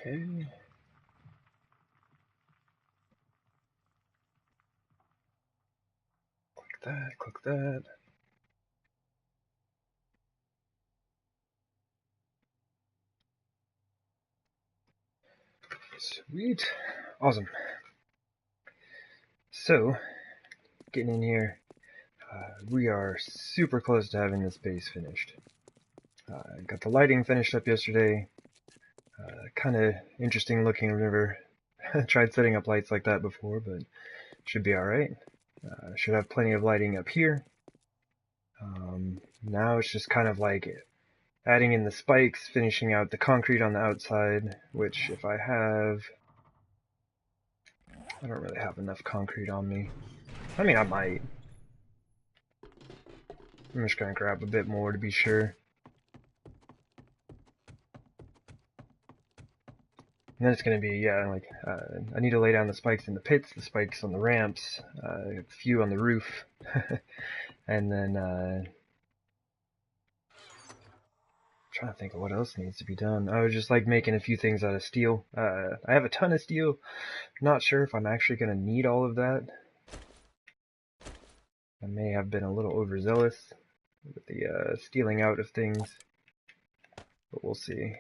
Okay. Click that, click that. Sweet. Awesome. So, getting in here, we are super close to having this base finished. Got the lighting finished up yesterday. Kind of interesting looking. I've never tried setting up lights like that before, but should be alright. Should have plenty of lighting up here. Now it's just kind of like adding in the spikes, finishing out the concrete on the outside, which if I don't really have enough concrete on me. I mean, I might. I'm just gonna grab a bit more to be sure. And then it's gonna be, yeah, like, I need to lay down the spikes in the pits, the spikes on the ramps, a few on the roof, and then, trying to think of what else needs to be done. I was just like making a few things out of steel. I have a ton of steel. Not sure if I'm actually going to need all of that. I may have been a little overzealous with the stealing out of things, but we'll see.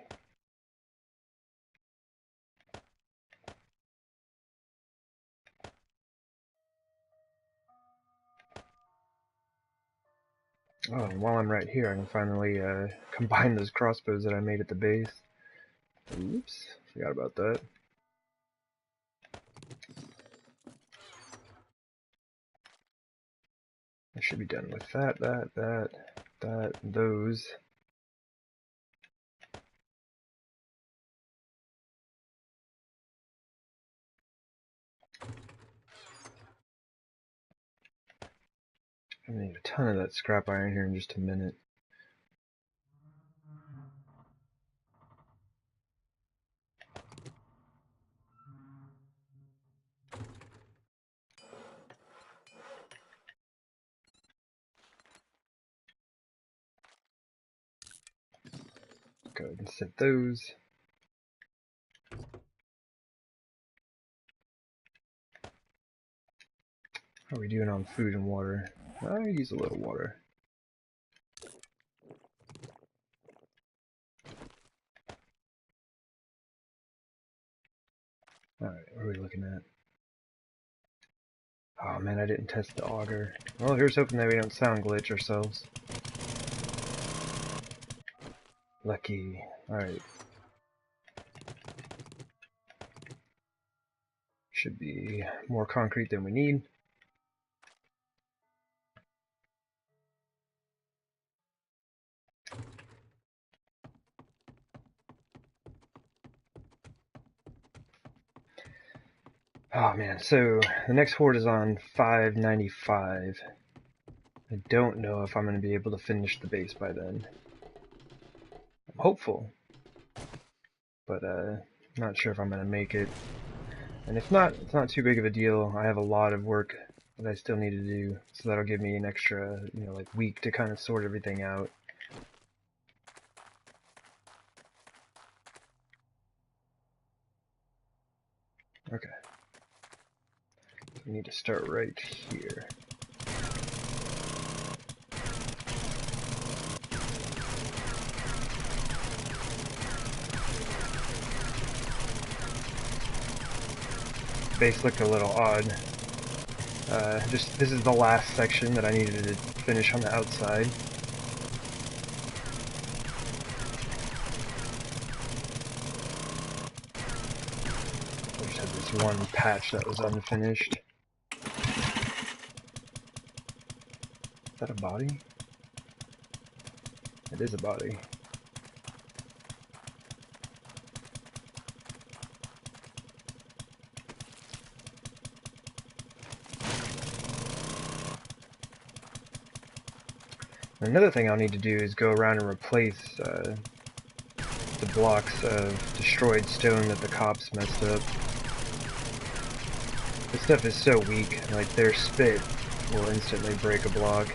Oh, and while I'm right here, I can finally combine those crossbows that I made at the base. Oops, forgot about that. I should be done with that, those. I need a ton of that scrap iron here in just a minute. Go ahead and set those. How are we doing on food and water? I use a little water. Alright, what are we looking at? Oh man, I didn't test the auger. Well, here's hoping that we don't sound glitch ourselves. Lucky. Alright. Should be more concrete than we need. Oh man, so the next horde is on 595. I don't know if I'm going to be able to finish the base by then. I'm hopeful, but not sure if I'm going to make it. And if not, it's not too big of a deal. I have a lot of work that I still need to do, so that'll give me an extra, like week to kind of sort everything out. Okay. We need to start right here. Base looked a little odd. This is the last section that I needed to finish on the outside. I just had this one patch that was unfinished. Is that a body? It is a body. Another thing I'll need to do is go around and replace the blocks of destroyed stone that the cops messed up. This stuff is so weak, like their spit will instantly break a block.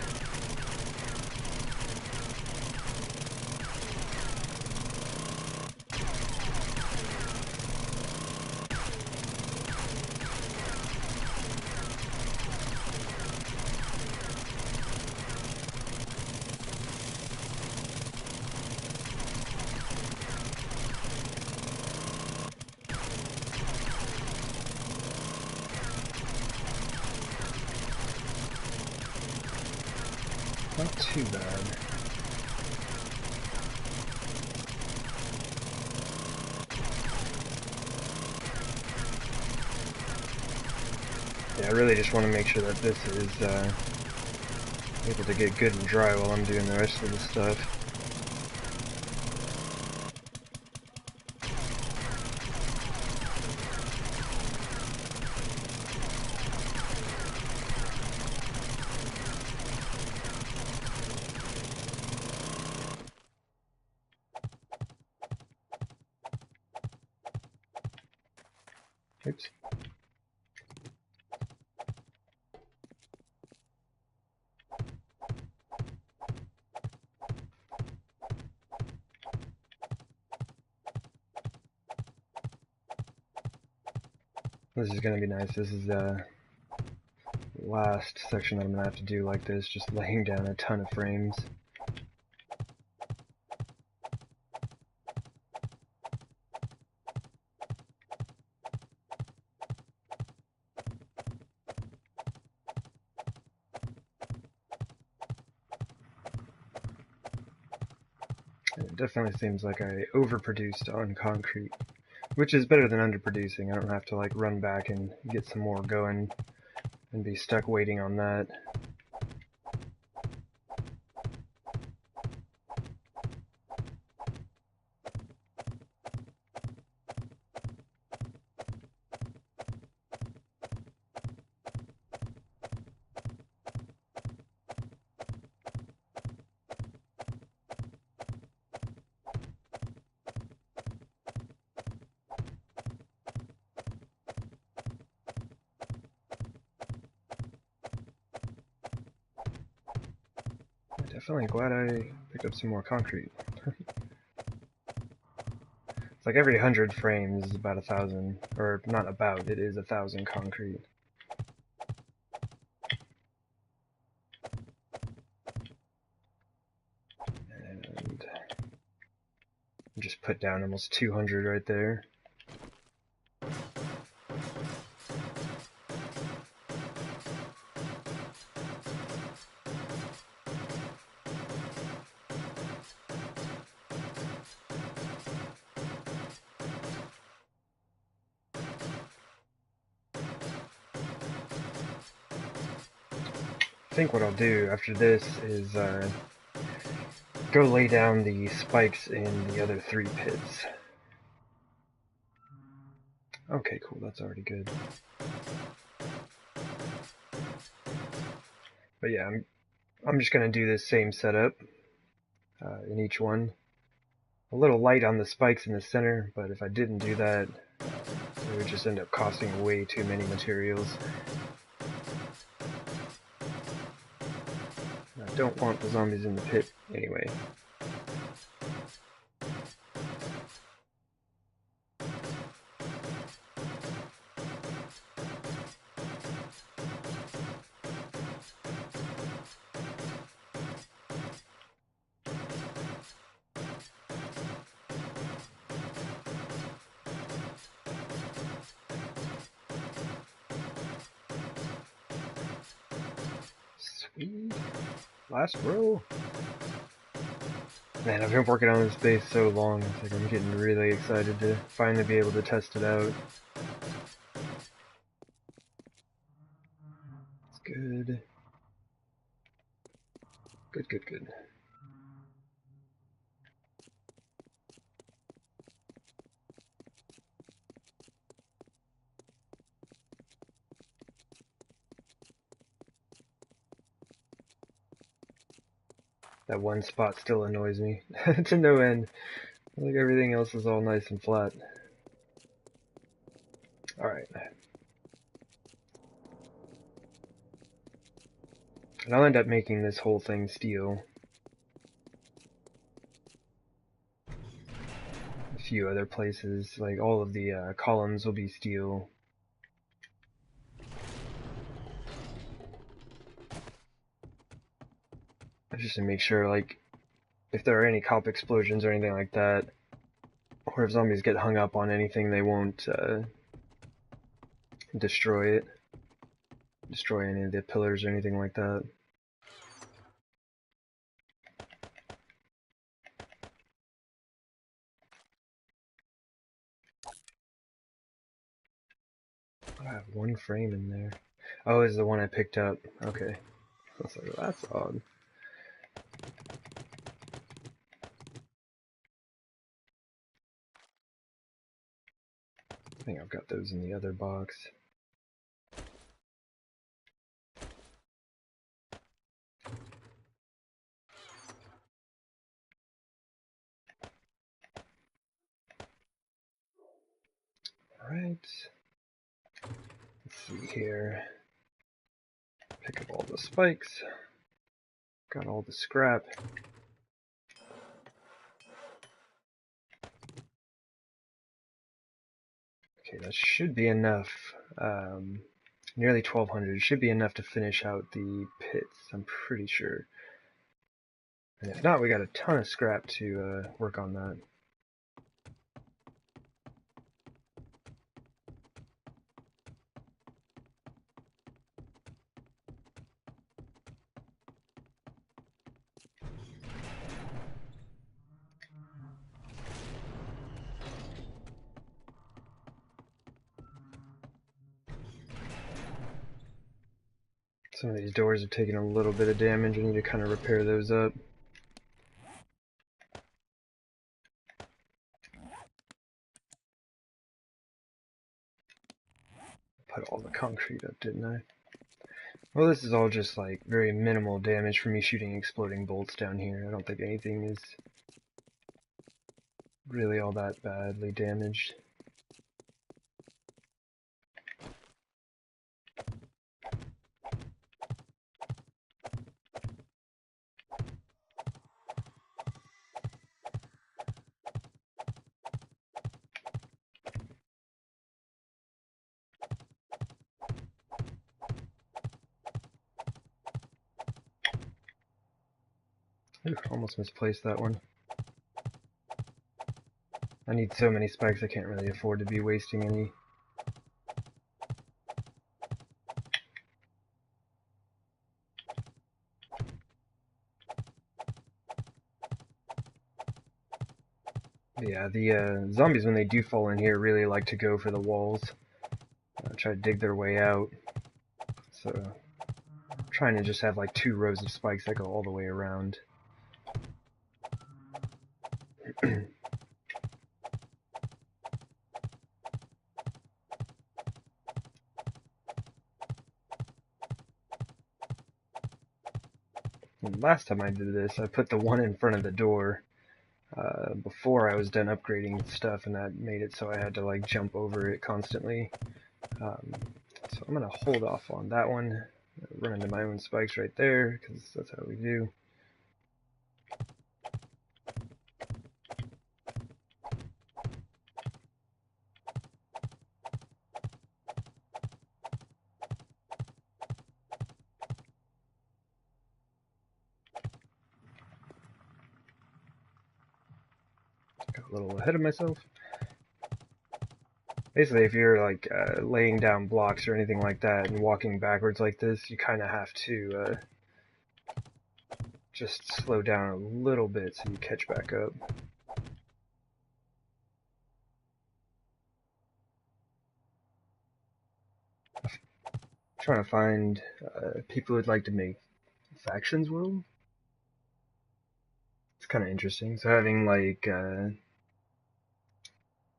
Not too bad. Yeah, I really just want to make sure that this is able to get good and dry while I'm doing the rest of the stuff. Oops. This is going to be nice. This is the last section that I'm going to have to do like this, just laying down a ton of frames. It definitely seems like I overproduced on concrete, which is better than underproducing. I don't have to like run back and get some more going and be stuck waiting on that. Definitely glad I picked up some more concrete. It's like every 100 frames is about 1,000, or not about, it is 1,000 concrete. And just put down almost 200 right there. I think what I'll do after this is go lay down the spikes in the other 3 pits. Okay, cool, that's already good. But yeah, I'm just gonna do this same setup in each one. A little light on the spikes in the center, but if I didn't do that, it would just end up costing way too many materials. I don't want the zombies in the pit anyway. Sweet. Last row. Man, I've been working on this base so long, it's like I'm getting really excited to finally be able to test it out. It's good. Good, good, good. That one spot still annoys me to no end. Like everything else is all nice and flat. Alright. And I'll end up making this whole thing steel. A few other places, like all of the columns will be steel. Just to make sure, like, if there are any cop explosions or anything like that, or if zombies get hung up on anything, they won't destroy any of the pillars or anything like that. I have one frame in there. Oh, it's the one I picked up. Okay. I was like, that's odd. I think I've got those in the other box. Alright. Let's see here. Pick up all the spikes. Got all the scrap. Okay, that should be enough. Nearly 1200 should be enough to finish out the pits, I'm pretty sure. And if not, we got a ton of scrap to work on that. Some of these doors have taken a little bit of damage. I need to kind of repair those up. Put all the concrete up, didn't I? Well, this is all just like very minimal damage from me shooting exploding bolts down here. I don't think anything is really all that badly damaged. Ooh, almost misplaced that one. I need so many spikes, I can't really afford to be wasting any. Yeah, the zombies, when they do fall in here, really like to go for the walls. Try to dig their way out. So, I'm trying to just have like 2 rows of spikes that go all the way around. And last time I did this, I put the one in front of the door before I was done upgrading stuff, and that made it so I had to like jump over it constantly. So I'm gonna hold off on that one. Run into my own spikes right there, because that's how we do. Got a little ahead of myself. Basically, if you're like laying down blocks or anything like that and walking backwards like this, you kind of have to just slow down a little bit so you catch back up. Trying to find people who'd like to make factions world. It's kind of interesting. So having like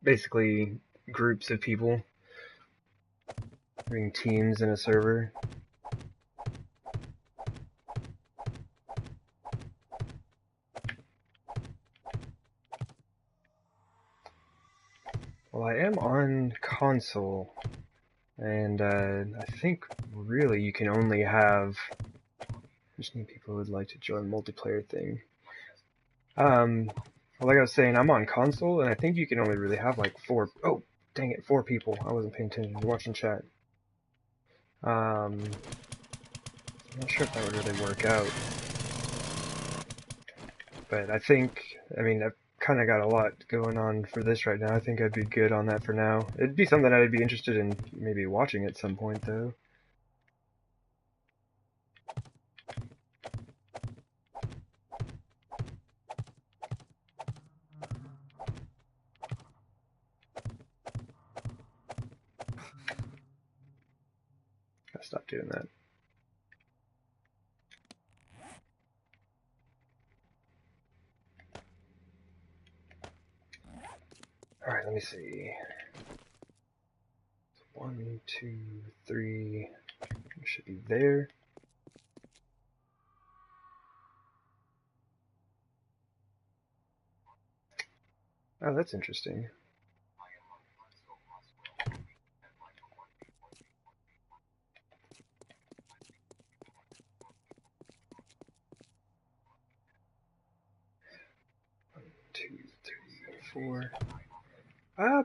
basically groups of people, having teams in a server. Well, I am on console, and I think really you can only have. I just need people who would like to join multiplayer thing. Well, like I was saying, I'm on console, and I think you can only really have like 4. Oh, dang it, 4 people. I wasn't paying attention. Watching chat. I'm not sure if that would really work out, but I think, I mean, I've kind of got a lot going on for this right now. I think I'd be good on that for now. It'd be something I'd be interested in maybe watching at some point, though. Gotta stop doing that. Alright, let me see. 1, 2, 3. It should be there. Oh, that's interesting. Two, three, four.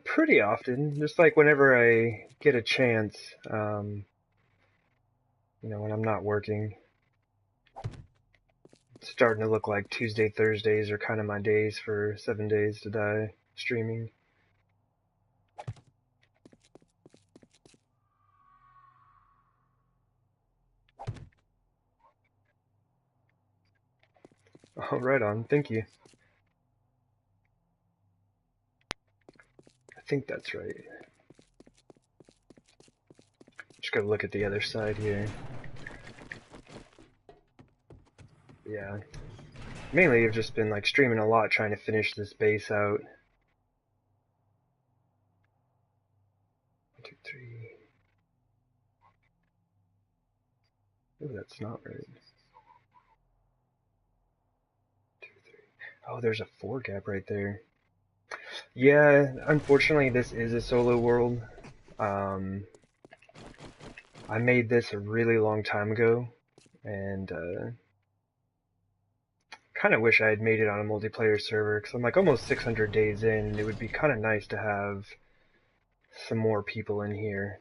Pretty often. Just like whenever I get a chance, you know, when I'm not working. It's starting to look like Tuesday, Thursdays are kind of my days for 7 days to die streaming. Oh, right on. Thank you. I think that's right. Just gotta look at the other side here. Yeah. Mainly I've just been like streaming a lot trying to finish this base out. 1, 2, 3. Oh, that's not right. 2, 3. Oh, there's a 4 gap right there. Yeah, unfortunately this is a solo world. I made this a really long time ago, and kind of wish I had made it on a multiplayer server, because I'm like almost 600 days in, and it would be kind of nice to have some more people in here.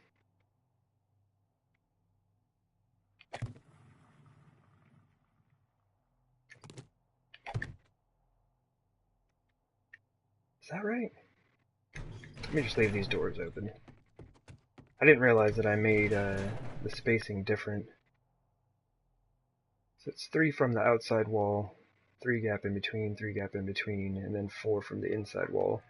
Is that right? Let me just leave these doors open. I didn't realize that I made the spacing different. So it's 3 from the outside wall, 3 gap in between, 3 gap in between, and then 4 from the inside wall.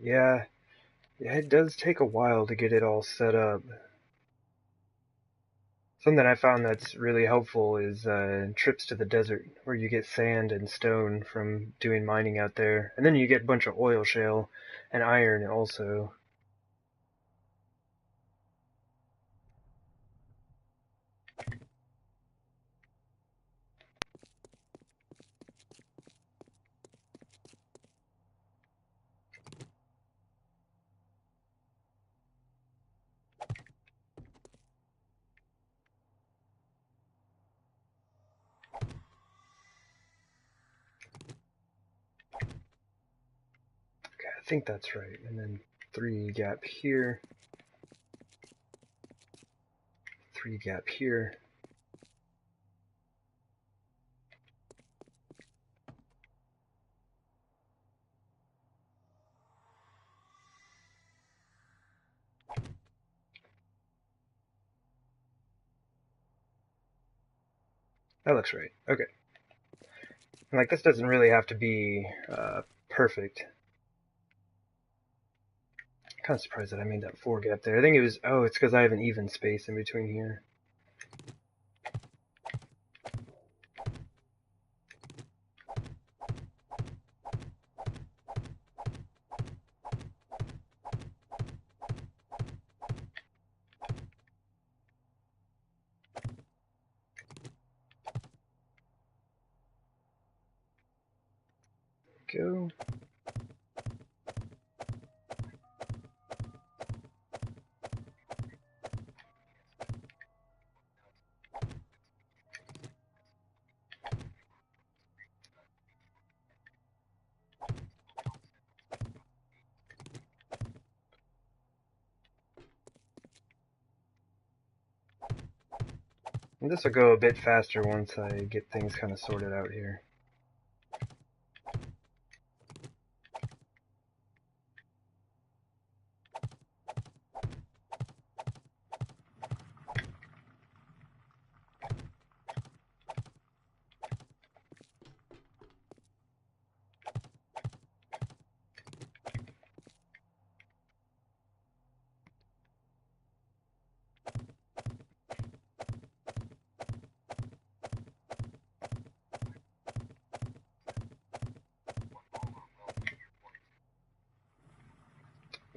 Yeah, it does take a while to get it all set up. Something I found that's really helpful is trips to the desert, where you get sand and stone from doing mining out there, and then you get a bunch of oil shale and iron also. Okay, I think that's right. And then 3 gap here, 3 gap here. That looks right. Okay. And like, this doesn't really have to be perfect. I'm kind of surprised that I made that 4 gap there. I think it was, oh, it's because I have an even space in between here. Go. And this will go a bit faster once I get things kind of sorted out here.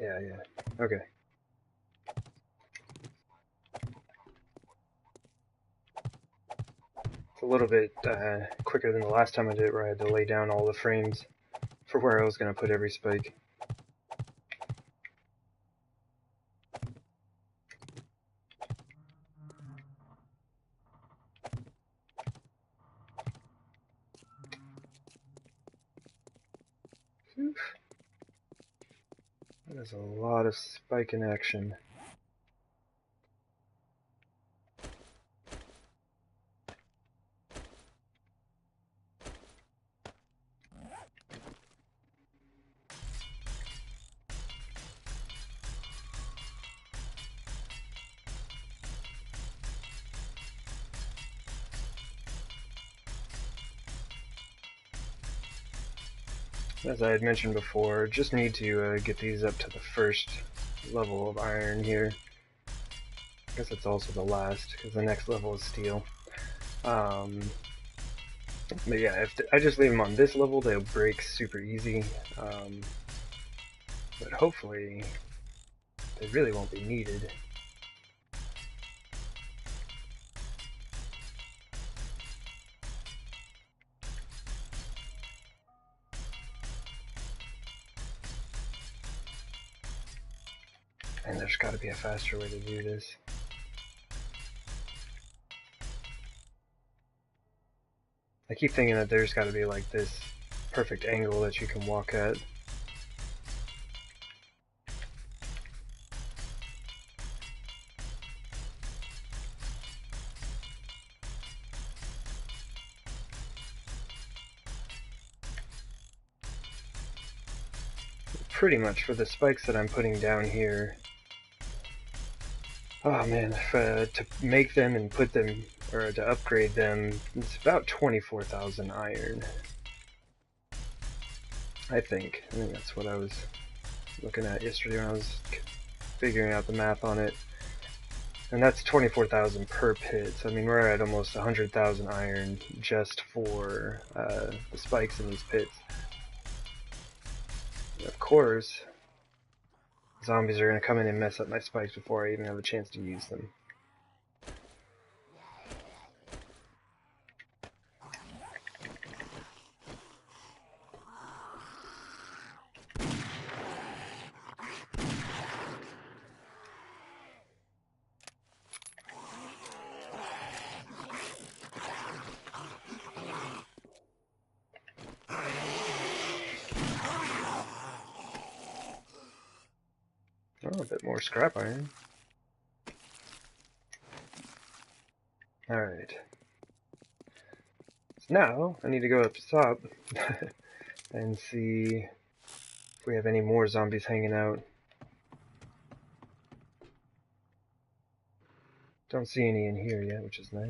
Yeah, okay. It's a little bit quicker than the last time I did it, where I had to lay down all the frames for where I was going to put every spike. Oof. That is a lot of spike in action. As I had mentioned before, just need to get these up to the first level of iron here. I guess it's also the last, because the next level is steel. But yeah, if I just leave them on this level, they'll break super easy. But hopefully, they really won't be needed. And there's got to be a faster way to do this. I keep thinking that there's got to be like this perfect angle that you can walk at. Pretty much for the spikes that I'm putting down here. Oh man, to make them and put them, or to upgrade them, it's about 24,000 iron. I think that's what I was looking at yesterday when I was figuring out the math on it. And that's 24,000 per pit, so I mean we're at almost 100,000 iron just for the spikes in these pits. And of course, zombies are going to come in and mess up my spikes before I even have a chance to use them. Oh, a bit more scrap iron. Alright. So now, I need to go up top and see if we have any more zombies hanging out. Don't see any in here yet, which is nice.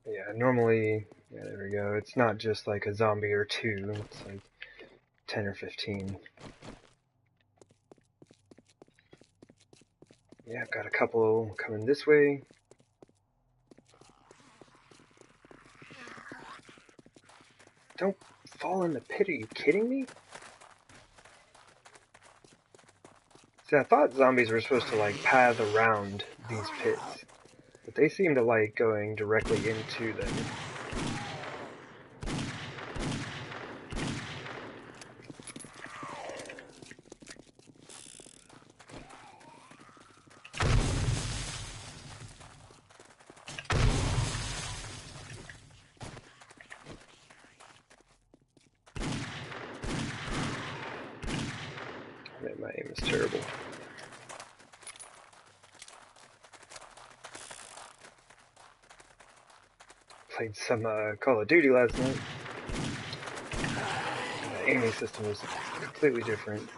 Yeah, normally, yeah, there we go. It's not just like a zombie or two, it's like 10 or 15. Yeah, I've got a couple coming this way. Don't fall in the pit, are you kidding me? See, I thought zombies were supposed to like path around these pits, but they seem to like going directly into them. Man, my aim is terrible. Played some Call of Duty last night. The aiming system is completely different.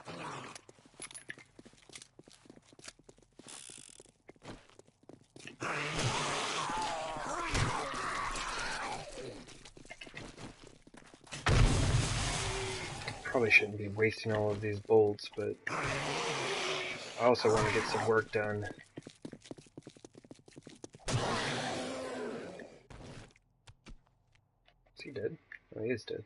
Probably shouldn't be wasting all of these bolts, but I also want to get some work done. Is he dead? Oh, he is dead.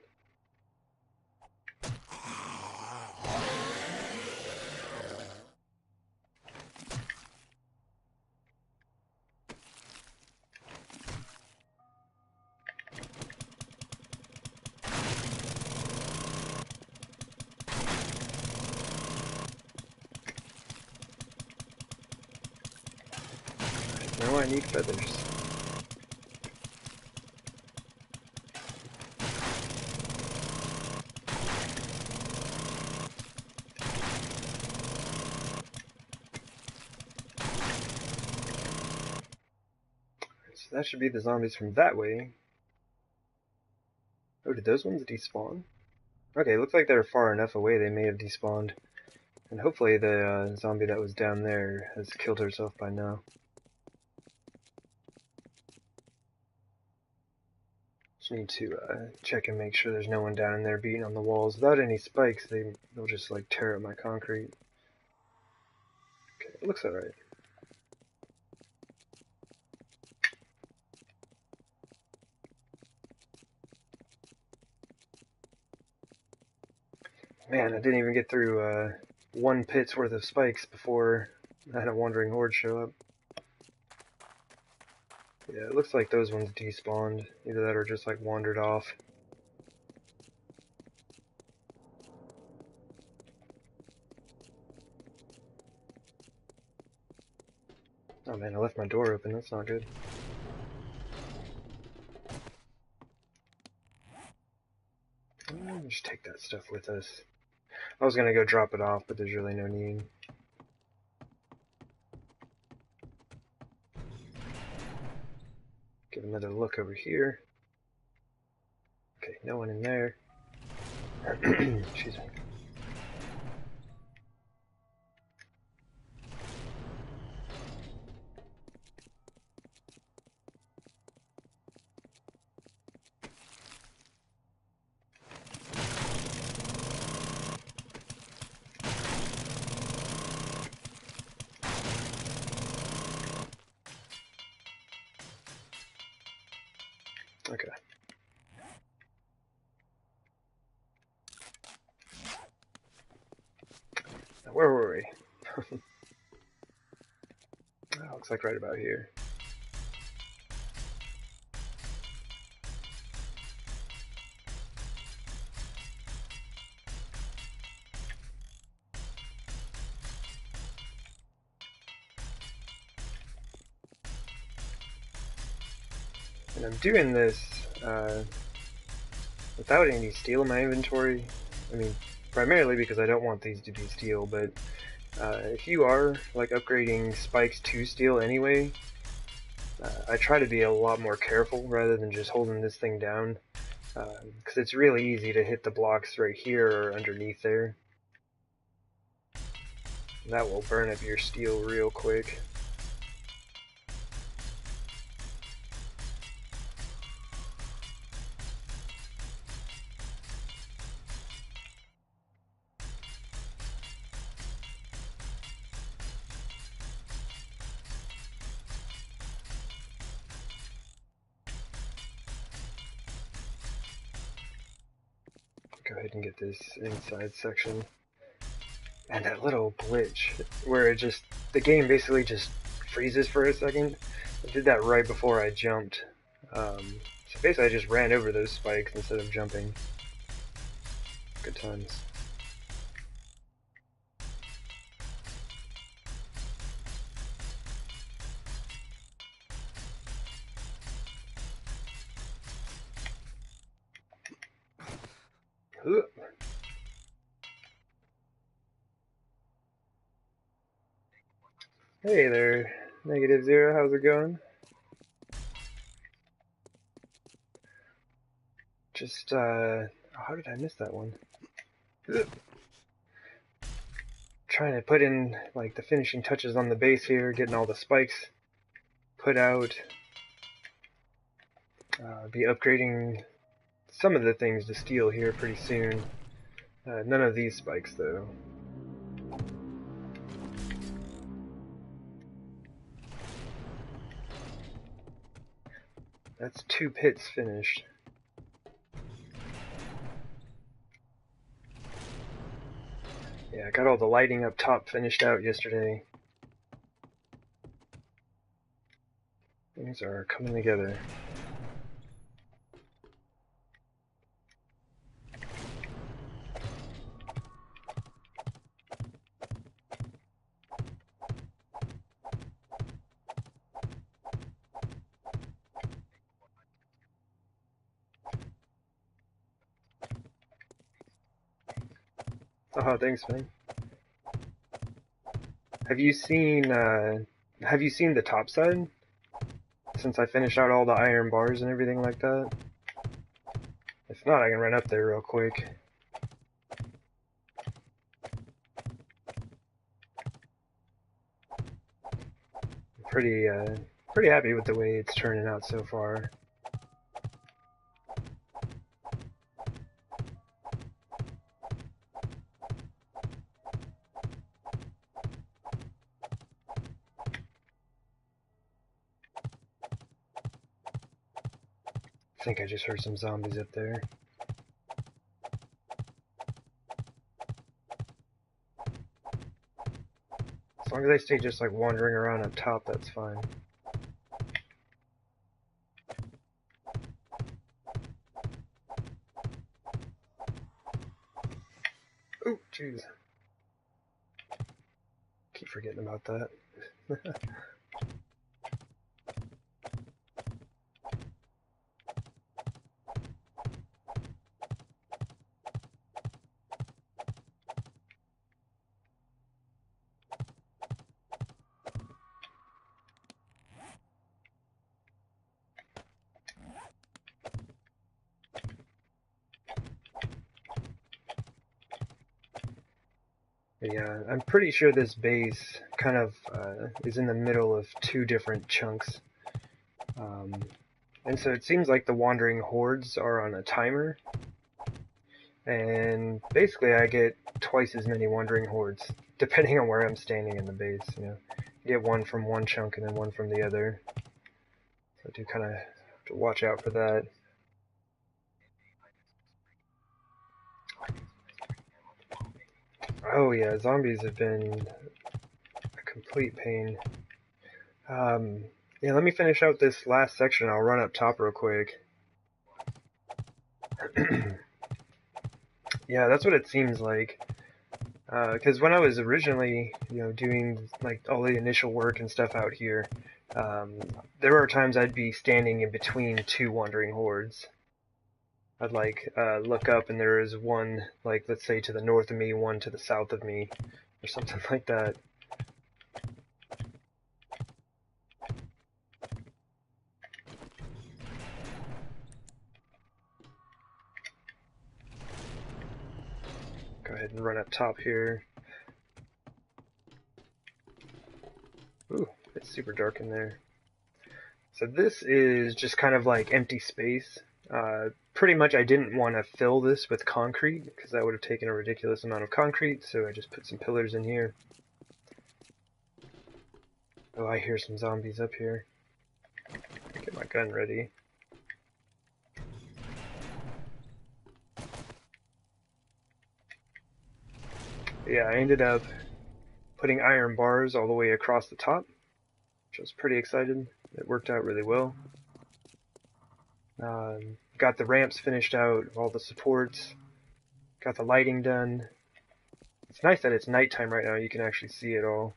Now I need feathers. So that should be the zombies from that way. Oh, did those ones despawn? Okay, looks like they're far enough away they may have despawned. And hopefully the zombie that was down there has killed herself by now. Just need to check and make sure there's no one down in there beating on the walls. Without any spikes, they'll just like tear up my concrete. Okay, it looks alright. Man, I didn't even get through one pit's worth of spikes before I had a wandering horde show up. Yeah, it looks like those ones despawned. Either that or just like wandered off. Oh man, I left my door open. That's not good. Just take that stuff with us. I was gonna go drop it off, but there's really no need. Give another look over here. Okay, no one in there. Excuse me. Okay. Now, where were we? Oh, looks like right about here. And I'm doing this without any steel in my inventory. I mean, primarily because I don't want these to be steel, but if you are like upgrading spikes to steel anyway, I try to be a lot more careful rather than just holding this thing down, because it's really easy to hit the blocks right here or underneath there. And that will burn up your steel real quick. Go ahead and get this inside section. And that little glitch where the game basically just freezes for a second. I did that right before I jumped. So basically I just ran over those spikes instead of jumping. Good times. Hey there, -0, how's it going? Just, how did I miss that one? Trying to put in, like, the finishing touches on the base here, getting all the spikes put out. Be upgrading some of the things to steel here pretty soon. None of these spikes, though. That's 2 pits finished. Yeah, I got all the lighting up top finished out yesterday. Things are coming together. Oh, thanks, man. Have you seen the top side? Since I finished out all the iron bars and everything like that? If not, I can run up there real quick. I'm pretty happy with the way it's turning out so far. I think I just heard some zombies up there. As long as they stay just like wandering around up top, that's fine. Oh, jeez. Keep forgetting about that. Yeah, I'm pretty sure this base kind of is in the middle of 2 different chunks. And so it seems like the wandering hordes are on a timer. And basically I get twice as many wandering hordes, depending on where I'm standing in the base, you know. I get one from one chunk and then one from the other. So I do kind of have to watch out for that. Oh yeah, zombies have been a complete pain. Yeah, let me finish out this last section. I'll run up top real quick. Yeah, that's what it seems like. Because when I was originally, you know, doing like all the initial work and stuff out here, there were times I'd be standing in between 2 wandering hordes. I'd like look up and there is one, like let's say to the north of me, one to the south of me, or something like that. Go ahead and run up top here. Ooh, it's super dark in there. So this is just kind of like empty space. Pretty much I didn't want to fill this with concrete because that would have taken a ridiculous amount of concrete, so I just put some pillars in here. Oh, I hear some zombies up here. Get my gun ready. Yeah, I ended up putting iron bars all the way across the top, which I was pretty excited. It worked out really well. Got the ramps finished out, all the supports, got the lighting done. It's nice that it's nighttime right now, you can actually see it all.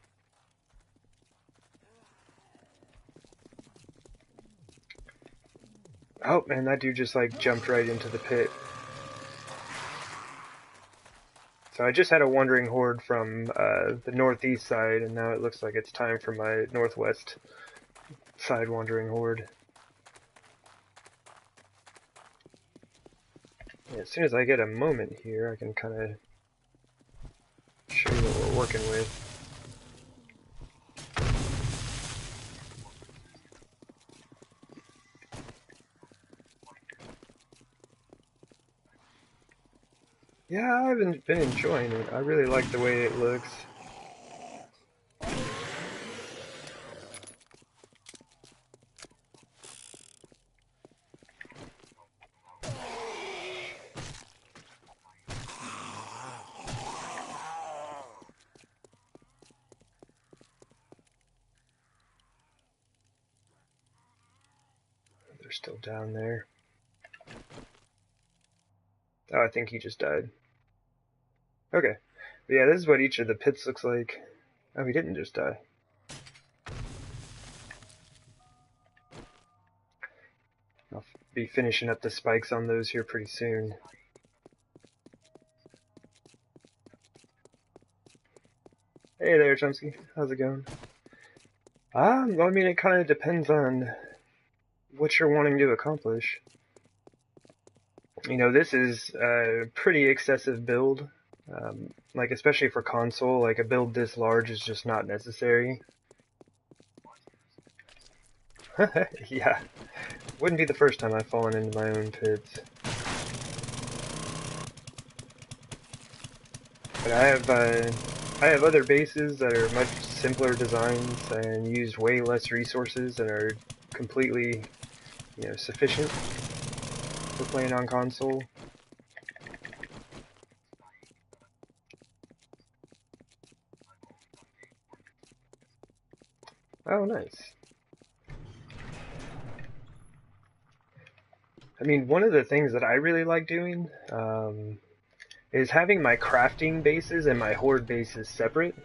Oh man, that dude just like jumped right into the pit. So I just had a wandering horde from the northeast side, and now it looks like it's time for my northwest side wandering horde. Yeah, as soon as I get a moment here, I can kind of show you what we're working with. Yeah, I've been enjoying it. I really like the way it looks. They're still down there. Oh, I think he just died. Okay. But yeah, this is what each of the pits looks like. Oh, he didn't just die. I'll be finishing up the spikes on those here pretty soon. Hey there, Chomsky. How's it going? I mean, it kind of depends on what you're wanting to accomplish. You know, this is a pretty excessive build. Like, especially for console, like a build this large is just not necessary. Yeah, wouldn't be the first time I've fallen into my own pits. But I have other bases that are much simpler designs and use way less resources and are completely, you know, sufficient for playing on console. Oh, nice. I mean, one of the things that I really like doing is having my crafting bases and my horde bases separate.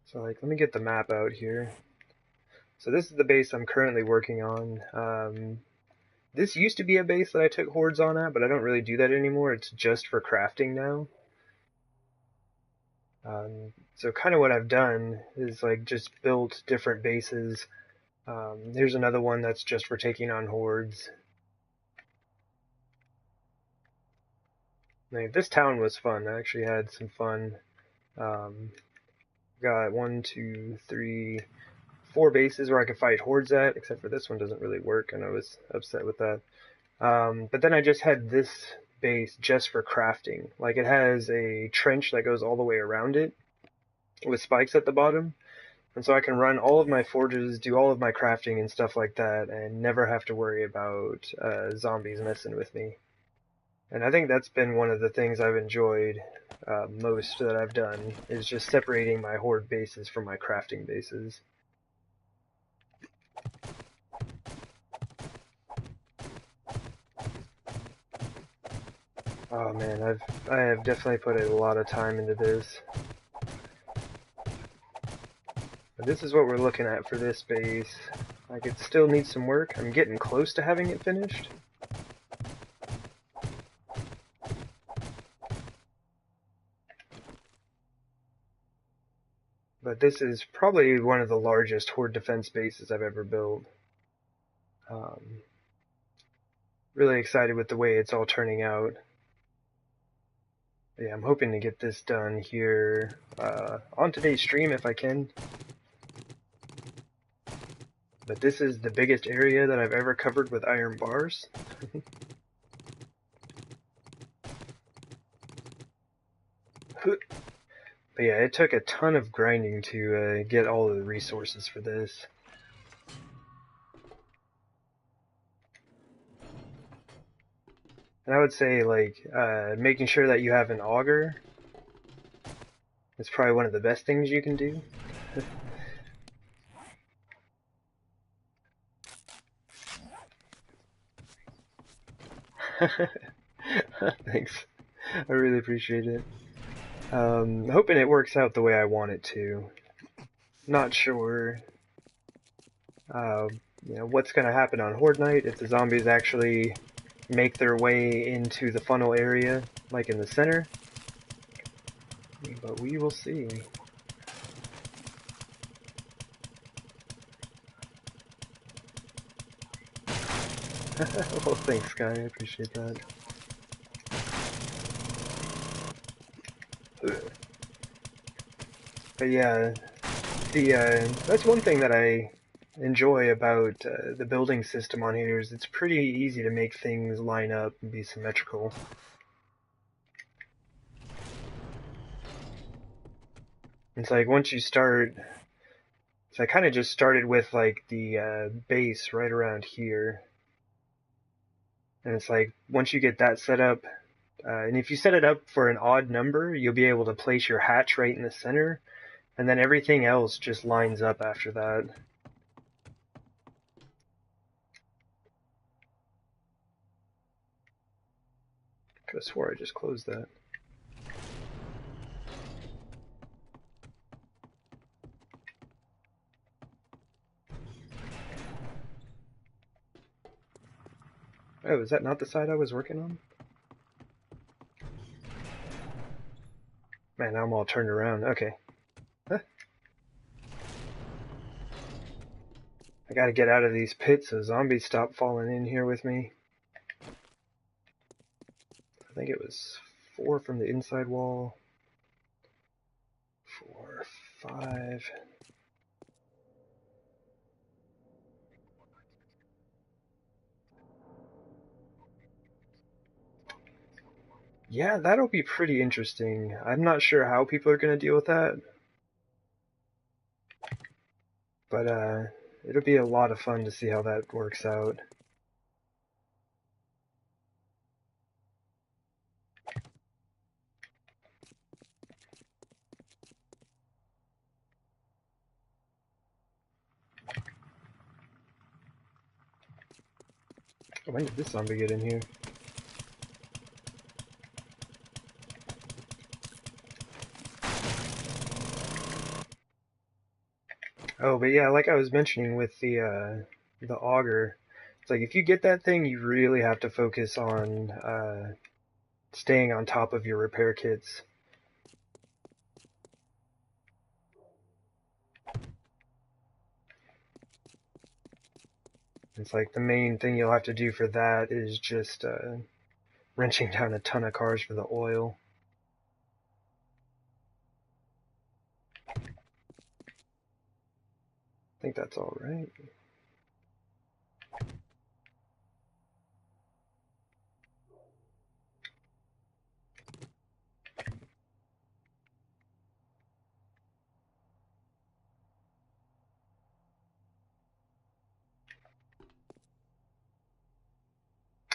So, like, let me get the map out here. So this is the base I'm currently working on. This used to be a base that I took hordes on at, but I don't really do that anymore. It's just for crafting now. So kind of what I've done is like just built different bases. Here's another one that's just for taking on hordes. Like, this town was fun. I actually had some fun. Got 1, 2, 3, 4 bases where I could fight hordes at, except for this one doesn't really work, and I was upset with that. But then I just had this base just for crafting. Like, it has a trench that goes all the way around it with spikes at the bottom. And so I can run all of my forges, do all of my crafting and stuff like that, and never have to worry about zombies messing with me. And I think that's been one of the things I've enjoyed most that I've done, is just separating my horde bases from my crafting bases. Oh man, I have definitely put a lot of time into this. But this is what we're looking at for this base. Like, it still needs some work. I'm getting close to having it finished. But this is probably one of the largest horde defense bases I've ever built. Really excited with the way it's all turning out. Yeah, I'm hoping to get this done here on today's stream if I can. But this is the biggest area that I've ever covered with iron bars. But yeah, it took a ton of grinding to get all of the resources for this. And I would say, like, making sure that you have an auger is probably one of the best things you can do. Thanks. I really appreciate it. Hoping it works out the way I want it to. Not sure, you know, what's going to happen on Horde Night if the zombies actually make their way into the funnel area, like in the center. But we will see. Well, thanks, Sky. I appreciate that. But yeah, that's one thing that I enjoy about the building system on here is it's pretty easy to make things line up and be symmetrical. It's like once you start, so I kind of just started with like the base right around here. And it's like once you get that set up, and if you set it up for an odd number, you'll be able to place your hatch right in the center, and then everything else just lines up after that. Could have swore I just closed that. Oh, is that not the side I was working on? Man, now I'm all turned around. Okay. Huh. I gotta get out of these pits so zombies stop falling in here with me. I think it was 4 from the inside wall. 4, 5. Yeah, that'll be pretty interesting. I'm not sure how people are gonna deal with that. But it'll be a lot of fun to see how that works out. Oh, when did this zombie get in here? Oh, but yeah, like I was mentioning with the auger, it's like if you get that thing, you really have to focus on staying on top of your repair kits. It's like the main thing you'll have to do for that is just wrenching down a ton of cars for the oil. I think that's all right.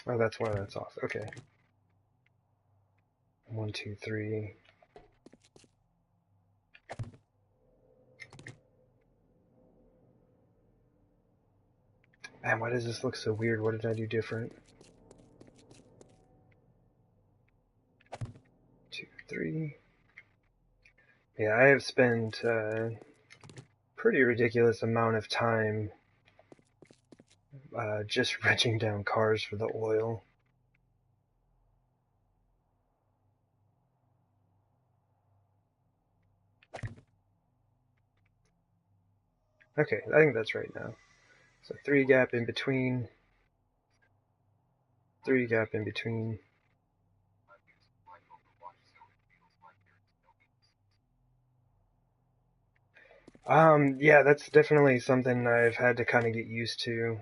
Oh, that's why that's off. Okay. 1, 2, 3. Man, why does this look so weird? What did I do different? 2, 3. Yeah, I have spent a pretty ridiculous amount of time just wrenching down cars for the oil. Okay, I think that's right now. So 3 gap in between. 3 gap in between. Yeah, that's definitely something I've had to kind of get used to.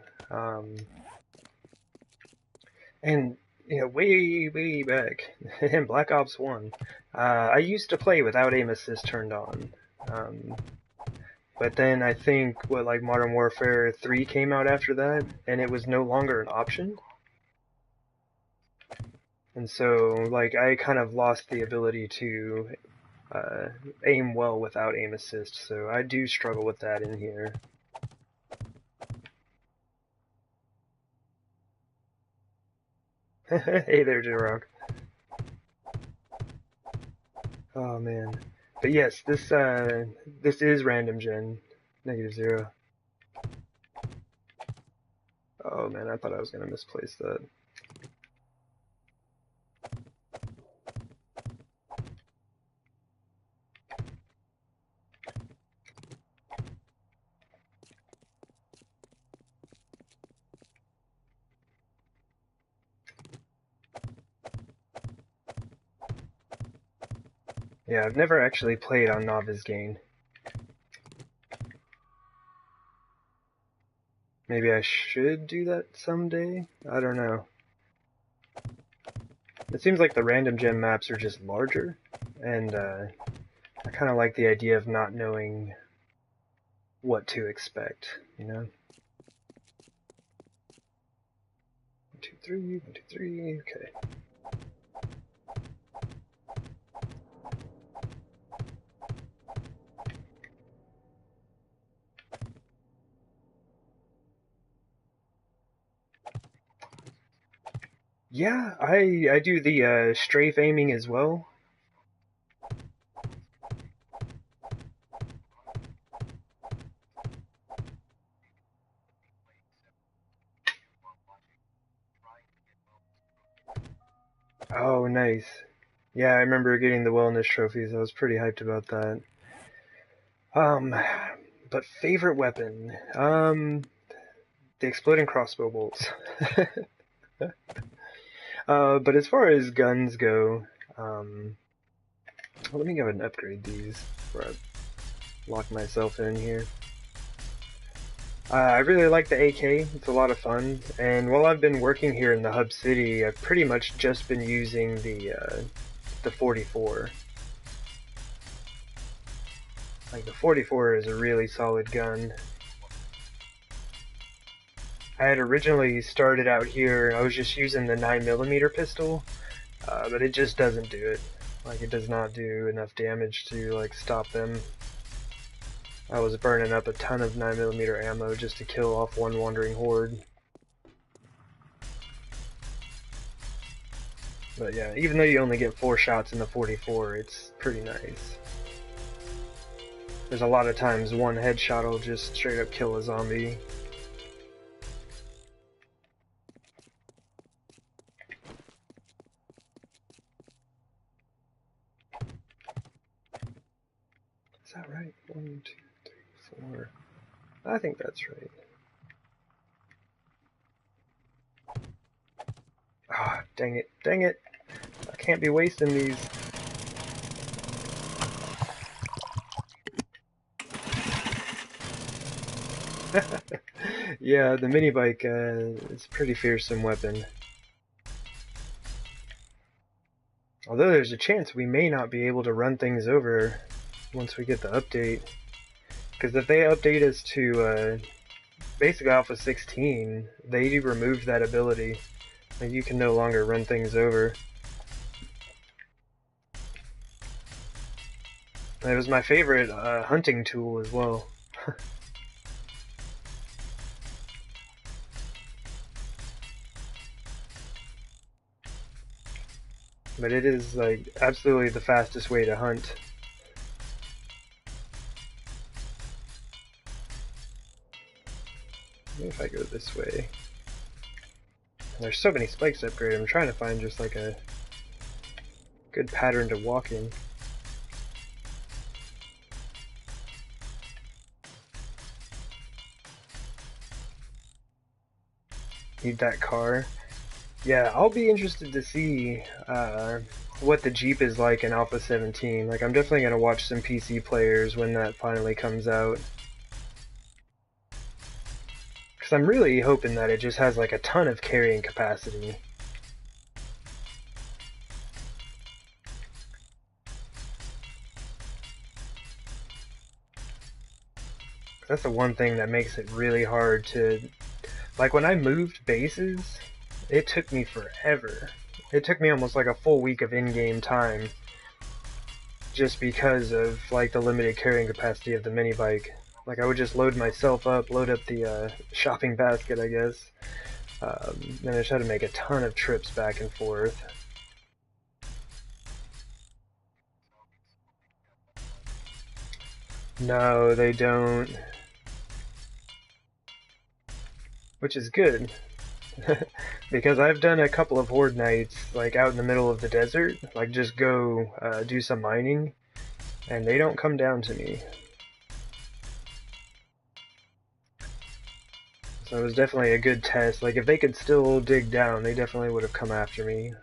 And, you know, way back in Black Ops 1, I used to play without aim assist turned on. But then I think, like Modern Warfare 3 came out after that, and it was no longer an option. And so, like, I kind of lost the ability to aim well without aim assist, so I do struggle with that in here. Hey there, J-Rock. Oh man. But yes, this is random gen. -0. Oh man, I thought I was gonna misplace that. Yeah, I've never actually played on Novice Gain. Maybe I should do that someday? I don't know. It seems like the random gem maps are just larger, and I kind of like the idea of not knowing what to expect, you know? 1, 2, 3, 1, 2, 3, okay. Yeah, I do the strafe aiming as well. Oh, nice. Yeah, I remember getting the wellness trophies. I was pretty hyped about that. But favorite weapon? The exploding crossbow bolts. But as far as guns go, let me go ahead and upgrade these before I lock myself in here. I really like the AK, it's a lot of fun, and while I've been working here in the hub city, I've pretty much just been using the 44. Like, the 44 is a really solid gun. I had originally started out here, I was just using the 9mm pistol, but it just doesn't do it. Like, it does not do enough damage to, like, stop them. I was burning up a ton of 9mm ammo just to kill off one wandering horde. But yeah, even though you only get 4 shots in the 44, it's pretty nice. There's a lot of times one headshot will just straight up kill a zombie. Is that right? 1, 2, 3, 4. I think that's right. Ah, dang it, dang it. I can't be wasting these. Yeah, the mini bike is a pretty fearsome weapon. Although there's a chance we may not be able to run things over once we get the update. Because if they update us to basic Alpha 16, they removed that ability. Like, you can no longer run things over. It was my favorite hunting tool as well. But it is like absolutely the fastest way to hunt. Maybe if I go this way. There's so many spikes to upgrade, I'm trying to find just like a good pattern to walk in. Need that car. Yeah, I'll be interested to see what the Jeep is like in Alpha 17. Like, I'm definitely going to watch some PC players when that finally comes out. Because I'm really hoping that it just has like a ton of carrying capacity. That's the one thing that makes it really hard to... Like, when I moved bases, it took me forever. It took me almost like a full week of in-game time just because of, like, the limited carrying capacity of the mini bike. Like, I would just load myself up, load up the shopping basket, I guess, and I just had to make a ton of trips back and forth. No, they don't. Which is good. Because I've done a couple of horde nights, like out in the middle of the desert, like just go do some mining, and they don't come down to me. So it was definitely a good test. Like, if they could still dig down, they definitely would have come after me.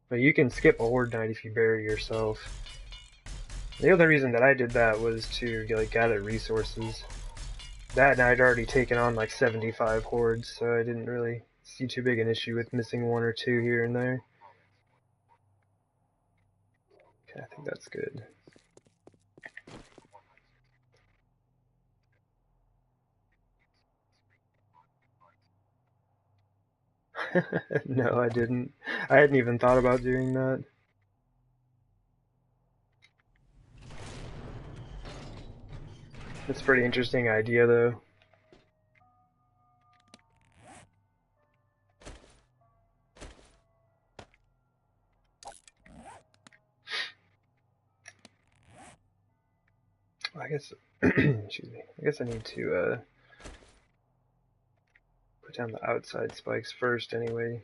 But you can skip a horde night if you bury yourself. The other reason that I did that was to, like, gather resources. That and I'd already taken on like 75 hordes, so I didn't really see too big an issue with missing one or two here and there. Okay, I think that's good. No, I didn't. I hadn't even thought about doing that. That's a pretty interesting idea, though. I guess, excuse me. I guess I need to put down the outside spikes first, anyway.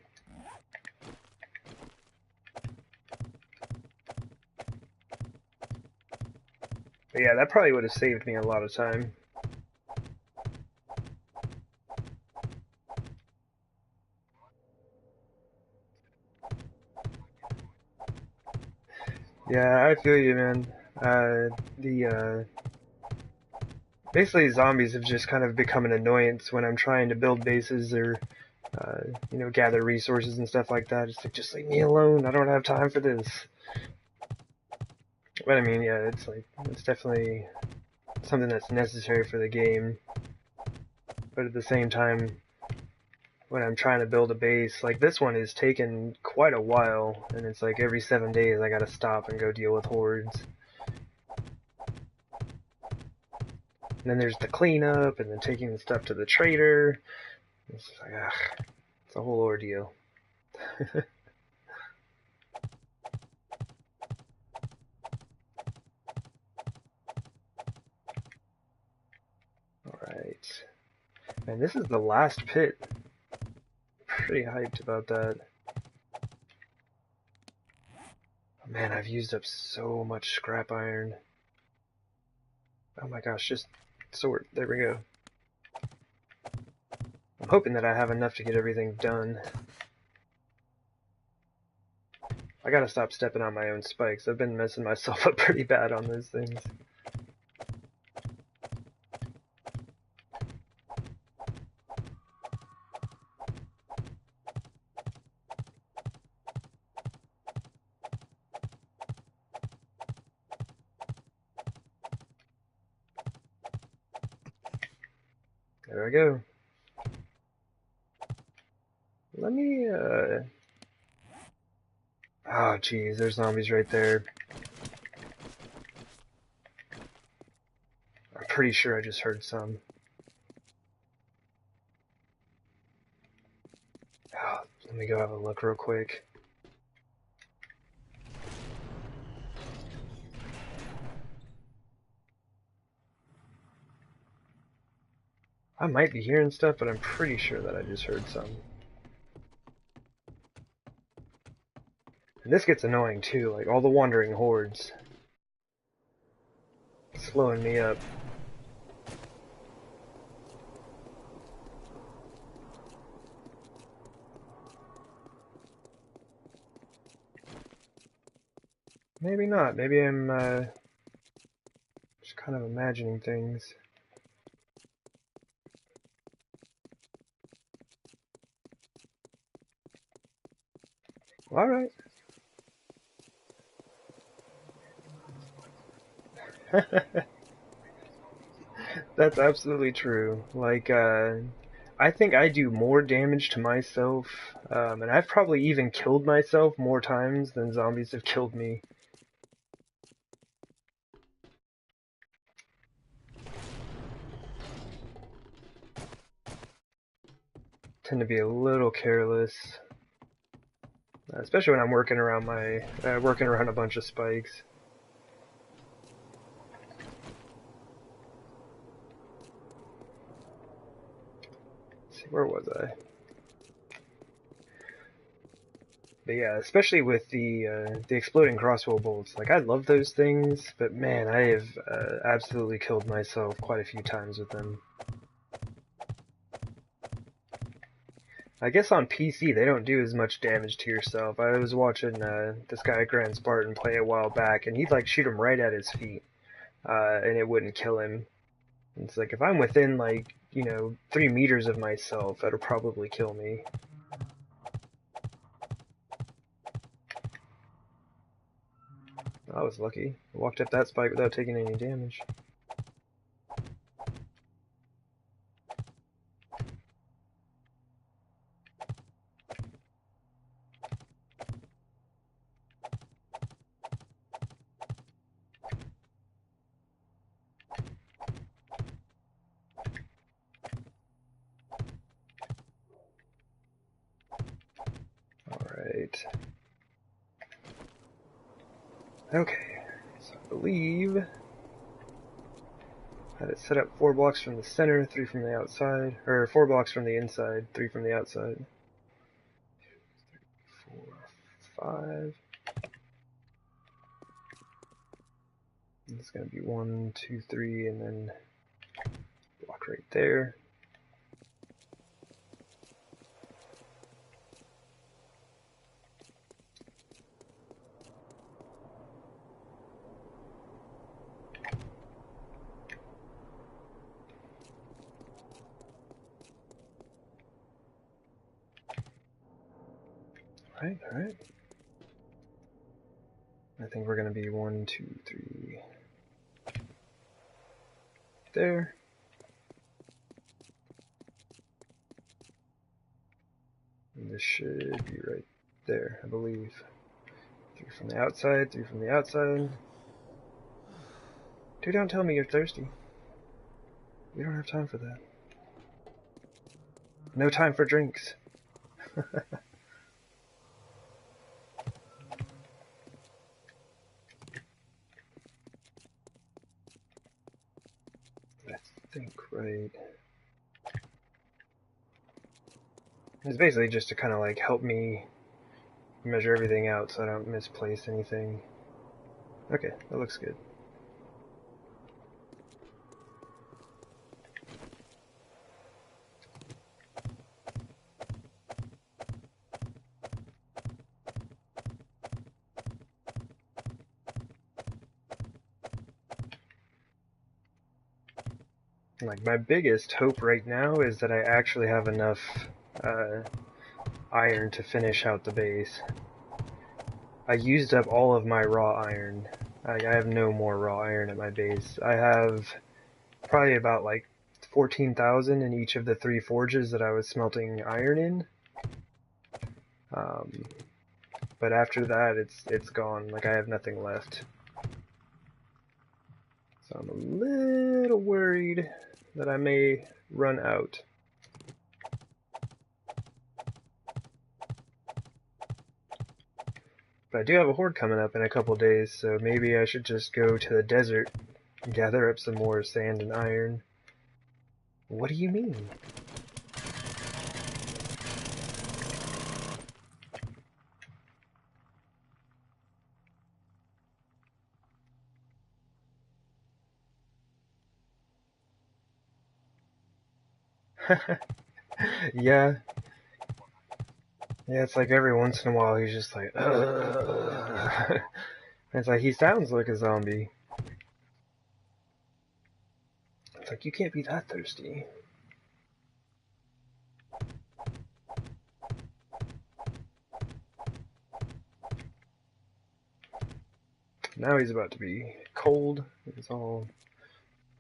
But yeah, that probably would have saved me a lot of time. Yeah, I feel you, man. Basically zombies have just kind of become an annoyance when I'm trying to build bases or, you know, gather resources and stuff like that. It's like, just leave me alone. I don't have time for this. But I mean, yeah, it's like, it's definitely something that's necessary for the game. But at the same time, when I'm trying to build a base, like this one is taking quite a while, and it's like every 7 days I gotta stop and go deal with hordes. And then there's the cleanup, and then taking the stuff to the trader. It's just like, ugh, it's a whole ordeal. Alright. Man, this is the last pit. Pretty hyped about that. Oh, man, I've used up so much scrap iron. Oh my gosh, just sword. There we go. I'm hoping that I have enough to get everything done. I gotta stop stepping on my own spikes. I've been messing myself up pretty bad on those things. There I go. Let me, oh, geez, there's zombies right there. I'm pretty sure I just heard some. Oh, let me go have a look real quick. I might be hearing stuff, but I'm pretty sure that I just heard some. And this gets annoying too, like all the wandering hordes. Slowing me up. Maybe not. Maybe I'm just kind of imagining things. Alright. That's absolutely true. Like, I think I do more damage to myself, and I've probably even killed myself more times than zombies have killed me. Tend to be a little careless, especially when I'm working around working around a bunch of spikes. Let's see, where was I? But yeah, especially with the exploding crossbow bolts. Like, I love those things, but man, I have absolutely killed myself quite a few times with them. I guess on PC they don't do as much damage to yourself. I was watching this guy Grand Spartan play a while back, and he'd like shoot him right at his feet, and it wouldn't kill him. It's like if I'm within like, 3 meters of myself, that'll probably kill me. I was lucky. I walked up that spike without taking any damage. Alright. Okay, so I believe I had it set up 4 blocks from the center, 3 from the outside, or 4 blocks from the inside, 3 from the outside. 4, 5. It's going to be 1, 2, 3, and then block right there. Alright. I think we're going to be 1, 2, 3 there. And this should be right there, I believe. 3 from the outside, 3 from the outside. Dude, don't tell me you're thirsty. We don't have time for that. No time for drinks. I think, right. It's basically just to kind of like help me measure everything out so I don't misplace anything. Okay, that looks good. Like, my biggest hope right now is that I actually have enough iron to finish out the base. I used up all of my raw iron. I have no more raw iron at my base. I have probably about like 14,000 in each of the 3 forges that I was smelting iron in. But after that, it's gone. Like, I have nothing left. So I'm a little worried that I may run out. But I do have a horde coming up in a couple days, so maybe I should just go to the desert and gather up some more sand and iron. What do you mean? Yeah. Yeah, it's like every once in a while he's just like, ugh. It's like he sounds like a zombie. It's like, you can't be that thirsty. Now he's about to be cold. It's all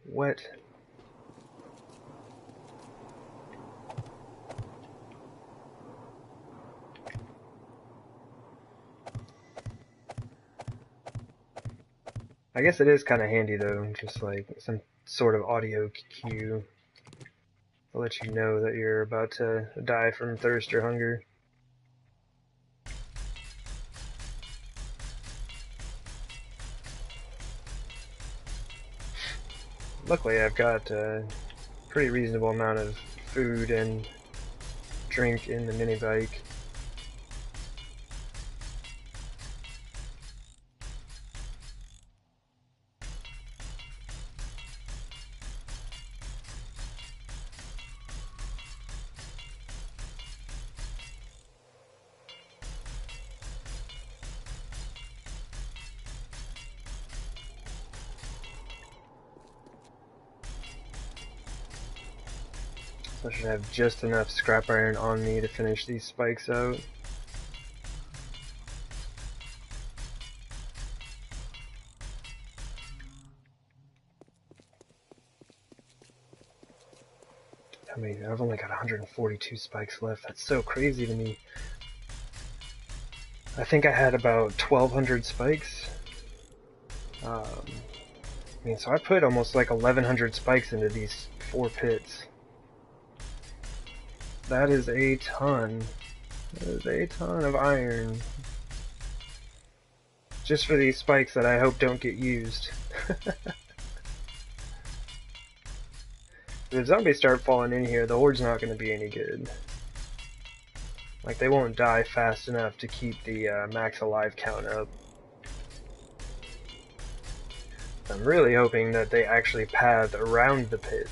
wet. I guess it is kind of handy though, just like some sort of audio cue. I'll let you know that you're about to die from thirst or hunger. Luckily I've got a pretty reasonable amount of food and drink in the mini bike. I should have just enough scrap iron on me to finish these spikes out. I mean, I've only got 142 spikes left. That's so crazy to me. I think I had about 1,200 spikes. I mean, so I put almost like 1,100 spikes into these 4 pits. That is a ton. That is a ton of iron. Just for these spikes that I hope don't get used. If zombies start falling in here, the Horde's not going to be any good. Like, they won't die fast enough to keep the max alive count up. I'm really hoping that they actually path around the pits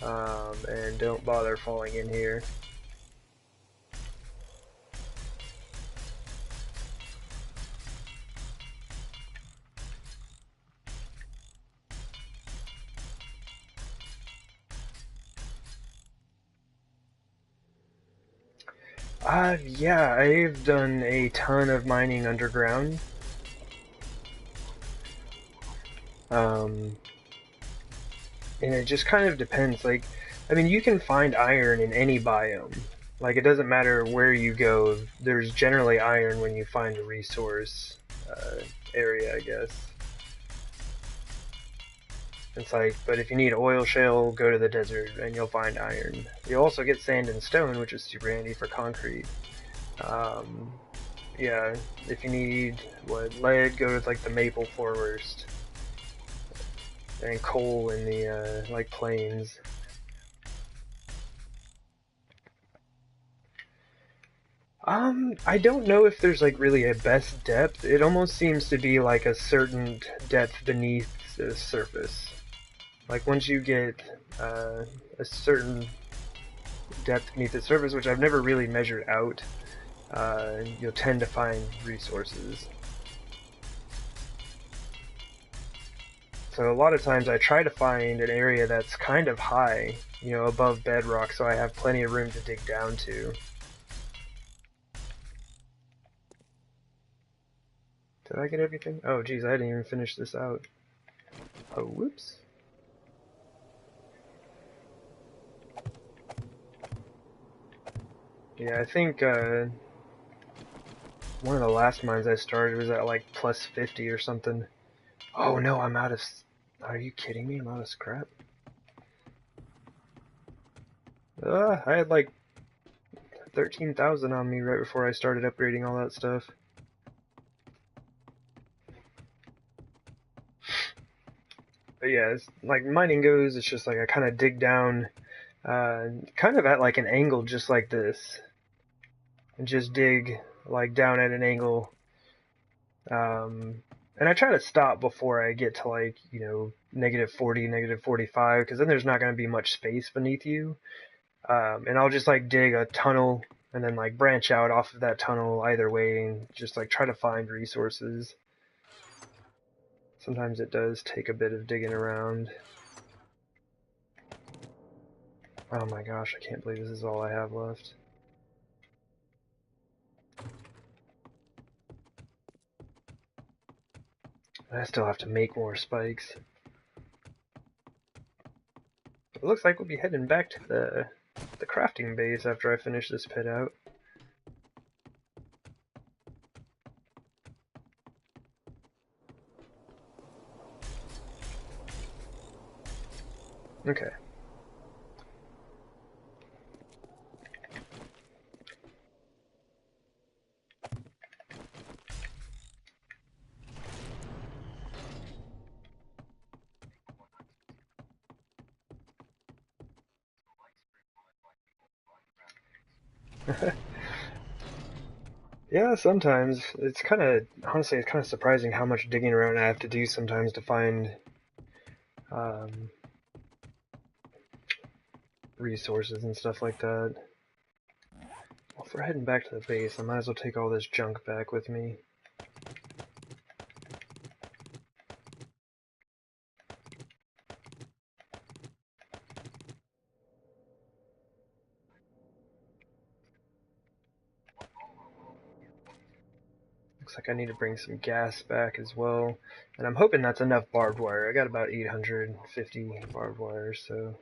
and don't bother falling in here. Yeah, I've done a ton of mining underground. And it just kind of depends. Like, I mean, you can find iron in any biome. Like, it doesn't matter where you go, there's generally iron when you find a resource area, I guess. It's like, but if you need oil shale, go to the desert and you'll find iron. You'll also get sand and stone, which is super handy for concrete. Yeah, if you need lead, go to like the maple forest, and coal in the like plains. I don't know if there's like really a best depth. It almost seems to be like a certain depth beneath the surface. Like once you get a certain depth beneath the surface, which I've never really measured out, you'll tend to find resources. So a lot of times I try to find an area that's kind of high, you know, above bedrock, so I have plenty of room to dig down to. Did I get everything? Oh geez, I didn't even finish this out. Oh, whoops. Yeah, I think one of the last mines I started was at like plus 50 or something. Oh no, I'm out of... Are you kidding me? I'm out of scrap? I had like 13,000 on me right before I started upgrading all that stuff. But yeah, it's, like mining goes, it's just like I kind of dig down, kind of at like an angle just like this. And just dig like down at an angle. And I try to stop before I get to like, you know, negative 40, negative 45, because then there's not going to be much space beneath you. And I'll just like dig a tunnel and then like branch out off of that tunnel either way and just like try to find resources. Sometimes it does take a bit of digging around. Oh my gosh, I can't believe this is all I have left. I still have to make more spikes. It looks like we'll be heading back to the crafting base after I finish this pit out. Okay. Yeah, sometimes. It's kind of, honestly, it's kind of surprising how much digging around I have to do sometimes to find um, resources and stuff like that. Well, if we're heading back to the base, I might as well take all this junk back with me. Looks like I need to bring some gas back as well. And I'm hoping that's enough barbed wire. I got about 850 barbed wire, so...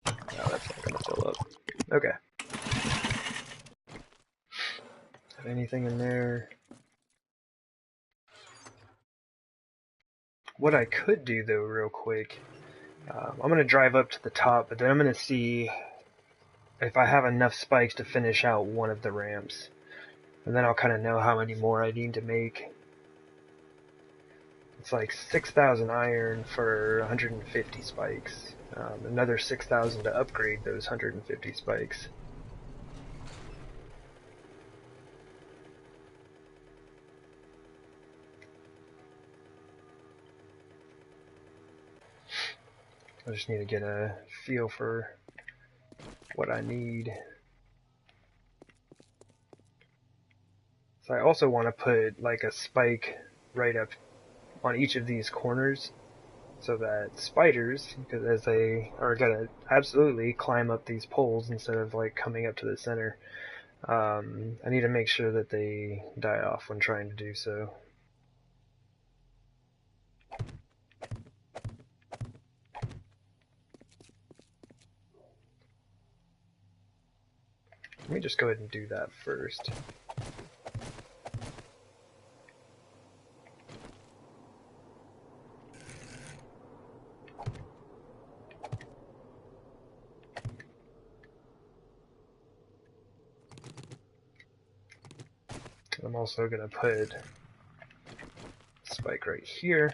No, that's not gonna fill up. Okay. Got anything in there? What I could do, though, real quick, I'm going to drive up to the top, but then I'm going to see if I have enough spikes to finish out one of the ramps. And then I'll kind of know how many more I need to make. It's like 6,000 iron for 150 spikes. Another 6,000 to upgrade those 150 spikes. I just need to get a feel for what I need. So I also want to put like a spike right up on each of these corners so that spiders, because as they are gonna absolutely climb up these poles instead of like coming up to the center, I need to make sure that they die off when trying to do so. Let me just go ahead and do that first. I'm also going to put a spike right here.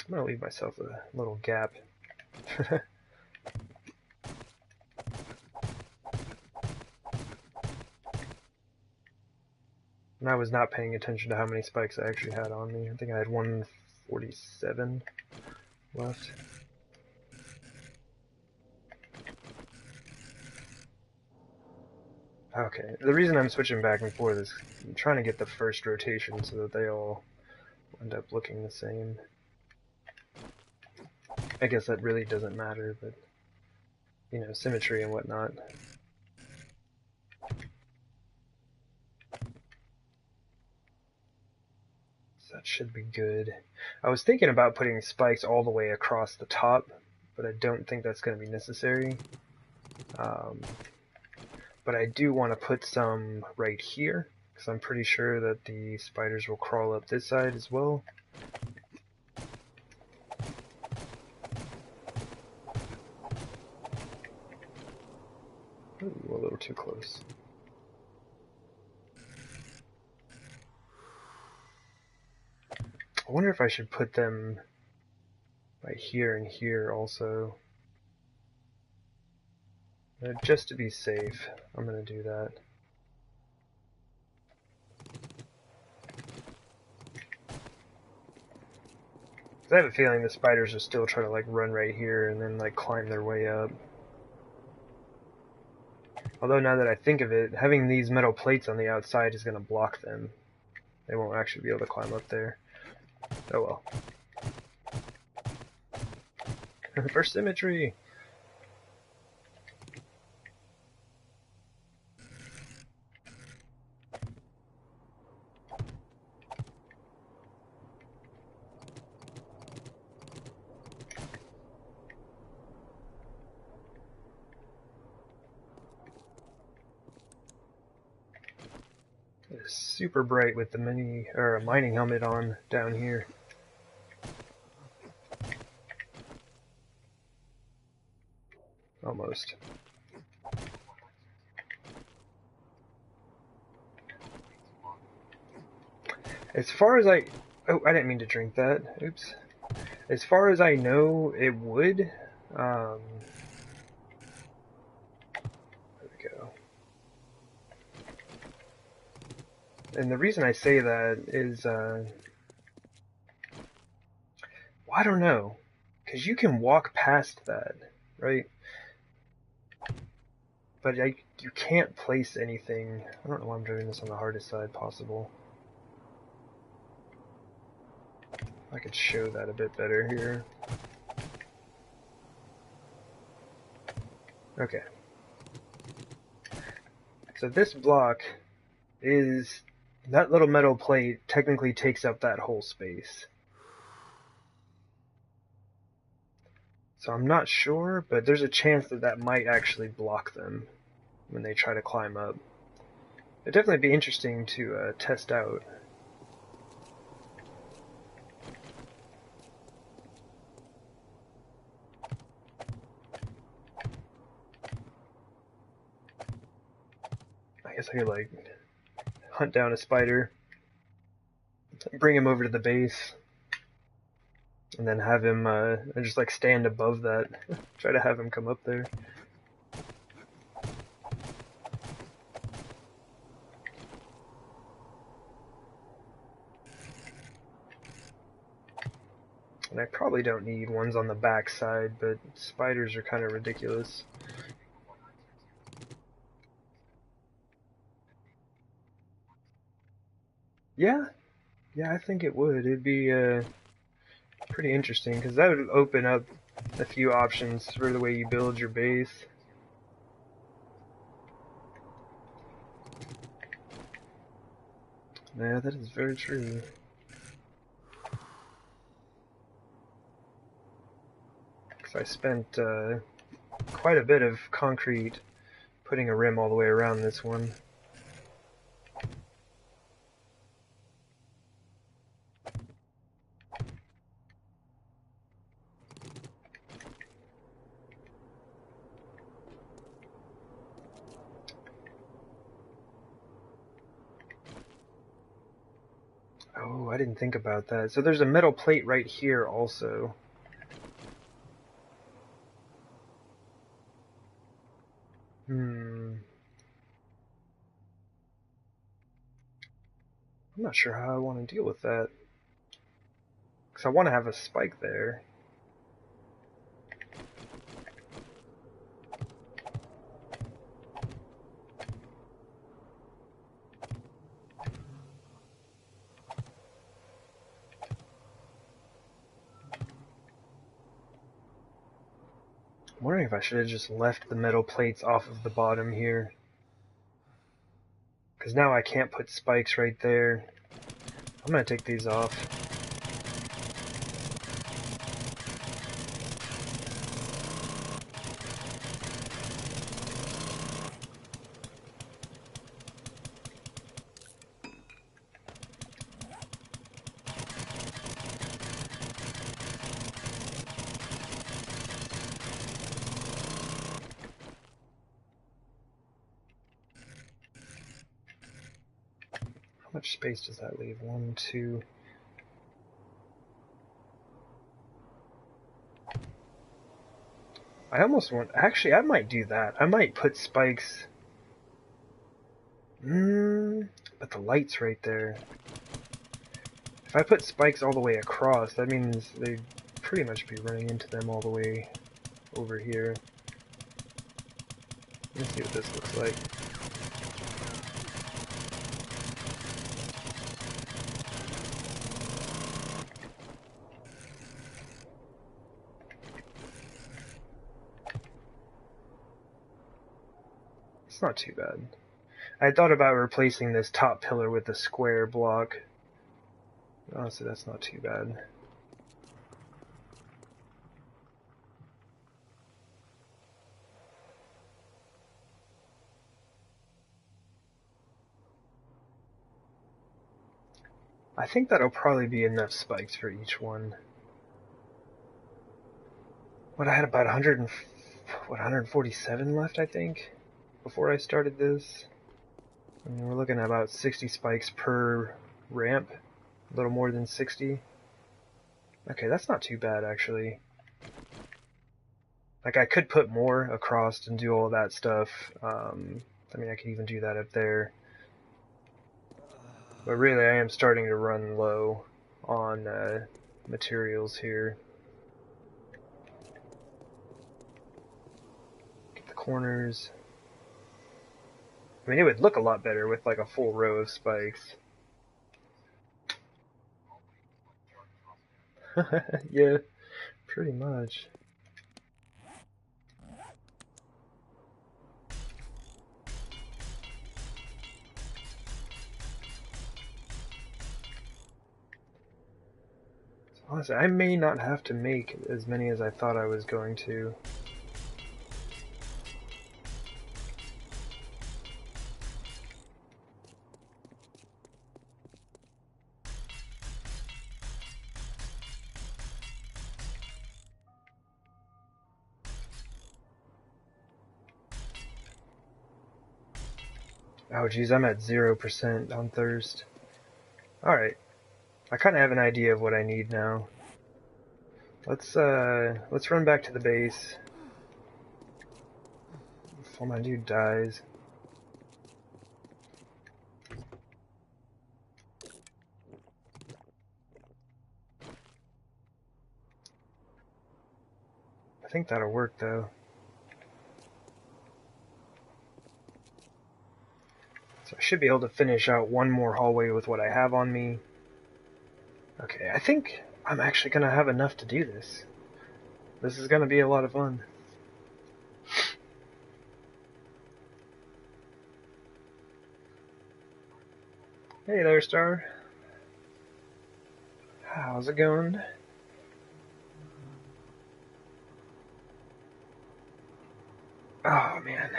I'm going to leave myself a little gap. And I was not paying attention to how many spikes I actually had on me. I think I had 147 left. Okay, the reason I'm switching back and forth is I'm trying to get the first rotation so that they all end up looking the same. I guess that really doesn't matter, but, you know, symmetry and whatnot. So that should be good. I was thinking about putting spikes all the way across the top, but I don't think that's going to be necessary. But I do want to put some right here, because I'm pretty sure that the spiders will crawl up this side as well. Ooh, a little too close. I wonder if I should put them right here and here also. Just to be safe, I'm going to do that. I have a feeling the spiders will still try to like run right here and then like climb their way up. Although now that I think of it, having these metal plates on the outside is going to block them. They won't actually be able to climb up there. Oh well. For symmetry! It is super bright with the mining helmet on down here. Almost. As far as I... Oh, I didn't mean to drink that. Oops. As far as I know, it would. There we go. And the reason I say that is, well, I don't know. Because you can walk past that, right? But you can't place anything. I don't know why I'm doing this on the hardest side possible. I could show that a bit better here. Okay. So this block is... that little metal plate technically takes up that whole space. So I'm not sure, but there's a chance that that might actually block them when they try to climb up. It'd definitely be interesting to test out. I guess I could, like, hunt down a spider, bring him over to the base, and then have him just, like, stand above that. Try to have him come up there. And I probably don't need ones on the back side, but spiders are kind of ridiculous. Yeah, yeah, I think it would. It'd be pretty interesting, because that would open up a few options for the way you build your base. Yeah, that is very true. Because I spent quite a bit of concrete putting a rim all the way around this one. Oh, I didn't think about that. So there's a metal plate right here also. I'm not sure how I want to deal with that. Because I want to have a spike there. I'm wondering if I should have just left the metal plates off of the bottom here. Because now I can't put spikes right there. I'm going to take these off. How much space does that leave? 1, 2... I almost want... Actually, I might do that. I might put spikes... but the light's right there. If I put spikes all the way across, that means they'd pretty much be running into them all the way over here. Let's see what this looks like. It's not too bad. I thought about replacing this top pillar with a square block. Honestly, that's not too bad. I think that'll probably be enough spikes for each one. What, I had about 147 left, I think, before I started this. I mean, we're looking at about 60 spikes per ramp. A little more than 60. Okay, that's not too bad, actually. Like, I could put more across and do all that stuff. I mean, I could even do that up there. But really, I am starting to run low on materials here. Get the corners. I mean, it would look a lot better with like a full row of spikes. Yeah, pretty much. Honestly, I may not have to make as many as I thought I was going to. Oh geez, I'm at 0% on thirst. Alright, I kinda have an idea of what I need now. Let's run back to the base before my dude dies. I think that'll work though. So I should be able to finish out one more hallway with what I have on me. Okay, I think I'm actually gonna have enough to do this. This is gonna be a lot of fun. Hey there, Star. How's it going? Oh man.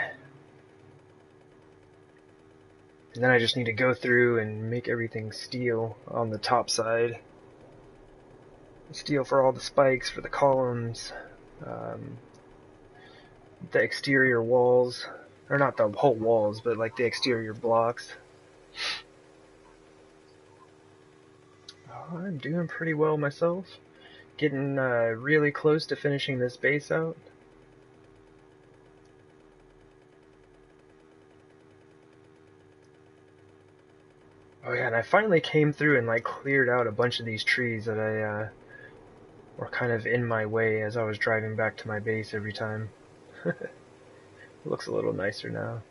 And then I just need to go through and make everything steel on the top side. Steel for all the spikes, for the columns, the exterior walls. Or not the whole walls, but like the exterior blocks. Oh, I'm doing pretty well myself. Getting really close to finishing this base out. Oh yeah, and I finally came through and like cleared out a bunch of these trees that I were kind of in my way as I was driving back to my base every time. It looks a little nicer now.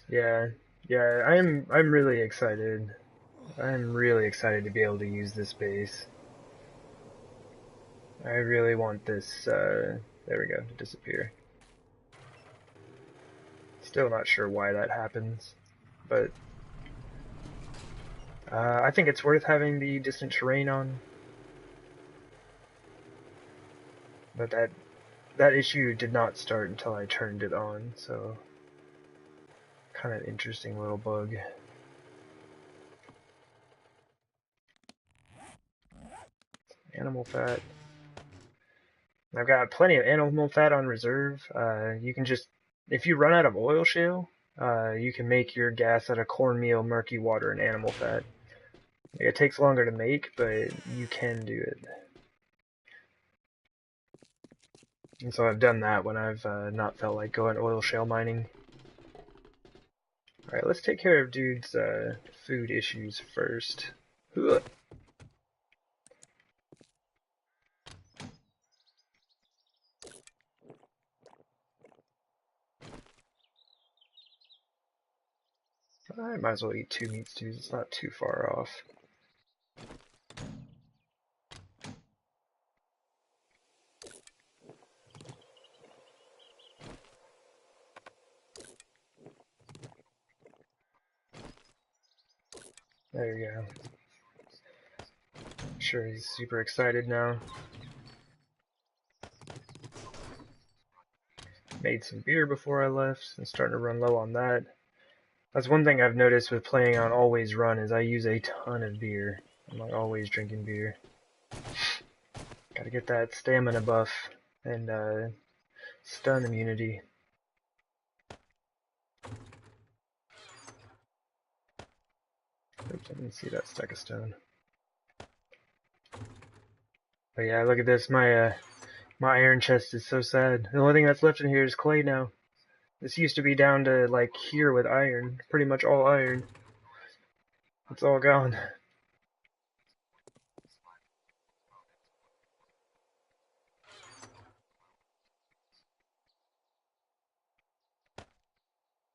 Yeah, yeah, I'm really excited. I'm really excited to be able to use this base. I really want this, there we go, to disappear. Still not sure why that happens, but I think it's worth having the distant terrain on. But that issue did not start until I turned it on, so kind of interesting little bug. Animal fat. I've got plenty of animal fat on reserve. You can just, if you run out of oil shale, you can make your gas out of cornmeal, murky water, and animal fat. It takes longer to make, but you can do it. And so I've done that when I've not felt like going oil shale mining. Alright, let's take care of dude's food issues first. Ugh. I might as well eat 2 meat stews, it's not too far off. There you go. I'm sure he's super excited now. Made some beer before I left, and starting to run low on that. That's one thing I've noticed with playing on Always Run is I use a ton of beer. I'm like always drinking beer. Gotta get that stamina buff and stun immunity. Oops, I didn't see that stack of stone. But yeah, look at this. My iron chest is so sad. The only thing that's left in here is clay now. This used to be down to like here with iron, pretty much all iron. It's all gone.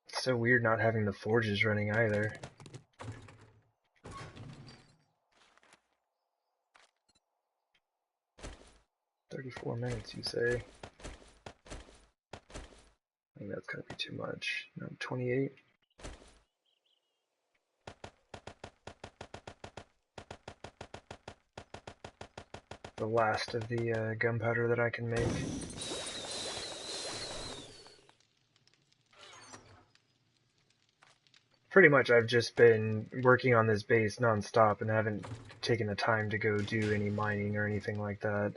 It's so weird not having the forges running either. 4 minutes, you say? I think that's gonna be too much. No, 28. The last of the gunpowder that I can make. Pretty much I've just been working on this base non-stop and haven't taken the time to go do any mining or anything like that.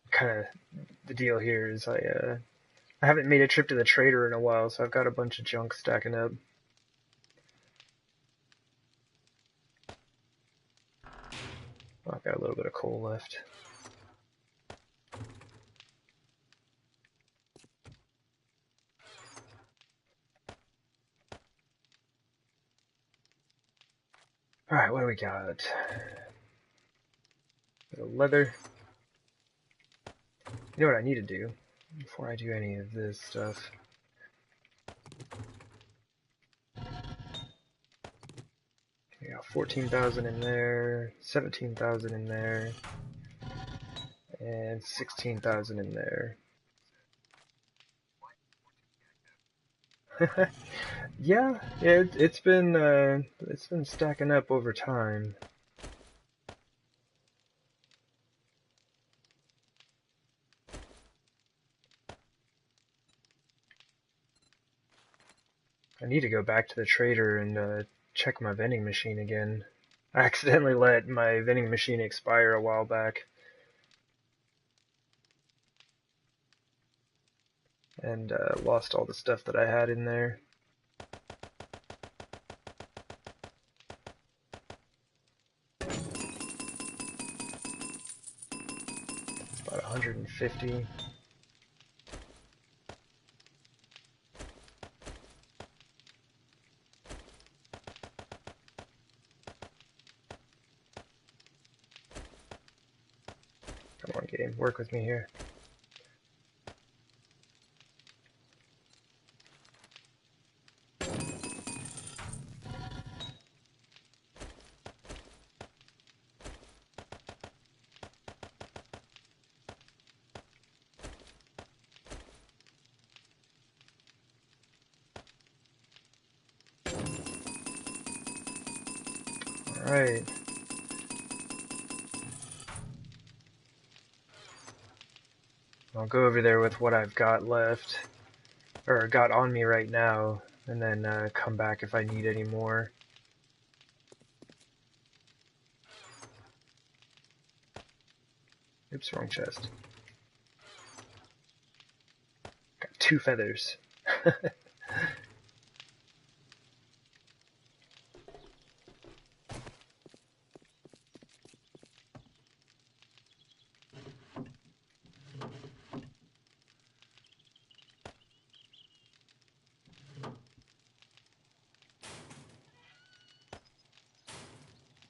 Kind of the deal here is I haven't made a trip to the trader in a while, so I've got a bunch of junk stacking up. Oh, I've got a little bit of coal left. Alright, what do we got? Bit of leather. You know what I need to do before I do any of this stuff? We got 14,000 in there, 17,000 in there, and 16,000 in there. Yeah, it's been stacking up over time. I need to go back to the trader and check my vending machine again. I accidentally let my vending machine expire a while back. And lost all the stuff that I had in there. About 150. Come on, game, work with me here. Alright. I'll go over there with what I've got left, or got on me right now, and then come back if I need any more. Oops, wrong chest. Got 2 feathers.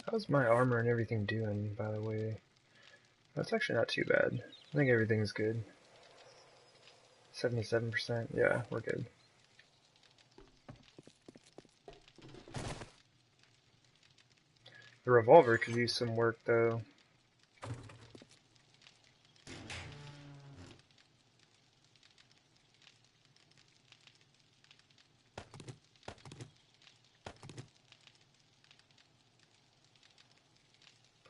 How's my armor and everything doing, by the way? That's actually not too bad. I think everything's good. 77%, yeah, we're good. The revolver could use some work, though.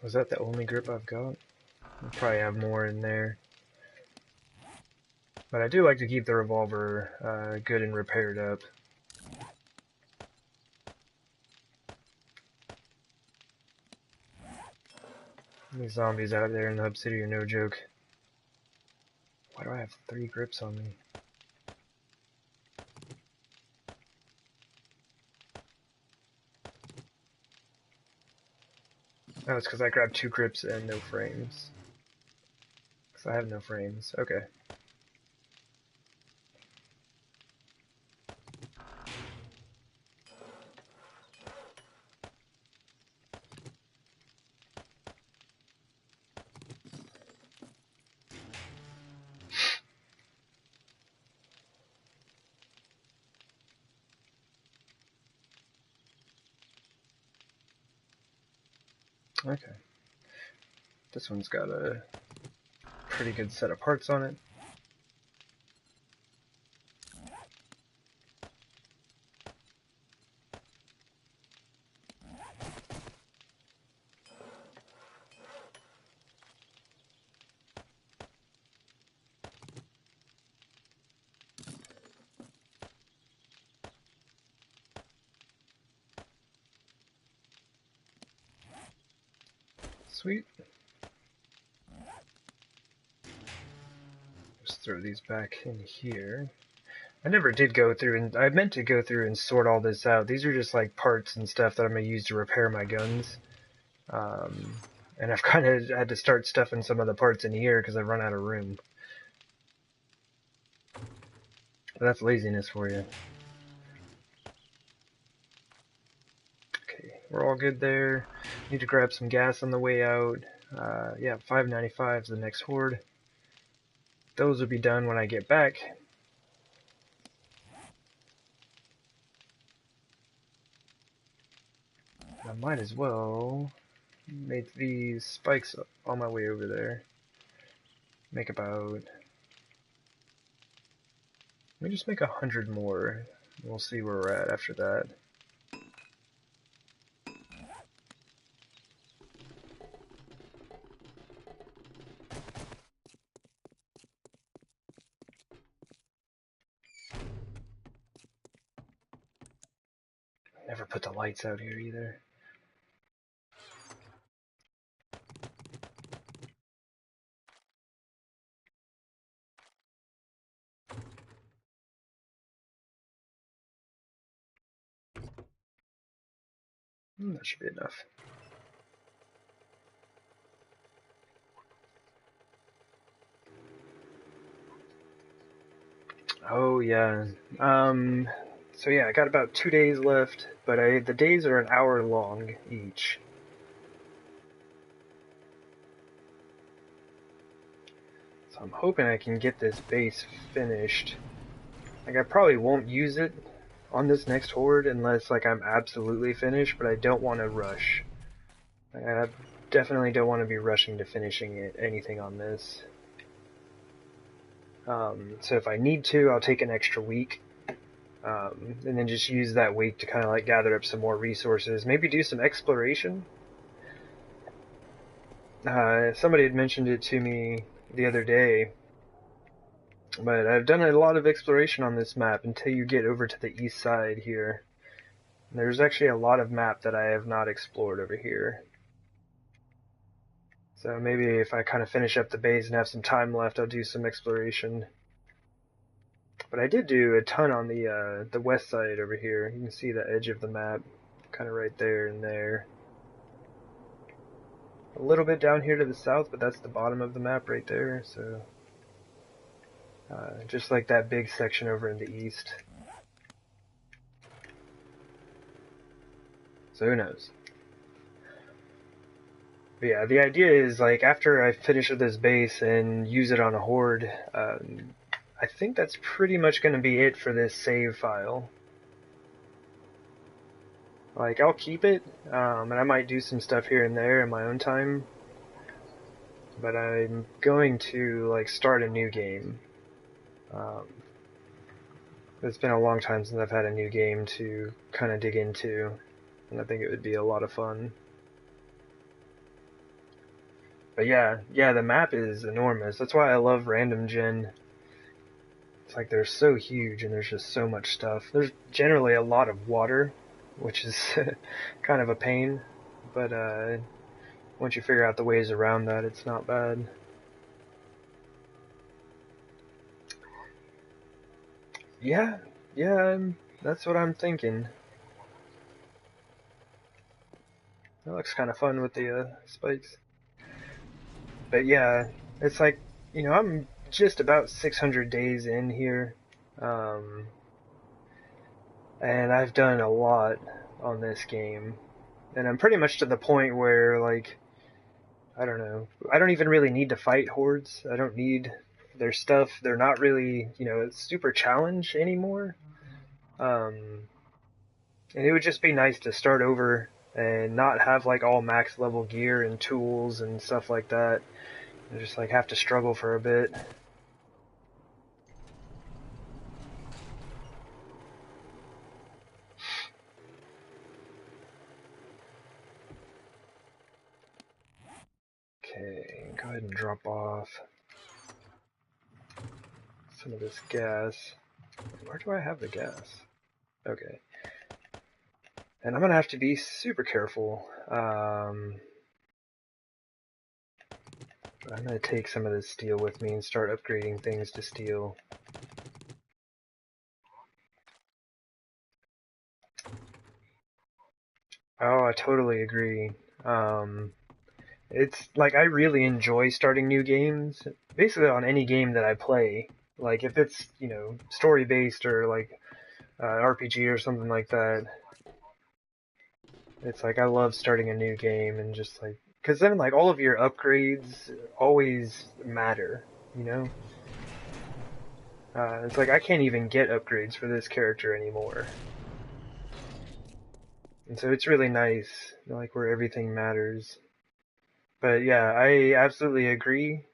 Was that the only grip I've got? I'll probably have more in there. But I do like to keep the revolver good and repaired up. These zombies out there in the hub city are no joke. Why do I have 3 grips on me? Oh, it's because I grabbed 2 grips and no frames. Because I have no frames. Okay. Okay. This one's got a pretty good set of parts on it. Sweet. Just throw these back in here. I never did go through, and I meant to go through and sort all this out. These are just like parts and stuff that I'm going to use to repair my guns. And I've kind of had to start stuffing some of the parts in here because I've run out of room. But that's laziness for you. Okay, we're all good there. Need to grab some gas on the way out. Yeah, 595 is the next horde. Those will be done when I get back. I might as well make these spikes on my way over there. Make about... Let me just make 100 more. We'll see where we're at after that. Never put the lights out here either. That should be enough. Oh yeah. So yeah, I got about 2 days left, but the days are an hour long each. So I'm hoping I can get this base finished. Like I probably won't use it on this next horde unless like I'm absolutely finished, but I don't want to rush. I definitely don't want to be rushing to finishing anything on this. So if I need to, I'll take an extra week. And then just use that week to kind of like gather up some more resources. Maybe do some exploration. Somebody had mentioned it to me the other day, but I've done a lot of exploration on this map until you get over to the east side here. There's actually a lot of map that I have not explored over here. So maybe if I kind of finish up the base and have some time left, I'll do some exploration. But I did do a ton on the west side over here. You can see the edge of the map, kind of right there and there. A little bit down here to the south, but that's the bottom of the map right there. So just like that big section over in the east. So who knows? But yeah, the idea is like after I finish with this base and use it on a horde, I think that's pretty much going to be it for this save file. Like I'll keep it, and I might do some stuff here and there in my own time. But I'm going to like start a new game. It's been a long time since I've had a new game to kind of dig into, and I think it would be a lot of fun. But yeah, the map is enormous. That's why I love random gen. It's like they're so huge and there's just so much stuff. There's generally a lot of water, which is kind of a pain, but once you figure out the ways around that, it's not bad. Yeah, that's what I'm thinking. That looks kind of fun with the spikes. But yeah, it's like, you know, I'm just about 600 days in here. And I've done a lot on this game. And I'm pretty much to the point where, like, I don't know, I don't even really need to fight hordes. I don't need their stuff. They're not really, you know, a super challenge anymore. And it would just be nice to start over and not have like all max level gear and tools and stuff like that. And just like have to struggle for a bit. Okay, go ahead and drop off some of this gas. Where do I have the gas? Okay. And I'm gonna have to be super careful. But I'm gonna take some of this steel with me and start upgrading things to steel. Oh, I totally agree. It's like I really enjoy starting new games, basically on any game that I play. Like if it's, you know, story based or like RPG or something like that. It's like I love starting a new game and just like, because then like all of your upgrades always matter, you know? It's like I can't even get upgrades for this character anymore. And so it's really nice, like where everything matters. But yeah, I absolutely agree.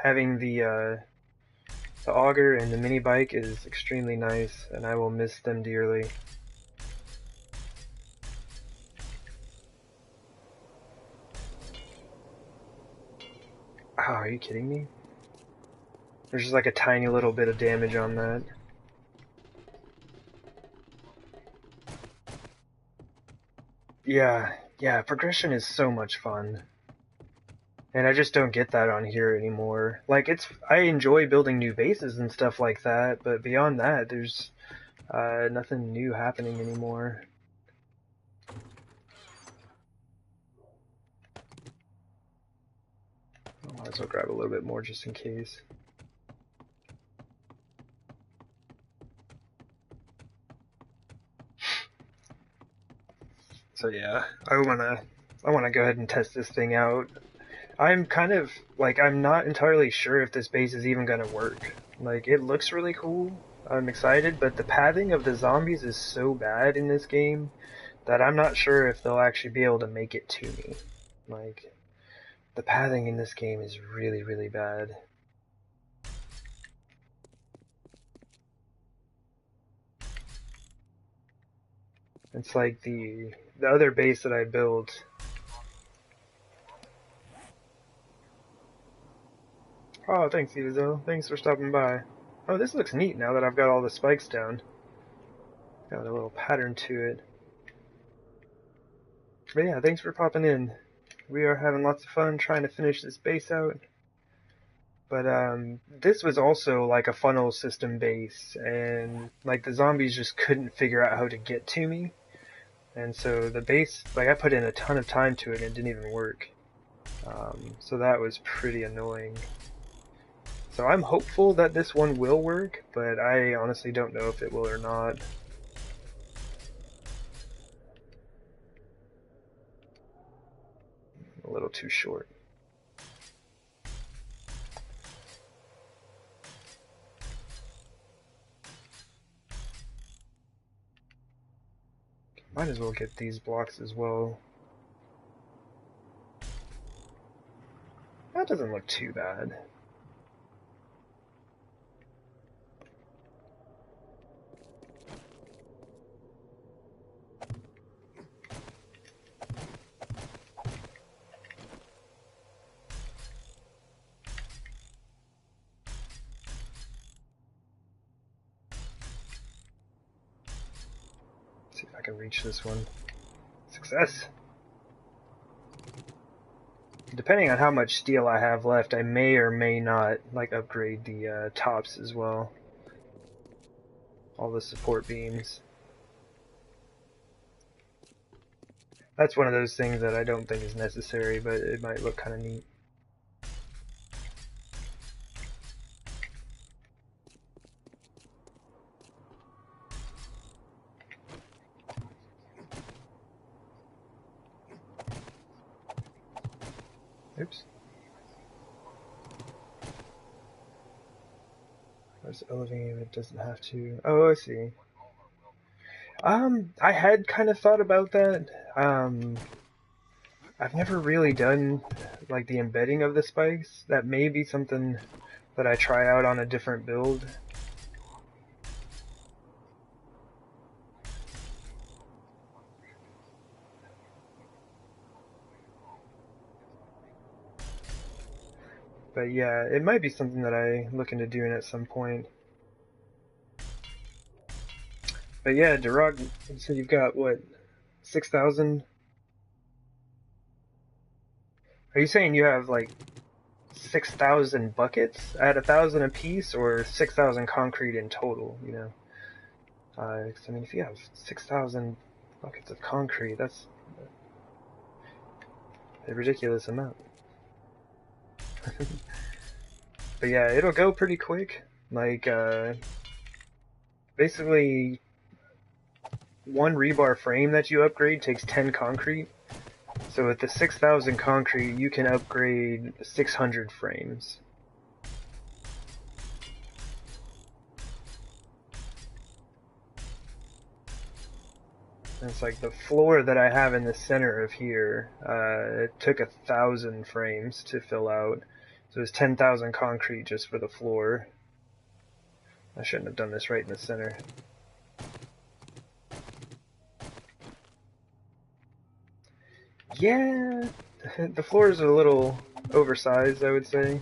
Having the auger and the mini bike is extremely nice, and I will miss them dearly. Oh, are you kidding me? There's just like a tiny little bit of damage on that. Yeah, progression is so much fun. And I just don't get that on here anymore. Like, I enjoy building new bases and stuff like that, but beyond that, there's nothing new happening anymore. I might as well grab a little bit more just in case. So yeah, I wanna go ahead and test this thing out. I'm kind of like I'm not entirely sure if this base is even gonna work. Like it looks really cool. I'm excited, but the pathing of the zombies is so bad in this game that I'm not sure if they'll actually be able to make it to me. Like the pathing in this game is really, really bad. It's like the other base that I built. Oh, thanks, Evazel. Thanks for stopping by. Oh, this looks neat now that I've got all the spikes down. Got a little pattern to it. But yeah, thanks for popping in. We are having lots of fun trying to finish this base out. But this was also like a funnel system base, and like the zombies just couldn't figure out how to get to me. And so the base, like I put in a ton of time to it and it didn't even work. So that was pretty annoying. So I'm hopeful that this one will work, but I honestly don't know if it will or not. A little too short. Might as well get these blocks as well. That doesn't look too bad. Let's see if I can reach this one. Success! Depending on how much steel I have left, I may or may not like upgrade the tops as well. All the support beams. That's one of those things that I don't think is necessary, but it might look kind of neat. Oops. I was elevating, it doesn't have to. Oh, I see. I had kind of thought about that. Um, I've never really done like the embedding of the spikes. That may be something that I try out on a different build. But yeah, it might be something that I look into doing at some point. But yeah, Durag, so you've got what, 6,000? Are you saying you have like 6,000 buckets at 1,000 apiece, or 6,000 concrete in total? You know, 'cause, I mean, if you have 6,000 buckets of concrete, that's a ridiculous amount. But yeah, it'll go pretty quick. Like, basically, one rebar frame that you upgrade takes 10 concrete. So with the 6,000 concrete, you can upgrade 600 frames. And it's like the floor that I have in the center of here, it took 1,000 frames to fill out. So it's 10,000 concrete just for the floor. I shouldn't have done this right in the center. Yeah, the floors are a little oversized, I would say.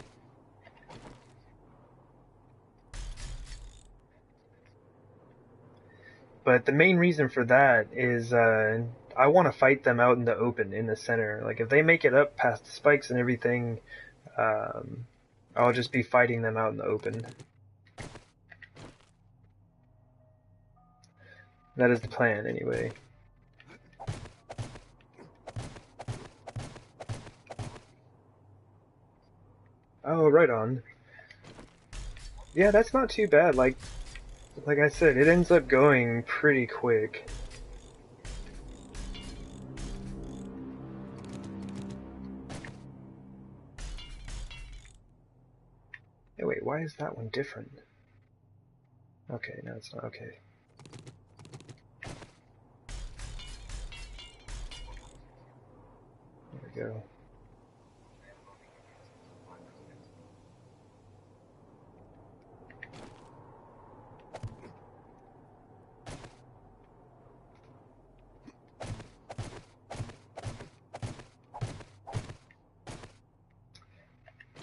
But the main reason for that is I want to fight them out in the open, in the center. Like, if they make it up past the spikes and everything, um, I'll just be fighting them out in the open. That is the plan, anyway. Oh, right on. Yeah, that's not too bad. Like I said, it ends up going pretty quick. Hey, wait, why is that one different? Okay, no, it's not. Okay. There we go.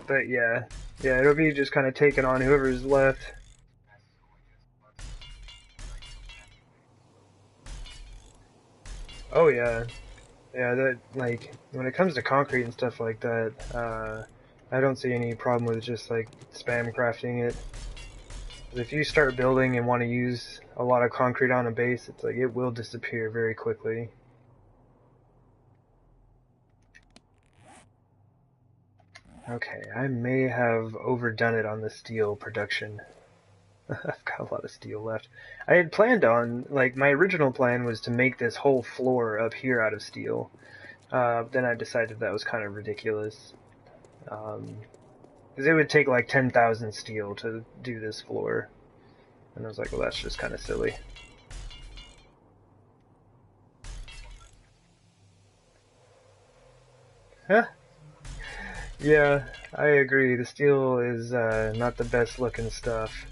But yeah, it'll be just kind of taking on whoever's left. Oh yeah, that, like, when it comes to concrete and stuff like that, I don't see any problem with just like spam crafting it. If you start building and want to use a lot of concrete on a base, it's like it will disappear very quickly. Okay, I may have overdone it on the steel production. I've got a lot of steel left. I had planned on, like, my original plan was to make this whole floor up here out of steel. Then I decided that was kind of ridiculous. Because it would take like 10,000 steel to do this floor. And I was like, well, that's just kind of silly. Huh? Yeah, I agree. The steel is not the best looking stuff.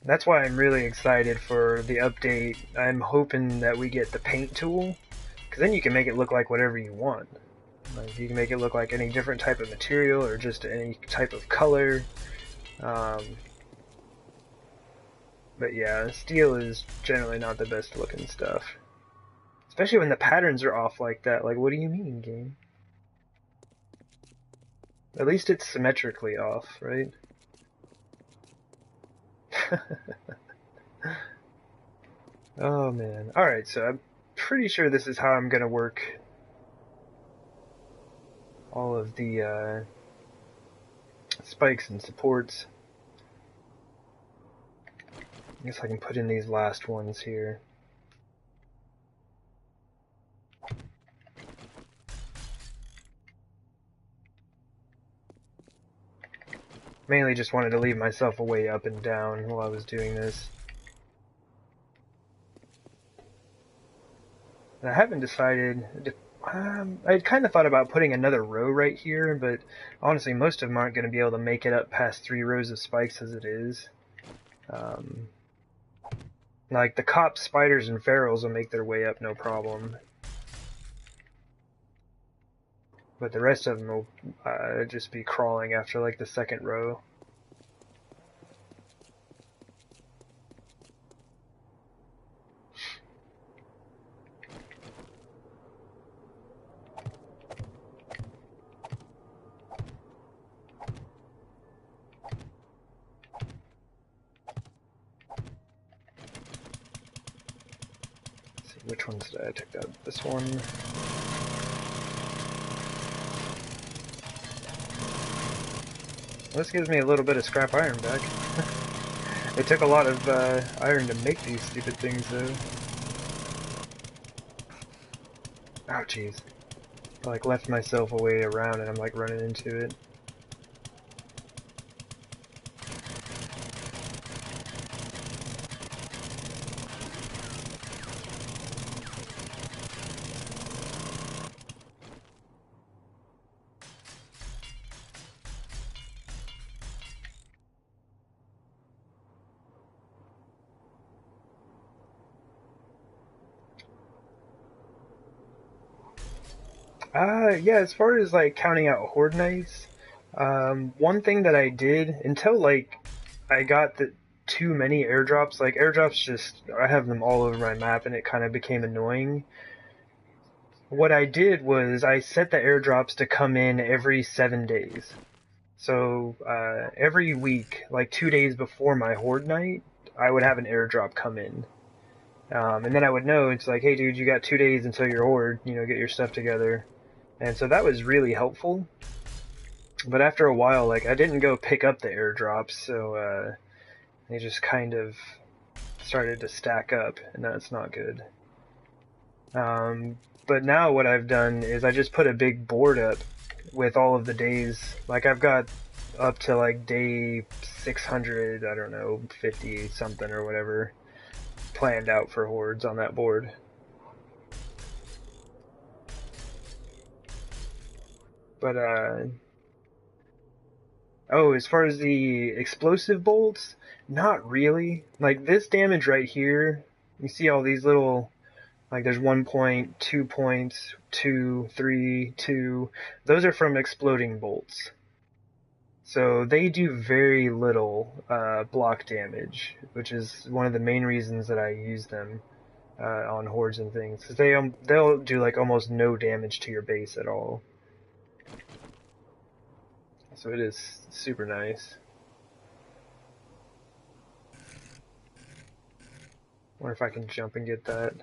That's why I'm really excited for the update. I'm hoping that we get the paint tool, because then you can make it look like whatever you want. Like, you can make it look like any different type of material or just any type of color. Um, but yeah, steel is generally not the best looking stuff. Especially when the patterns are off like that. Like, what do you mean, game? At least it's symmetrically off, right? Oh man. Alright, so I'm pretty sure this is how I'm gonna work all of the spikes and supports. I guess I can put in these last ones here. Mainly just wanted to leave myself a way up and down while I was doing this. And I haven't decided. I kind of thought about putting another row right here, but honestly, most of them aren't going to be able to make it up past 3 rows of spikes as it is. Um, like the cop spiders and ferals will make their way up no problem, but the rest of them will just be crawling after like the second row. Which ones did I take out? This one. This gives me a little bit of scrap iron back. It took a lot of iron to make these stupid things, though. Oh, jeez. I like left myself a way around and I'm like running into it. Yeah, as far as like counting out Horde nights, one thing that I did until like I got the too many airdrops, like airdrops just, I have them all over my map and it kind of became annoying. What I did was I set the airdrops to come in every 7 days. So, every week, like 2 days before my Horde night, I would have an airdrop come in. And then I would know, it's like, hey dude, you got 2 days until your Horde, you know, get your stuff together. And so that was really helpful. But after a while, like, I didn't go pick up the airdrops, so, they just kind of started to stack up, and that's not good. But now what I've done is I just put a big board up with all of the days. Like, I've got up to, like, day 600, I don't know, 50 something or whatever, planned out for Hordes on that board. But, oh, as far as the explosive bolts, not really. Like, this damage right here, you see all these little, like, there's 1 point, 2 points, 2, 3, 2. Those are from exploding bolts. So they do very little block damage, which is one of the main reasons that I use them on Hordes and things. Cause they'll do like almost no damage to your base at all. So it is super nice. Wonder if I can jump and get that.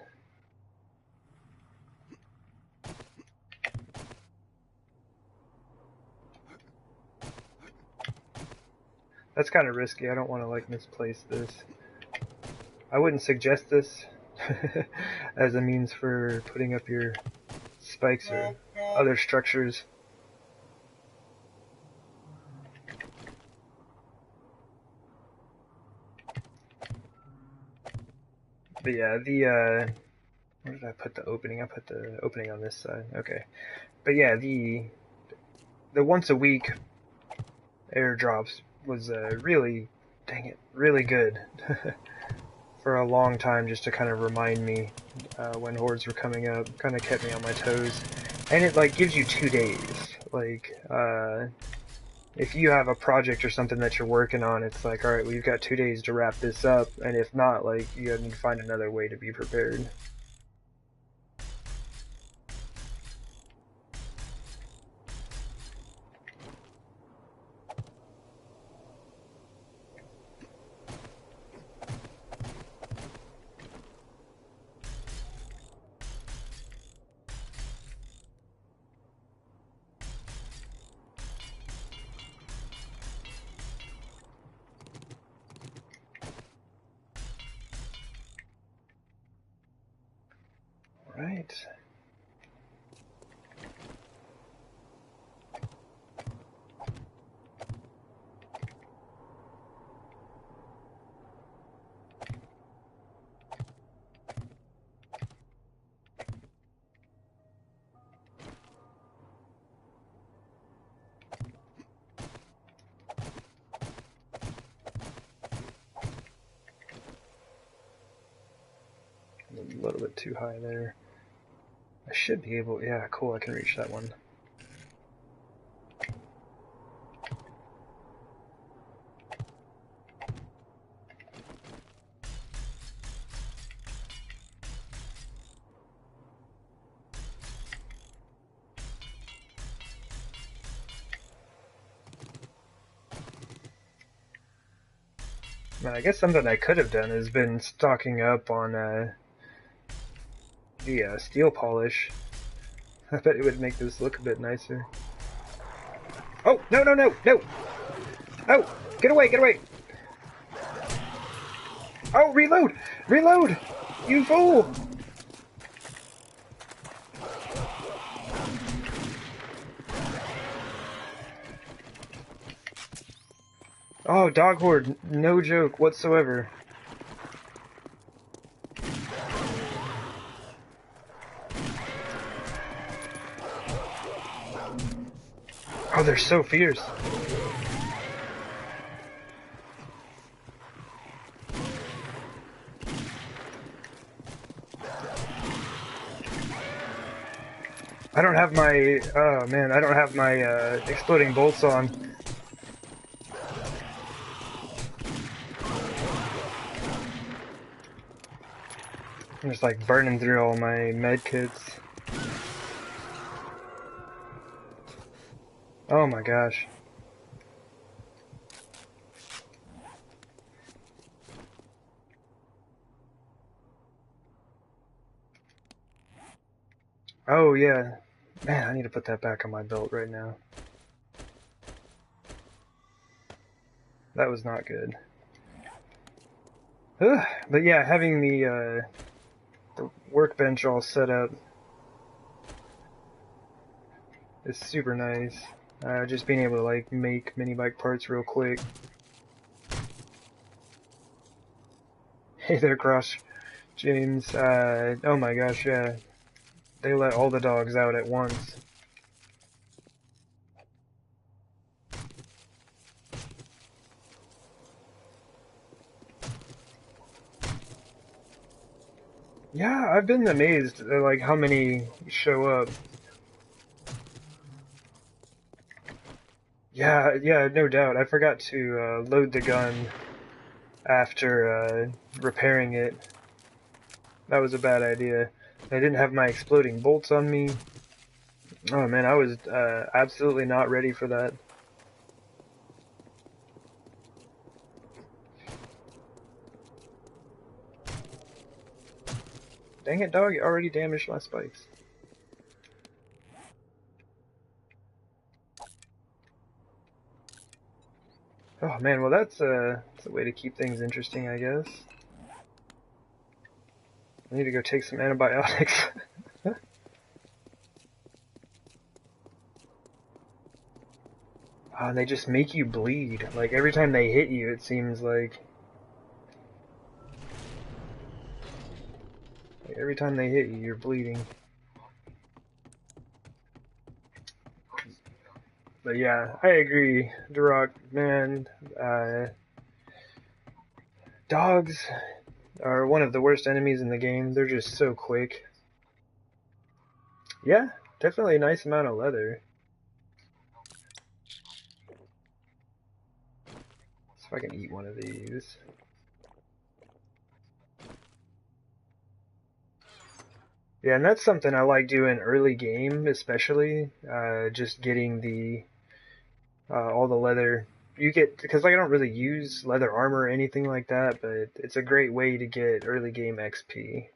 That's kind of risky. I don't want to like misplace this. I wouldn't suggest this as a means for putting up your spikes or other structures. But yeah, where did I put the opening? I put the opening on this side. Okay. But yeah, the once a week airdrops was really, dang it, really good for a long time, just to kind of remind me when hordes were coming up. Kind of kept me on my toes, and it like gives you 2 days. Like if you have a project or something that you're working on, it's like, all right, well, you've got 2 days to wrap this up, and if not, like you need to find another way to be prepared. Right. little bit too high there. I should be able, yeah, cool, I can reach that one. Now, I guess something I could have done has been stocking up on the steel polish. I bet it would make this look a bit nicer. Oh, no, no, no, no! Oh, get away, get away! Oh, reload! Reload! You fool! Oh, dog horde, no joke whatsoever. Oh, they're so fierce. I don't have my, oh man, I don't have my exploding bolts on. I'm just like burning through all my med kits. Oh my gosh. Oh yeah. Man, I need to put that back on my belt right now. That was not good. Ugh. But yeah, having the workbench all set up is super nice. Just being able to like make mini bike parts real quick. Hey there, Cross James. Oh my gosh, yeah. They let all the dogs out at once. Yeah, I've been amazed at like how many show up. Yeah, yeah, no doubt. I forgot to load the gun after repairing it. That was a bad idea. I didn't have my exploding bolts on me. Oh man, I was absolutely not ready for that. Dang it, dog, you already damaged my spikes. Oh man, well that's a way to keep things interesting, I guess. I need to go take some antibiotics. And they just make you bleed. Like every time they hit you, it seems like every time they hit you, you're bleeding. But yeah, I agree, Duroc, man. Dogs are one of the worst enemies in the game. They're just so quick. Yeah, definitely a nice amount of leather. See if I can eat one of these. Yeah, and that's something I like doing early game, especially. Just getting the all the leather. You get, because like I don't really use leather armor or anything like that, but it's a great way to get early game XP.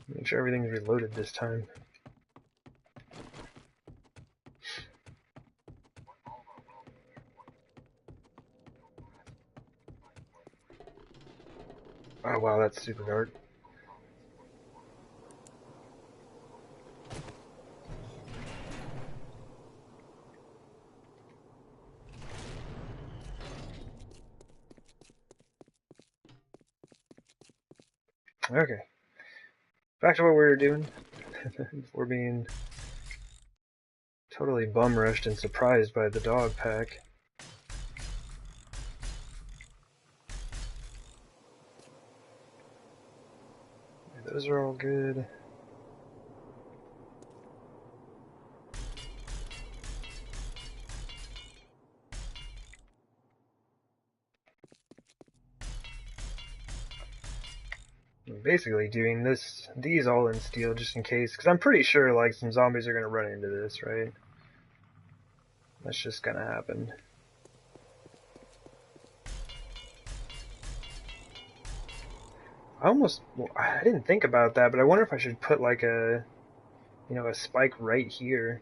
Make sure everything's reloaded this time. Oh wow, that's super dark. Okay. Back to what we were doing. Before being totally bum rushed and surprised by the dog pack. those are all good. I'm basically doing these all in steel just in case, because I'm pretty sure like some zombies are gonna run into this, right? That's just gonna happen. I didn't think about that, but I wonder if I should put like a spike right here.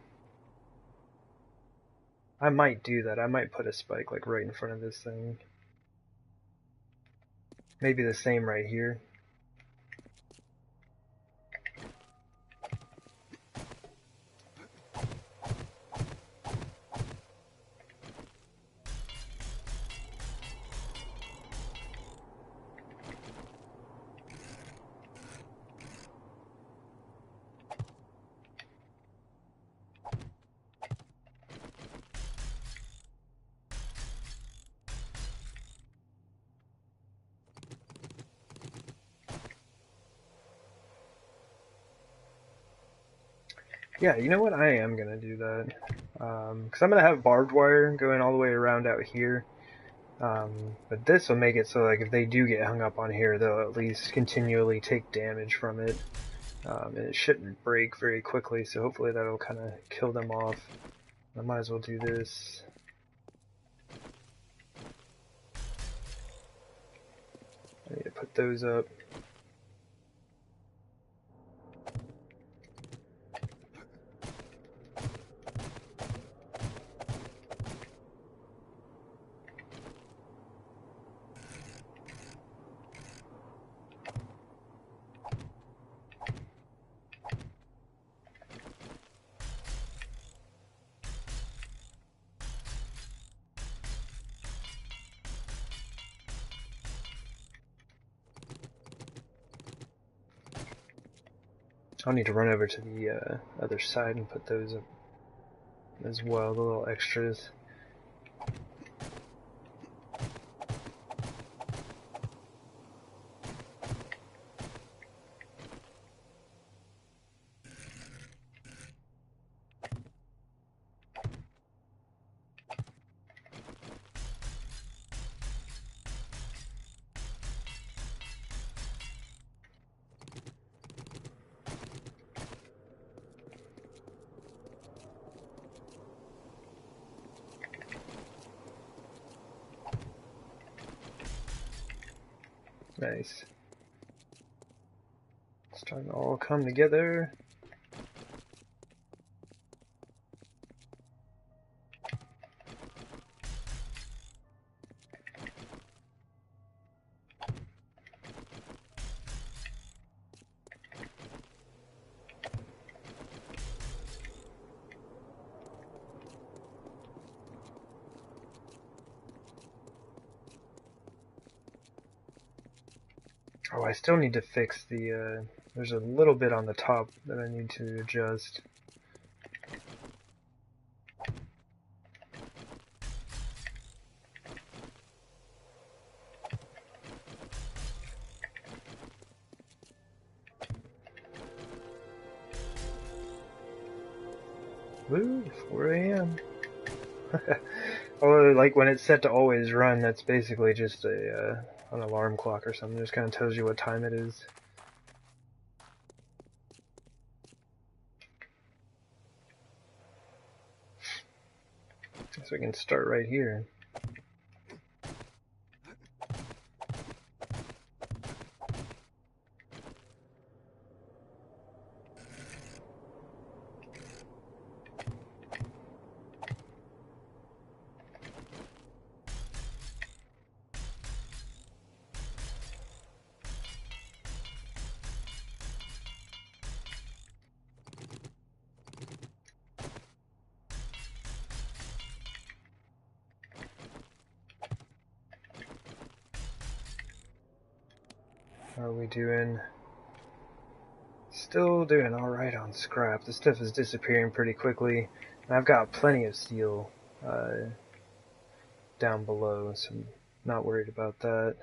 I might do that. I might put a spike like right in front of this thing. Maybe the same right here. Yeah, you know what? I am gonna do that. Because I'm gonna have barbed wire going all the way around out here. But this will make it so like if they do get hung up on here, they'll at least continually take damage from it. And it shouldn't break very quickly, so hopefully that'll kind of kill them off. I might as well do this. I need to put those up. I'll need to run over to the other side and put those up as well, the little extras. Nice. It's starting to all come together. Oh, I still need to fix the, there's a little bit on the top that I need to adjust. Woo, 4 a.m. Although, like, when it's set to always run, that's basically just an alarm clock or something. It just kind of tells you what time it is. So we can start right here. How are we doing? Still doing alright on scrap. This stuff is disappearing pretty quickly. And I've got plenty of steel down below, so I'm not worried about that.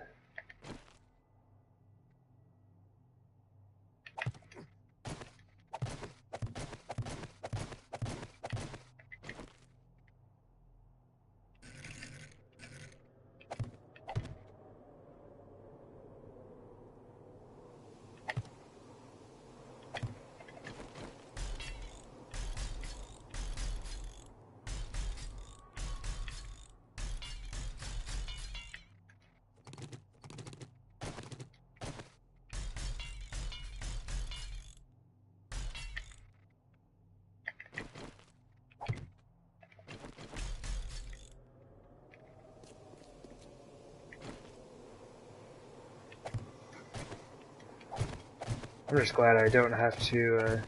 I'm just glad I don't have to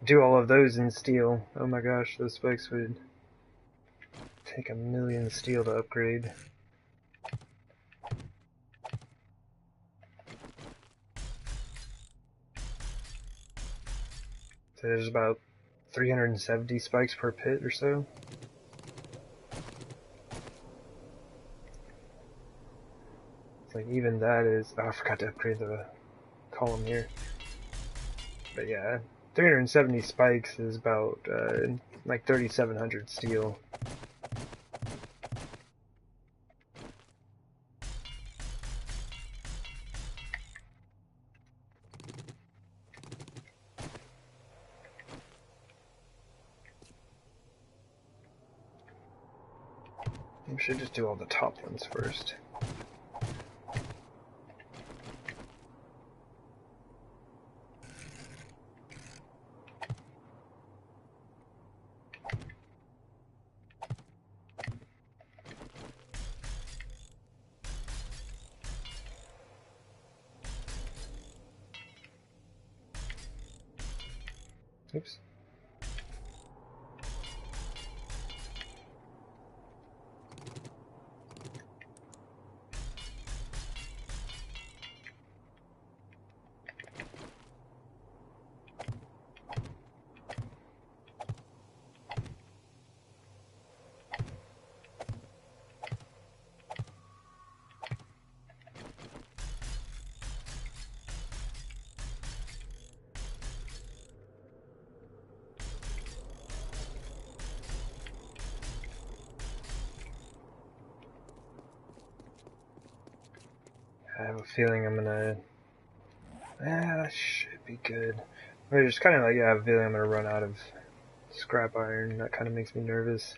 do all of those in steel. Oh my gosh, those spikes would take 1,000,000 steel to upgrade. So there's about 370 spikes per pit or so. It's like even that is... Oh, I forgot to upgrade the column here. But yeah, 370 spikes is about like 3,700 steel. We should just do all the top ones first. Oops. I have a feeling I'm gonna... that should be good. I just kind of like, yeah, I have a feeling I'm gonna run out of scrap iron. That kind of makes me nervous.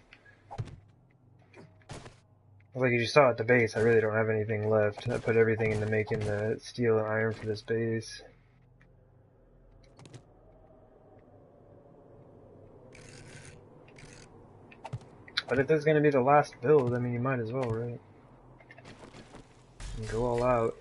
Like you saw at the base, I really don't have anything left. I put everything into making the steel and iron for this base. But if this is gonna be the last build, I mean, you might as well, right? And go all out.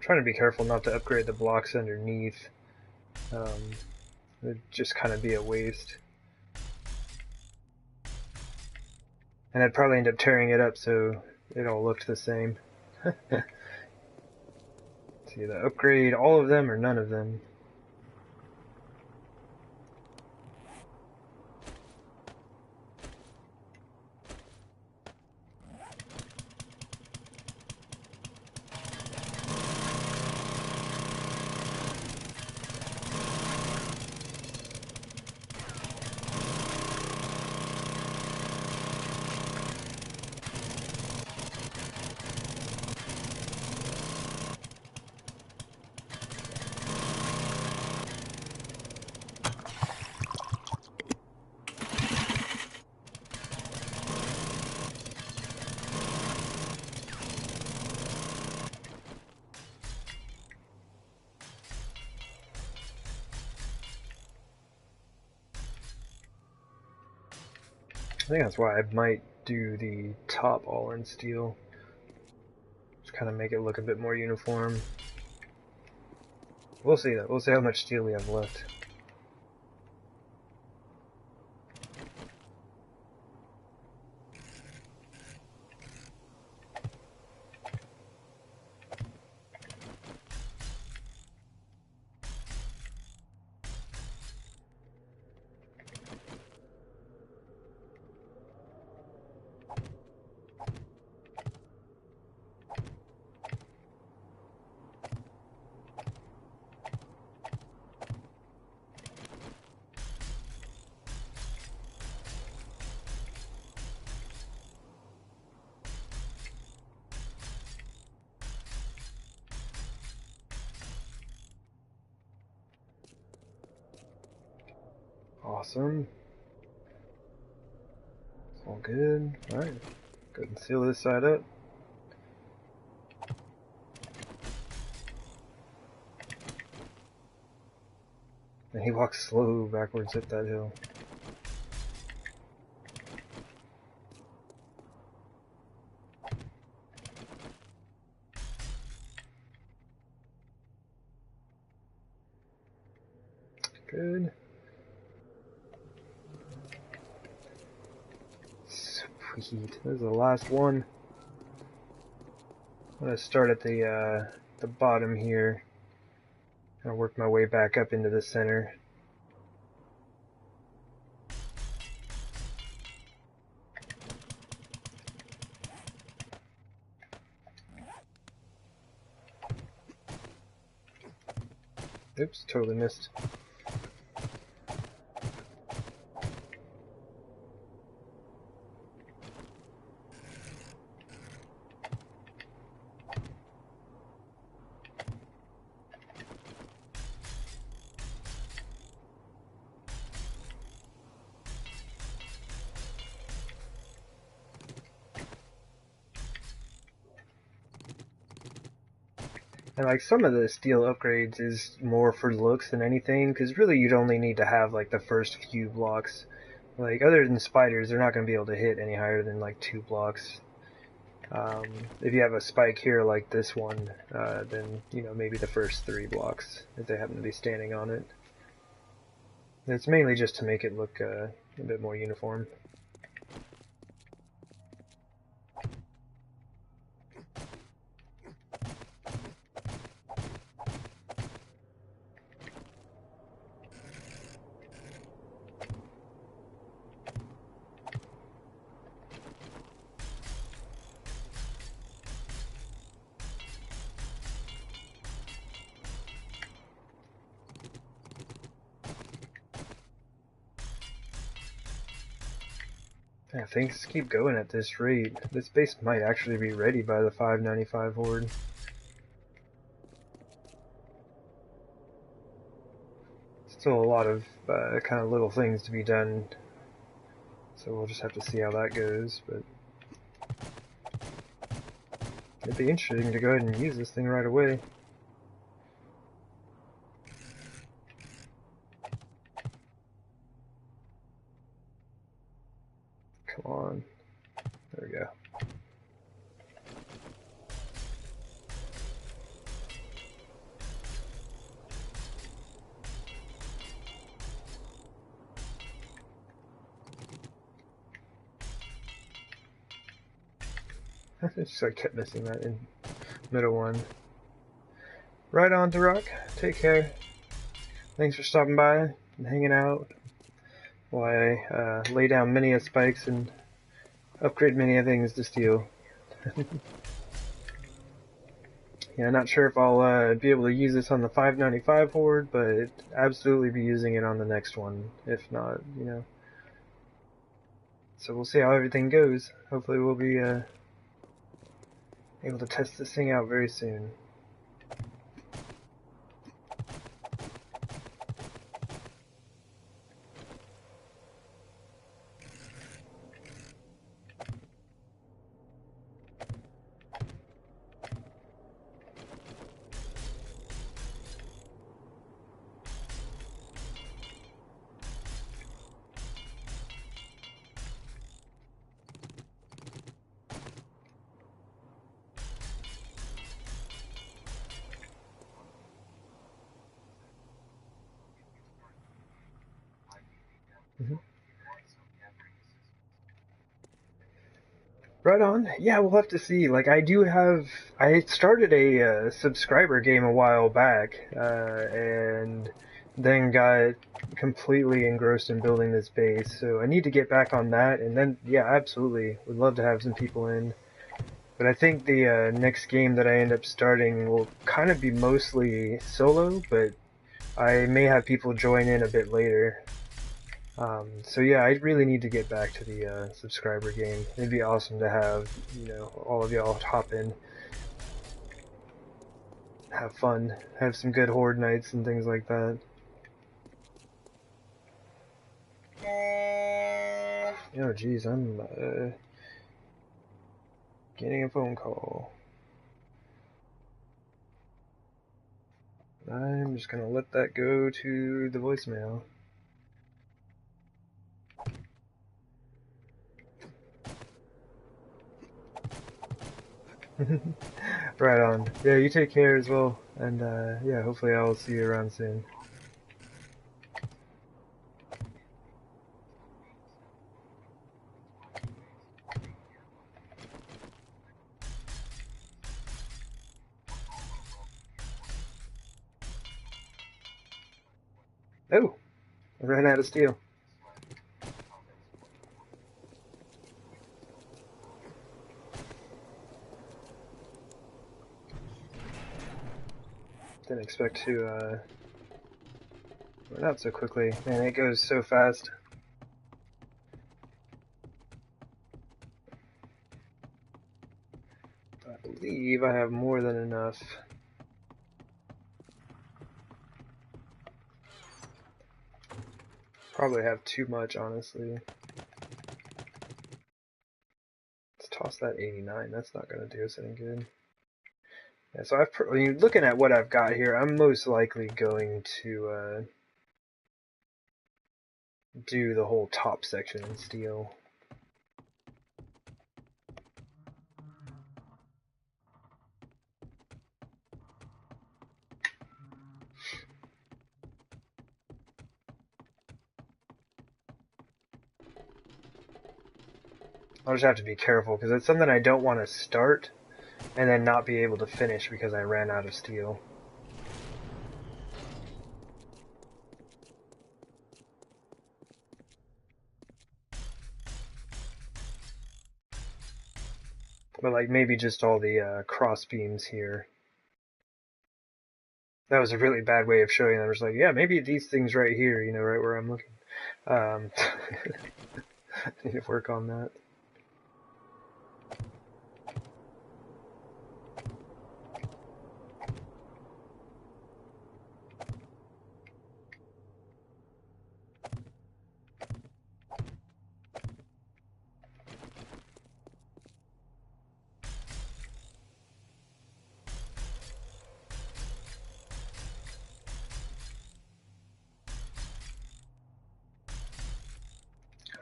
Trying to be careful not to upgrade the blocks underneath. It'd just kind of be a waste. And I'd probably end up tearing it up so it all looked the same. See, either upgrade all of them or none of them. I think that's why I might do the top all in steel. Just kind of make it look a bit more uniform. We'll see though. We'll see how much steel we have left. Awesome. It's all good. Alright. Go ahead and seal this side up. And he walks slow backwards up that hill. Good. Sweet. This is the last one. I'm gonna start at the bottom here. I'll work my way back up into the center. Oops, totally missed. And like some of the steel upgrades is more for looks than anything, because really you'd only need to have like the first few blocks. Like other than spiders, they're not going to be able to hit any higher than like 2 blocks. If you have a spike here like this one, then you know maybe the first 3 blocks if they happen to be standing on it. It's mainly just to make it look a bit more uniform. Yeah, things keep going at this rate. This base might actually be ready by the 595 Horde. Still a lot of kind of little things to be done, so we'll just have to see how that goes, but it'd be interesting to go ahead and use this thing right away. Come on. There we go. Just I kept missing that in middle one. Right on, Rock. Take care. Thanks for stopping by and hanging out while I lay down many a spikes and upgrade many a things to steel. Yeah, not sure if I'll be able to use this on the 595 Horde, but absolutely be using it on the next one, if not, you know. So we'll see how everything goes. Hopefully we'll be able to test this thing out very soon. Right on. Yeah, we'll have to see. Like, I started a subscriber game a while back, and then got completely engrossed in building this base. So I need to get back on that, and then, yeah, absolutely. Would love to have some people in. But I think the next game that I end up starting will kind of be mostly solo, but I may have people join in a bit later. So yeah, I really need to get back to the subscriber game. It'd be awesome to have, you know, all of y'all hop in, have fun, have some good Horde nights and things like that. Oh geez, I'm getting a phone call. I'm just gonna let that go to the voicemail. Right on. Yeah, you take care as well, and yeah, hopefully I'll see you around soon. Oh, I ran out of steel. Didn't expect to run out so quickly. Man, it goes so fast. I believe I have more than enough. Probably have too much, honestly. Let's toss that 89. That's not going to do us any good. Yeah, so I mean, looking at what I've got here, I'm most likely going to do the whole top section in steel. I'll just have to be careful because it's something I don't want to start and then not be able to finish because I ran out of steel. But like maybe just all the cross beams here. That was a really bad way of showing them. I was like, yeah, maybe these things right here, you know, right where I'm looking. I need to work on that.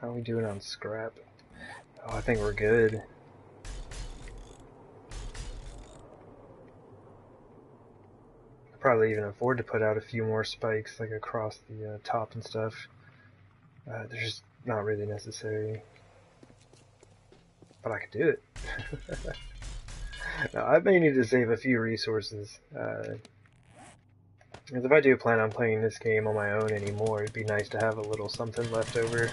How are we doing on scrap? Oh, I think we're good. Probably even afford to put out a few more spikes like across the top and stuff. They're just not really necessary. But I could do it. Now, I may need to save a few resources. Because if I do plan on playing this game on my own anymore, it'd be nice to have a little something left over.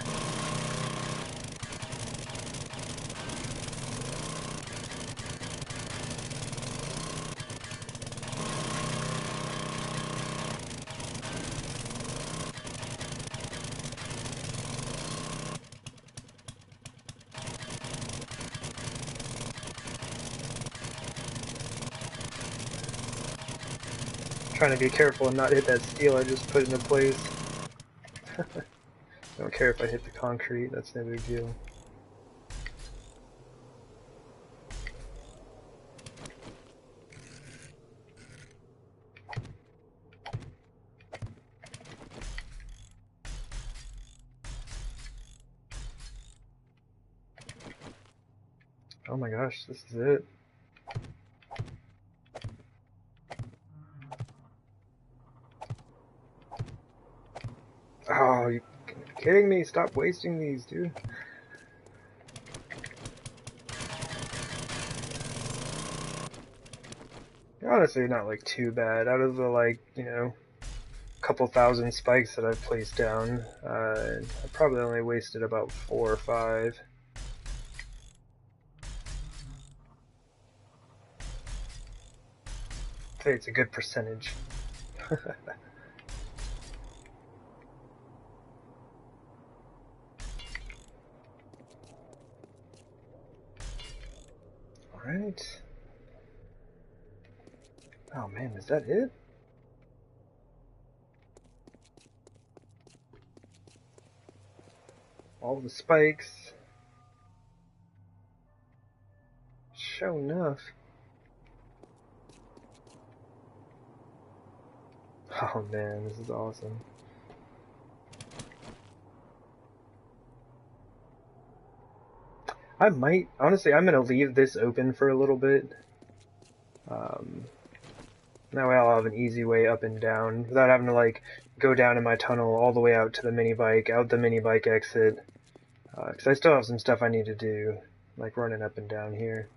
Trying to be careful and not hit that steel I just put into place. Don't care if I hit the concrete, that's no big deal. Oh my gosh, this is it. Oh, you kidding me? Stop wasting these, dude. Honestly, not like too bad. Out of the like, you know, couple thousand spikes that I've placed down, I probably only wasted about 4 or 5. I'd say it's a good percentage. Alright. Oh man, is that it? All the spikes. Sure enough. Oh man, this is awesome. I might, honestly, I'm gonna leave this open for a little bit. That way I'll have an easy way up and down without having to like go down in my tunnel all the way out to the mini bike, out the mini bike exit. Because I still have some stuff I need to do, like running up and down here.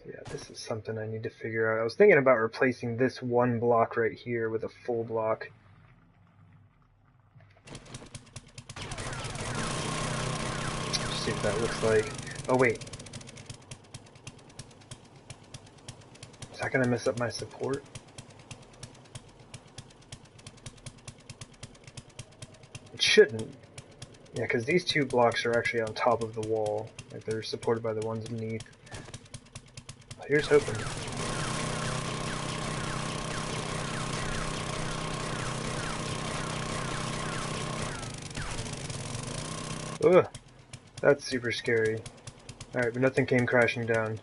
Yeah, this is something I need to figure out. I was thinking about replacing this one block right here with a full block. Just see what that looks like. Oh wait. Is that gonna mess up my support? It shouldn't. Yeah, because these two blocks are actually on top of the wall. Like they're supported by the ones beneath. Here's hoping. Ugh, that's super scary. Alright, but nothing came crashing down.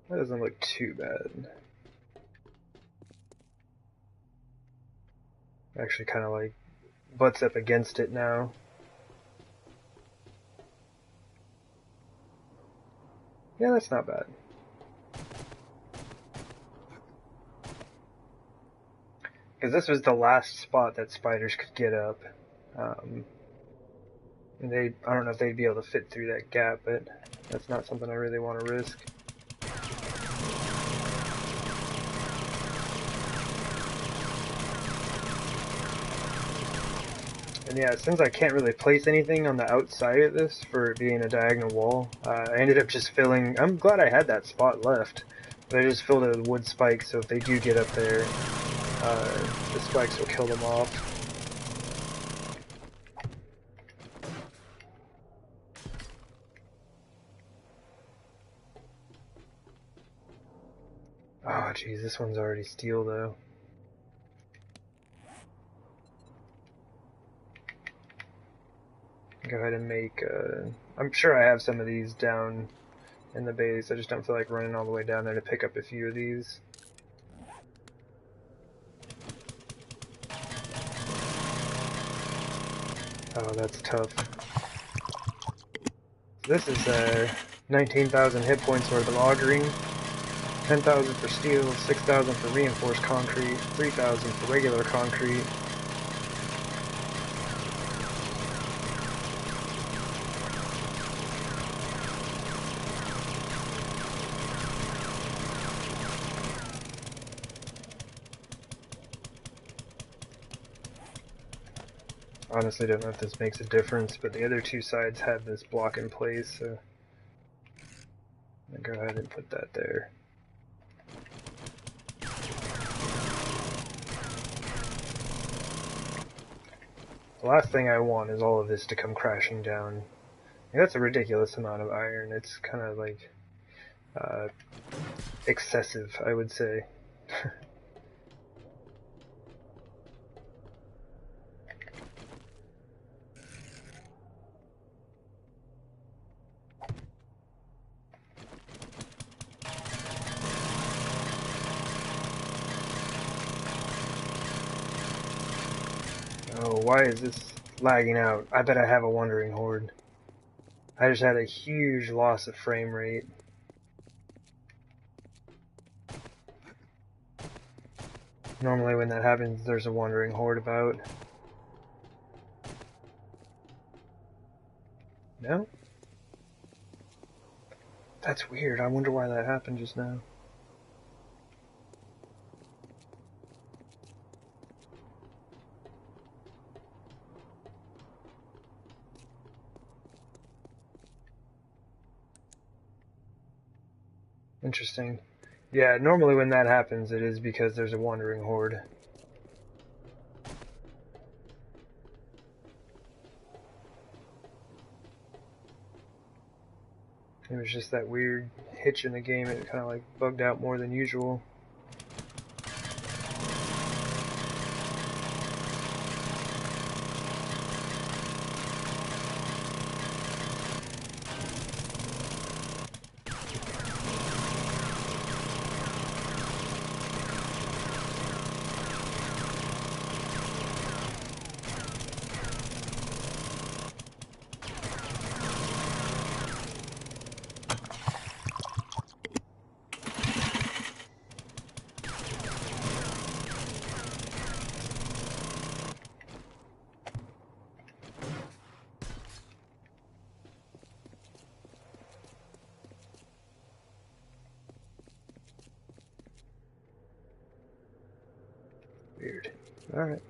That doesn't look too bad. Actually kind of like butts up against it now. Yeah, that's not bad. Because this was the last spot that spiders could get up. And I don't know if they'd be able to fit through that gap, but that's not something I really want to risk. And yeah, since I can't really place anything on the outside of this for it being a diagonal wall, I ended up just filling. I'm glad I had that spot left, but I just filled it with wood spikes, so if they do get up there, the spikes will kill them off. Oh geez, this one's already steel though. Go ahead and make, I'm sure I have some of these down in the base, I just don't feel like running all the way down there to pick up a few of these. Oh, that's tough. This is 19,000 hit points worth of augering, 10,000 for steel, 6,000 for reinforced concrete, 3,000 for regular concrete. Honestly, don't know if this makes a difference, but the other two sides have this block in place, so I'll go ahead and put that there. The last thing I want is all of this to come crashing down. That's a ridiculous amount of iron. It's kind of like excessive, I would say. Oh, why is this lagging out? I bet I have a wandering horde. I just had a huge loss of frame rate. Normally when that happens, there's a wandering horde about. No? That's weird. I wonder why that happened just now. Interesting. Yeah, normally when that happens, it is because there's a wandering horde. It was just that weird hitch in the game. It kind of like bugged out more than usual. Weird. Alright.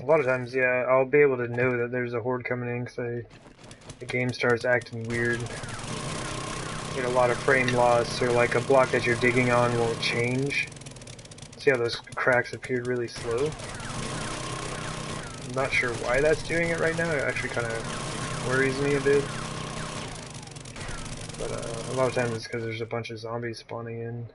A lot of times, yeah, I'll be able to know that there's a horde coming in because the game starts acting weird. You get a lot of frame loss, or like a block that you're digging on won't change. See how those cracks appeared really slow? I'm not sure why that's doing it right now. It actually kind of worries me a bit. But a lot of times it's because there's a bunch of zombies spawning in.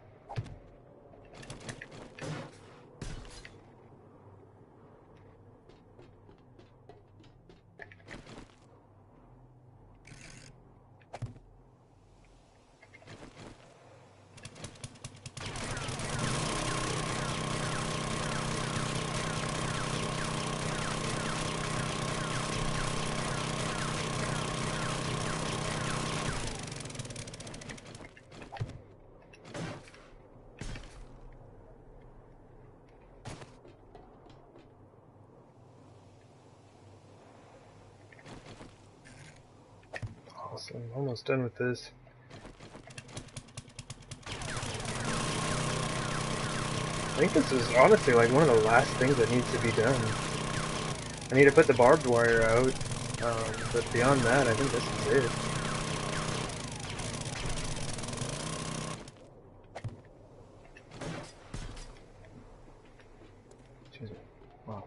Awesome, almost done with this. I think this is honestly like one of the last things that needs to be done. I need to put the barbed wire out, but beyond that, I think this is it. Excuse me. Wow.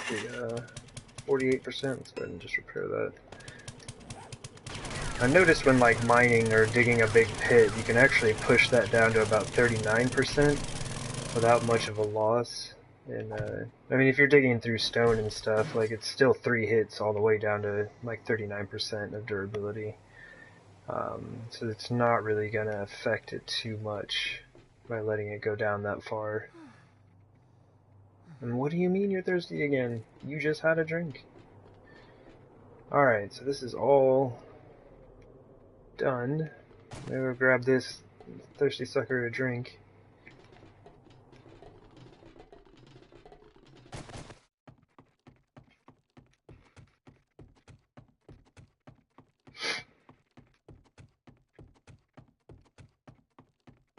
The 48%. Let's go ahead and just repair that. I noticed when like mining or digging a big pit, you can actually push that down to about 39% without much of a loss. And I mean, if you're digging through stone and stuff, like it's still 3 hits all the way down to like 39% of durability. So it's not really gonna affect it too much by letting it go down that far. And what do you mean you're thirsty again? You just had a drink. Alright, so this is all done. Maybe we'll grab this thirsty sucker a drink.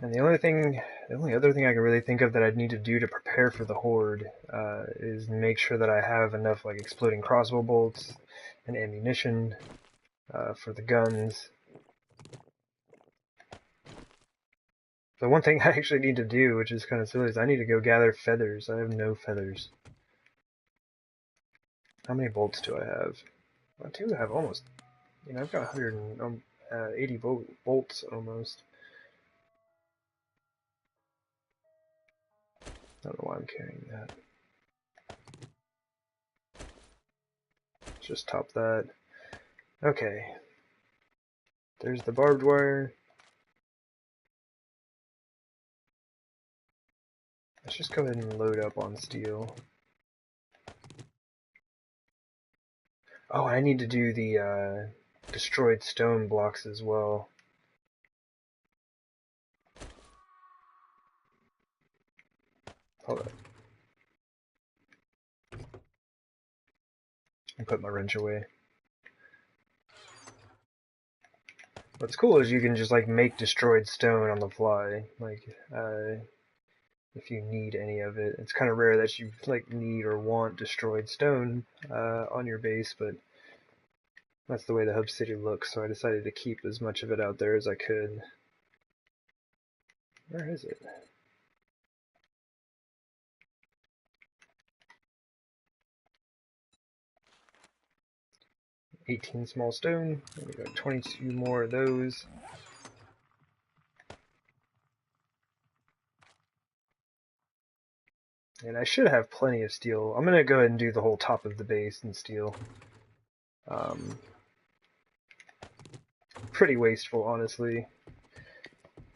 And the only other thing I can really think of that I'd need to do to prepare for the horde is make sure that I have enough like exploding crossbow bolts and ammunition for the guns. The one thing I actually need to do, which is kind of silly, is I need to go gather feathers. I have no feathers. How many bolts do I have? I do have almost, I've got 180 bolts almost. I don't know why I'm carrying that. Let's just top that. Okay. There's the barbed wire. Let's just go ahead and load up on steel. Oh, I need to do the destroyed stone blocks as well. Hold on. and put my wrench away. What's cool is you can just like make destroyed stone on the fly, like if you need any of it. It's kind of rare that you like need or want destroyed stone on your base, but that's the way the hub city looks, so I decided to keep as much of it out there as I could. Where is it? $18 small stone. We got 22 more of those. And I should have plenty of steel. I'm gonna go ahead and do the whole top of the base in steel. Pretty wasteful, honestly,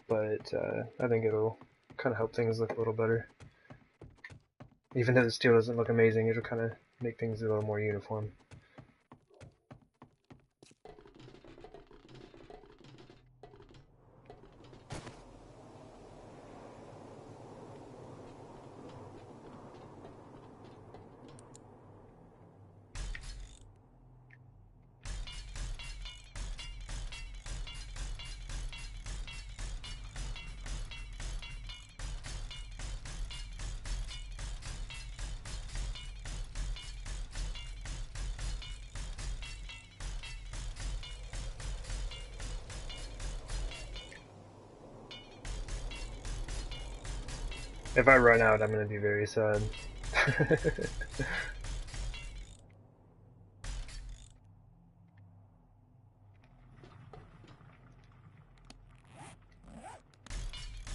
but I think it'll kind of help things look a little better. Even though the steel doesn't look amazing, it'll kind of make things a little more uniform. If I run out, I'm going to be very sad.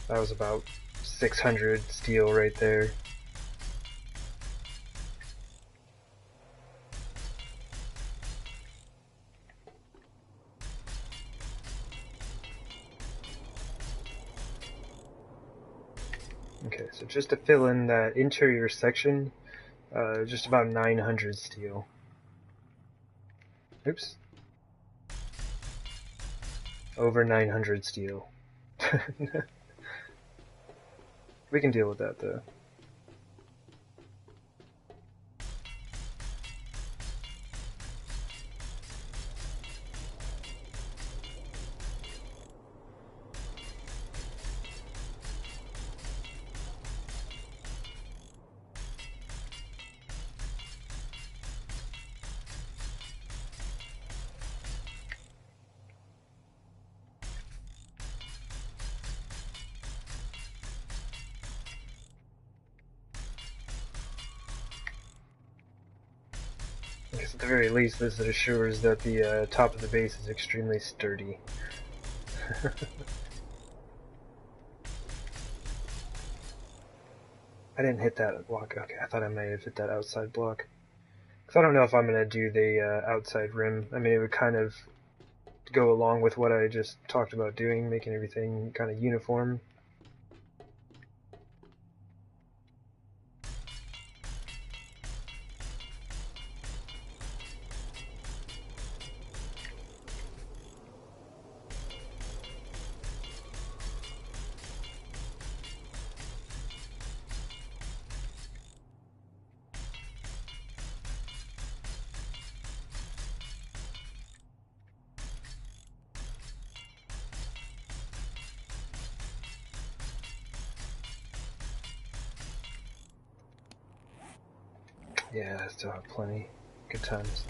That was about 600 steel right there. Okay, so just to fill in that interior section, just about 900 steel. Oops. Over 900 steel. We can deal with that, though. I guess at the very least, this assures that the top of the base is extremely sturdy. I didn't hit that block. Okay, I thought I might have hit that outside block. Because I don't know if I'm going to do the outside rim. I mean, it would kind of go along with what I just talked about doing, making everything kind of uniform. Yeah, I still have plenty. Good times.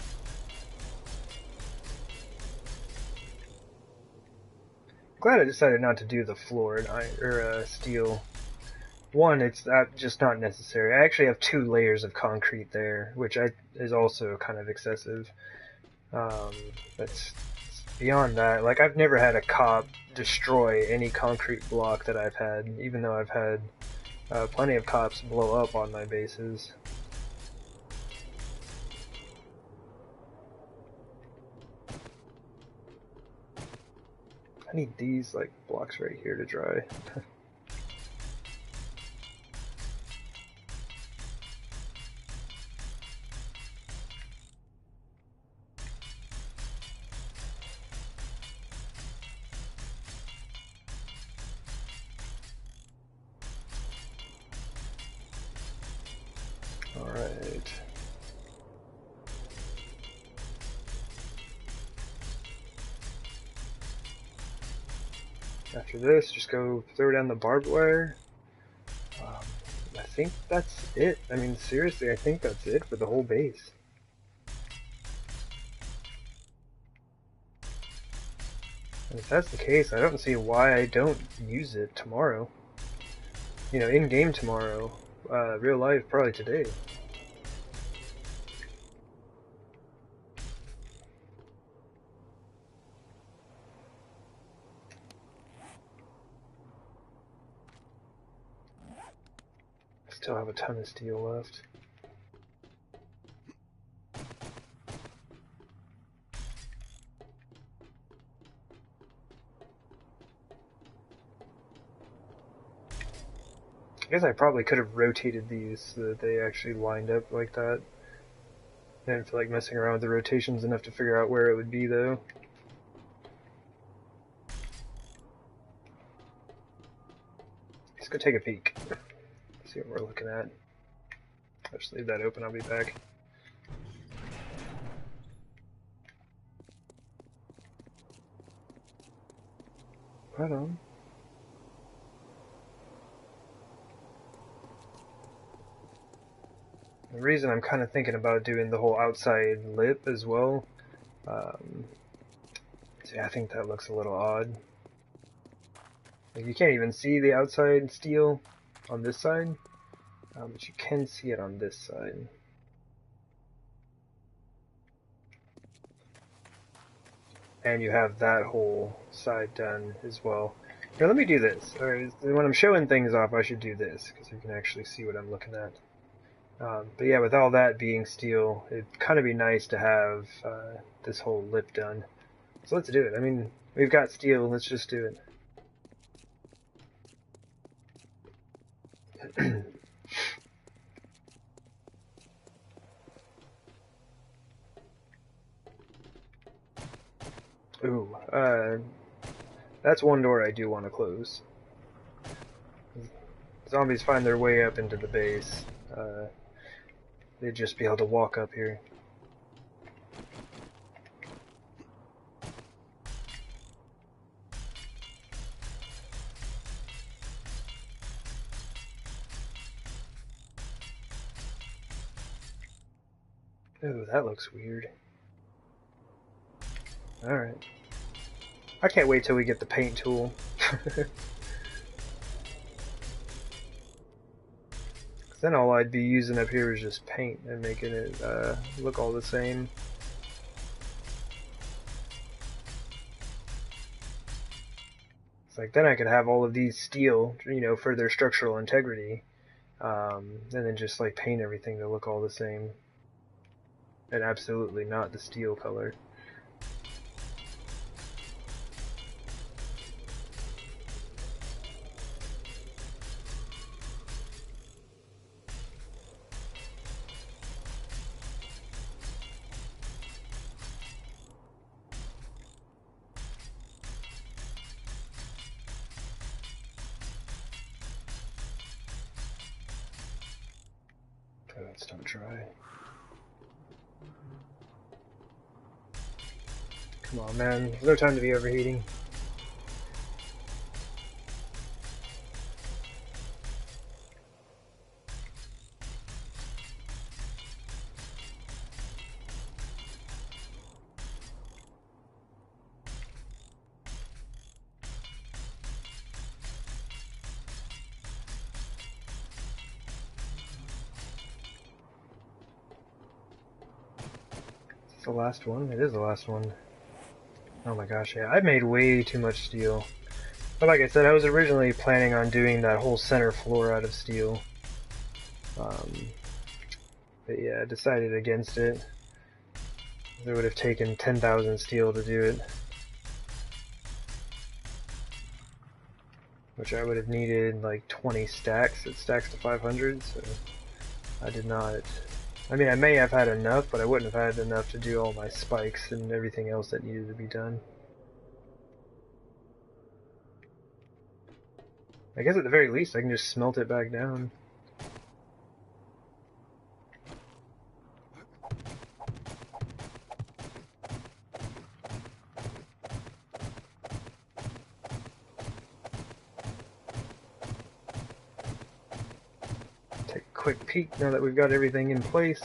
Glad I decided not to do the floor or steel. One, it's just not necessary. I actually have 2 layers of concrete there, which is also kind of excessive. That's beyond that. Like, I've never had a cop destroy any concrete block that I've had, even though I've had plenty of cops blow up on my bases. I need these like blocks right here to dry. Alright. After this, just go throw down the barbed wire. I think that's it. I mean, seriously, I think that's it for the whole base. And if that's the case, I don't see why I don't use it tomorrow. You know, in-game tomorrow. Real life, probably today. Still have a ton of steel left. I guess I probably could have rotated these so that they actually lined up like that. I didn't feel like messing around with the rotations enough to figure out where it would be, though. Let's go take a peek. See what we're looking at. I'll just leave that open, I'll be back. Right on. The reason I'm kind of thinking about doing the whole outside lip as well, see, I think that looks a little odd. Like, you can't even see the outside steel on this side, but you can see it on this side. And you have that whole side done as well. Here, let me do this. When I'm showing things off, I should do this, because you can actually see what I'm looking at. But yeah, with all that being steel, it'd kind of be nice to have this whole lip done. So let's do it. I mean, we've got steel, let's just do it. Ooh, that's one door I do want to close. Zombies find their way up into the base. They'd just be able to walk up here. Ooh, that looks weird. Alright. I can't wait till we get the paint tool. Then all I'd be using up here is just paint and making it look all the same. It's like, then I could have all of these steel, you know, for their structural integrity, and then just like paint everything to look all the same. And absolutely not the steel color. Oh, it's not dry. Come on, man. There's no time to be overheating. Is this the last one? It is the last one. Oh my gosh, yeah. I made way too much steel. But like I said, I was originally planning on doing that whole center floor out of steel. But yeah, I decided against it. It would have taken 10,000 steel to do it. Which I would have needed like 20 stacks. It stacks to 500, so I did not. I mean, I may have had enough, but I wouldn't have had enough to do all my spikes and everything else that needed to be done. I guess at the very least I can just smelt it back down. quick peek now that we've got everything in place.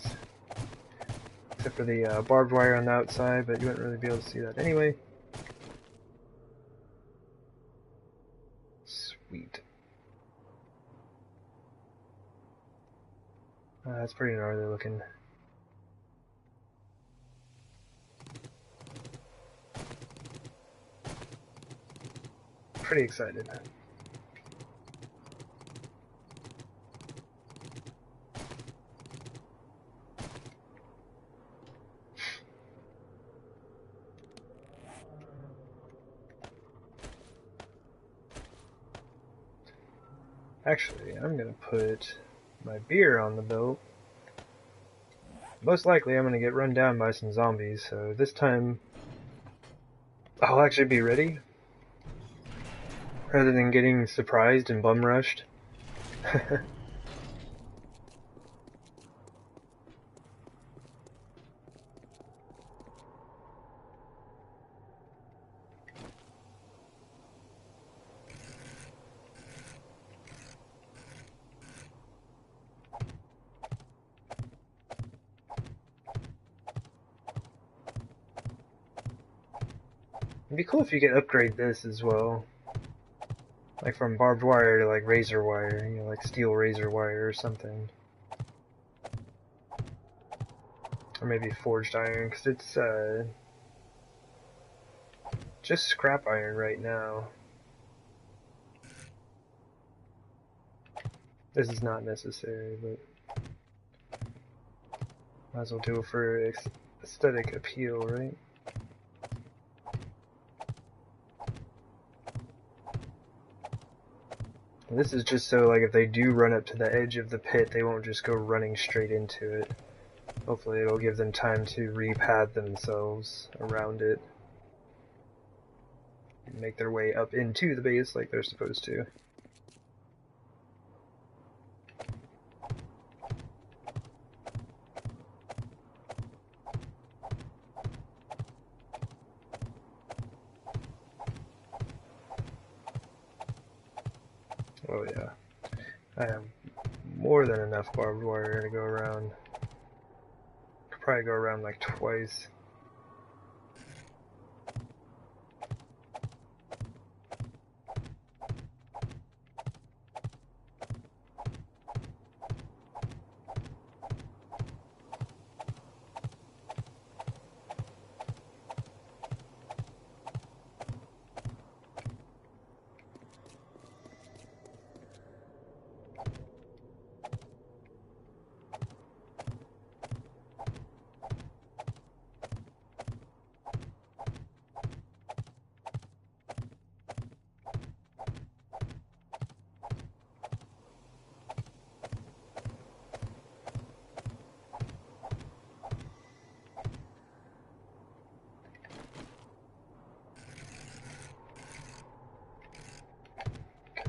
Except for the barbed wire on the outside, but you wouldn't really be able to see that anyway. Sweet. That's pretty gnarly looking. Pretty excited. Actually, I'm gonna put my beer on the boat. Most likely I'm gonna get run down by some zombies, so this time I'll actually be ready. Rather than getting surprised and bum rushed. It'd be cool if you could upgrade this as well. Like from barbed wire to like razor wire, you know, like steel razor wire or something. Or maybe forged iron, because it's just scrap iron right now. This is not necessary, but might as well do it for aesthetic appeal, right? And this is just so, like, if they do run up to the edge of the pit, they won't just go running straight into it. Hopefully it'll give them time to repad themselves around it. And make their way up into the base like they're supposed to. Oh yeah, I have more than enough barbed wire to go around. Could probably go around like twice.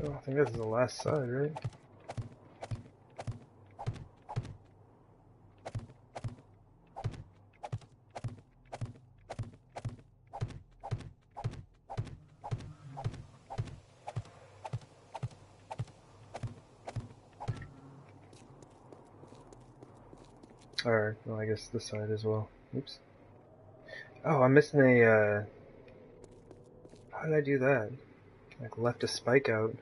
Oh, I think this is the last side, right? Alright, well I guess this side as well. Oops. Oh, I'm missing a, how did I do that? Like left a spike out.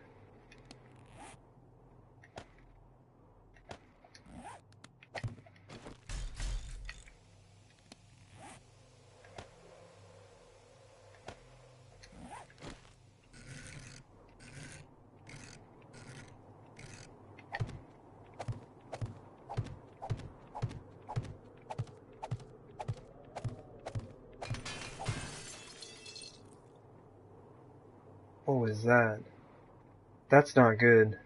What was that? That's not good.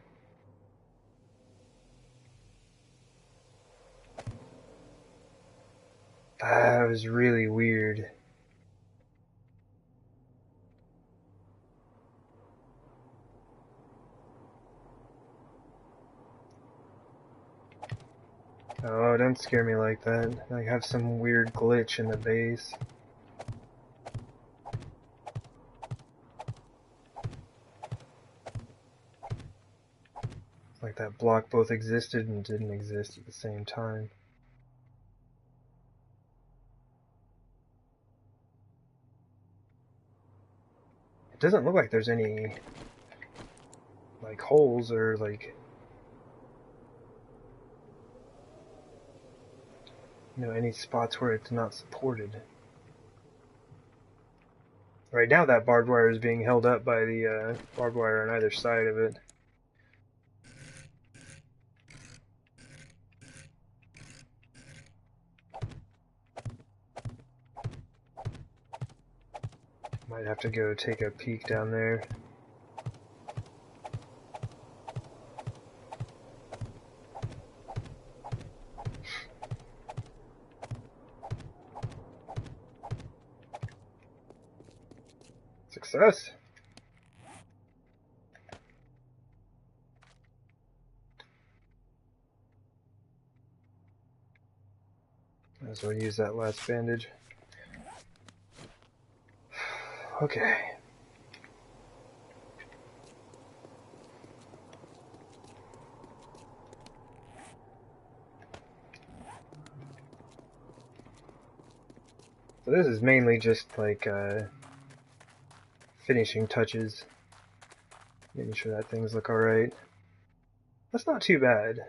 That was really weird. Oh, don't scare me like that. I have some weird glitch in the base. Like that block both existed and didn't exist at the same time. It doesn't look like there's any like holes or like any spots where it's not supported. Right now that barbed wire is being held up by the barbed wire on either side of it. Might have to go take a peek down there. Success! Might as well use that last bandage. Okay. So this is mainly just like finishing touches. Making sure that things look alright. That's not too bad.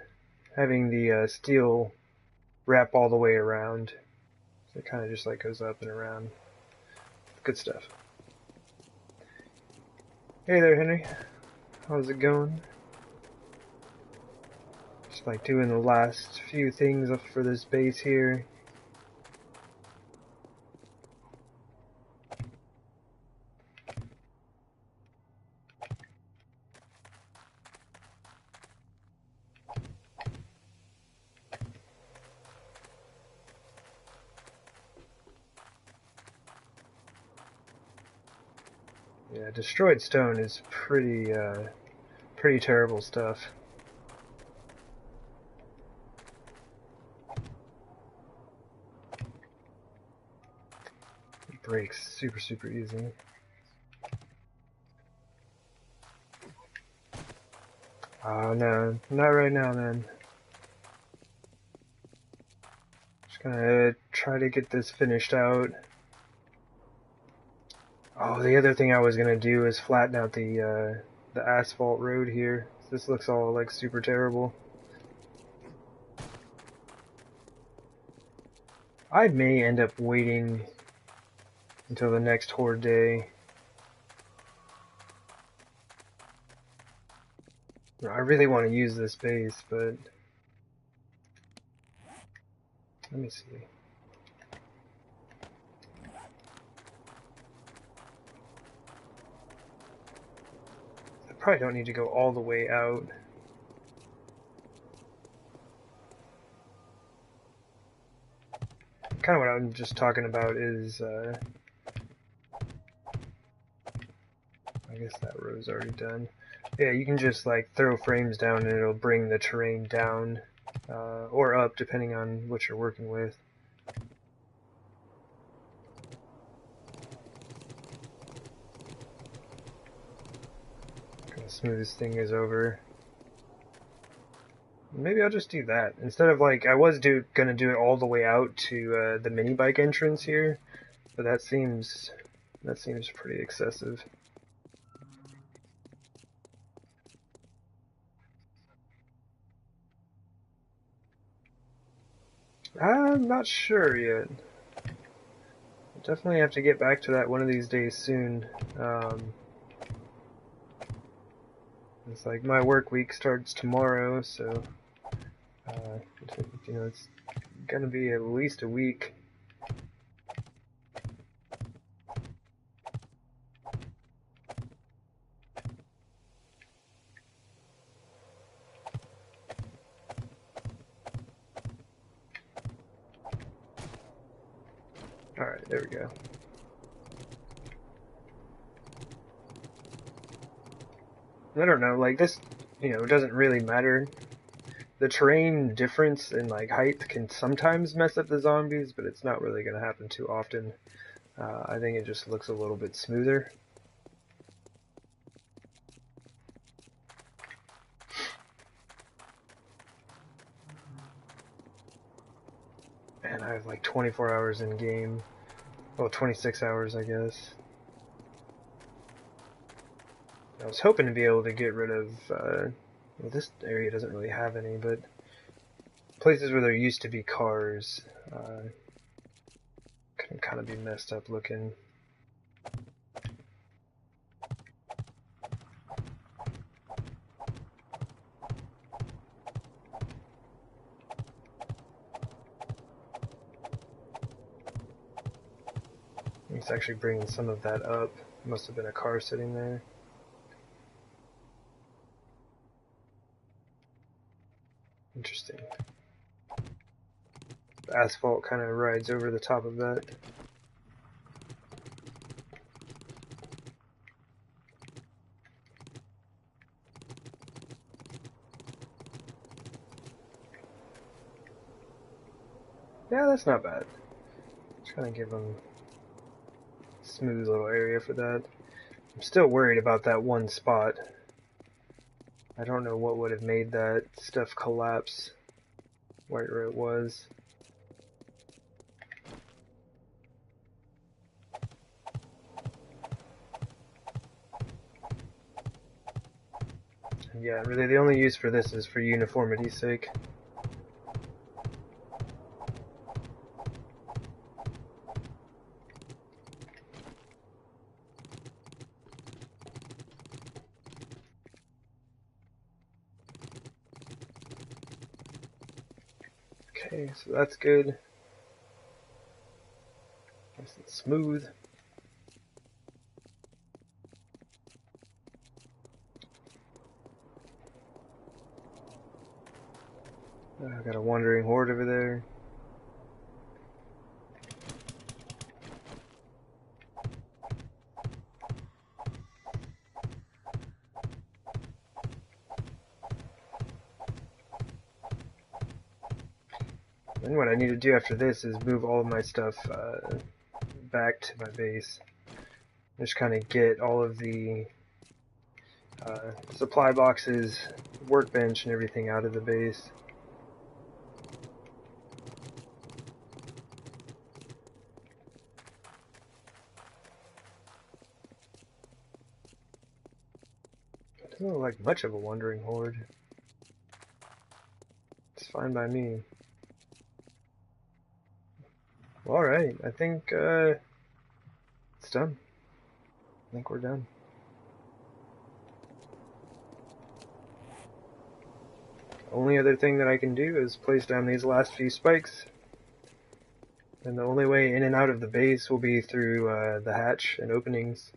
Having the steel wrap all the way around. So it kind of just like goes up and around. Good stuff. Hey there, Henry. How's it going? Just like doing the last few things up for this base here. Yeah, destroyed stone is pretty terrible stuff. It breaks super easy. Oh no, not right now, man. Just gonna try to get this finished out. Oh, the other thing I was gonna do is flatten out the asphalt road here. This looks all like super terrible. I may end up waiting until the next Horde day. I really want to use this base, but let me see. I probably don't need to go all the way out. Kind of what I'm just talking about is, I guess that row's already done. Yeah, you can just like throw frames down and it'll bring the terrain down, or up depending on what you're working with. Kind of smooth this thing is over. Maybe I'll just do that instead of like I was gonna do it all the way out to the mini bike entrance here, but that seems pretty excessive. I'm not sure yet. I'll definitely have to get back to that one of these days soon. It's like my work week starts tomorrow, so it's gonna be at least a week. Alright, there we go. I don't know, like this, it doesn't really matter. The terrain difference in like height can sometimes mess up the zombies, but it's not really going to happen too often. I think it just looks a little bit smoother. And I have like 24 hours in game. Well, 26 hours, I guess. I was hoping to be able to get rid of, well, this area doesn't really have any, but places where there used to be cars can kind of be messed up looking. It's actually bringing some of that up. Must have been a car sitting there. Interesting. The asphalt kind of rides over the top of that. Yeah, that's not bad. Just kind of give them a smooth little area for that. I'm still worried about that one spot. I don't know what would have made that stuff collapse where it was. Yeah, really the only use for this is for uniformity's sake. Okay, so that's good. Nice and smooth. I've got a wandering horde over there. And what I need to do after this is move all of my stuff back to my base. Just kind of get all of the supply boxes, workbench, and everything out of the base. It doesn't look like much of a wandering horde. It's fine by me. Well, alright, I think it's done. I think we're done. Only other thing that I can do is place down these last few spikes. And the only way in and out of the base will be through the hatch and openings.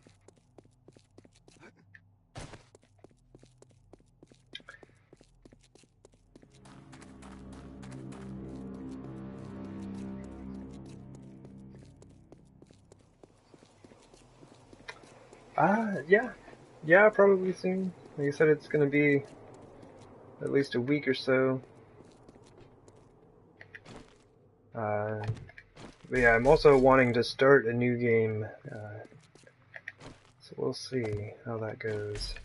Yeah. Yeah, probably soon. Like I said, it's gonna be at least a week or so. But yeah, I'm also wanting to start a new game. So we'll see how that goes.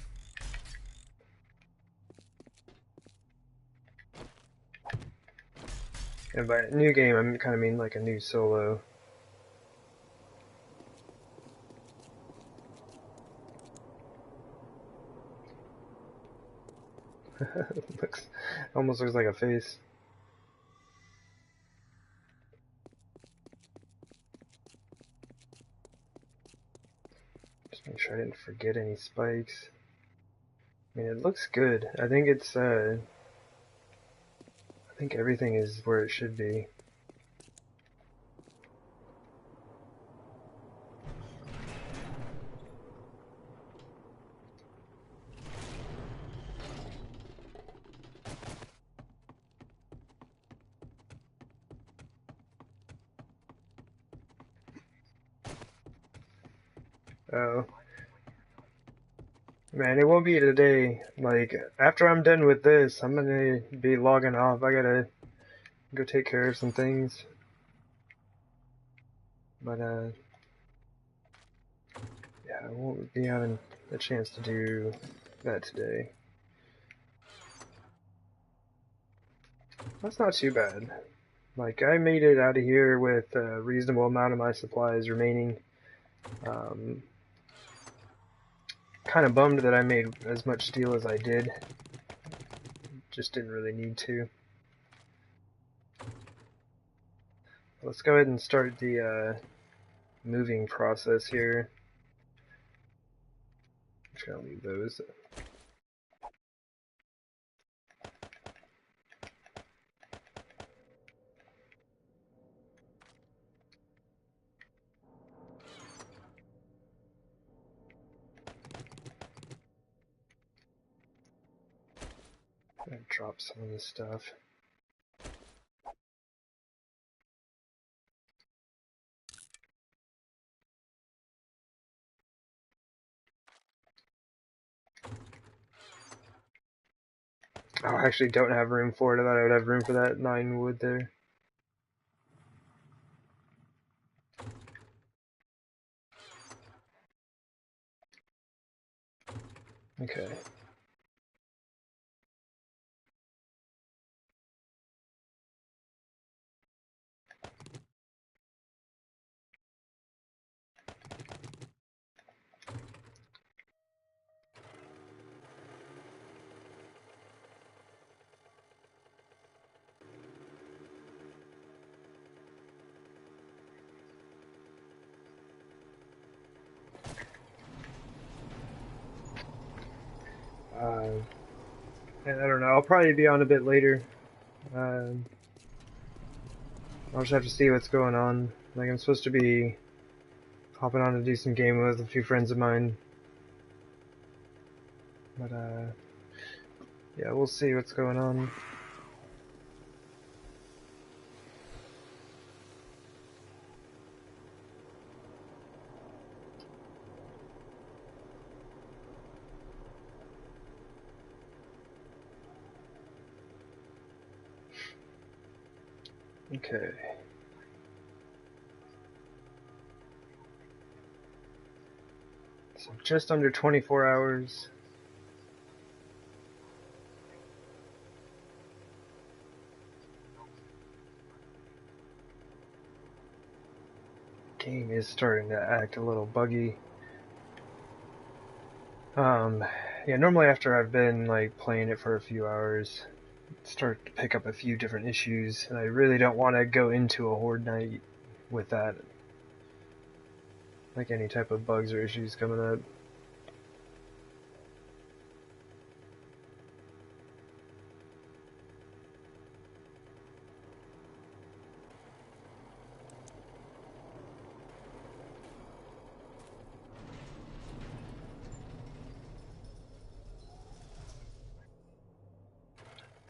And by new game, I kind of mean like a new solo. Almost looks like a face. Just make sure I didn't forget any spikes. I mean, it looks good. I think it's, I think everything is where it should be. Oh. Man, it won't be today. Like, after I'm done with this, I'm gonna be logging off. I gotta go take care of some things. But, yeah, I won't be having a chance to do that today. That's not too bad. Like, I made it out of here with a reasonable amount of my supplies remaining. Kind of bummed that I made as much steel as I did. Just didn't really need to. Let's go ahead and start the moving process here. I'm just gonna leave those. Gonna drop some of this stuff. Oh, I actually don't have room for it. I thought I would have room for that 9 wood there. Okay. And I don't know. I'll probably be on a bit later. I'll just have to see what's going on. Like, I'm supposed to be hopping on to do some game with a few friends of mine. But, yeah, we'll see what's going on. Okay. So just under 24 hours. Game is starting to act a little buggy. Yeah, normally after I've been like playing it for a few hours, start to pick up a few different issues, and I really don't want to go into a Horde night with that. Like any type of bugs or issues coming up.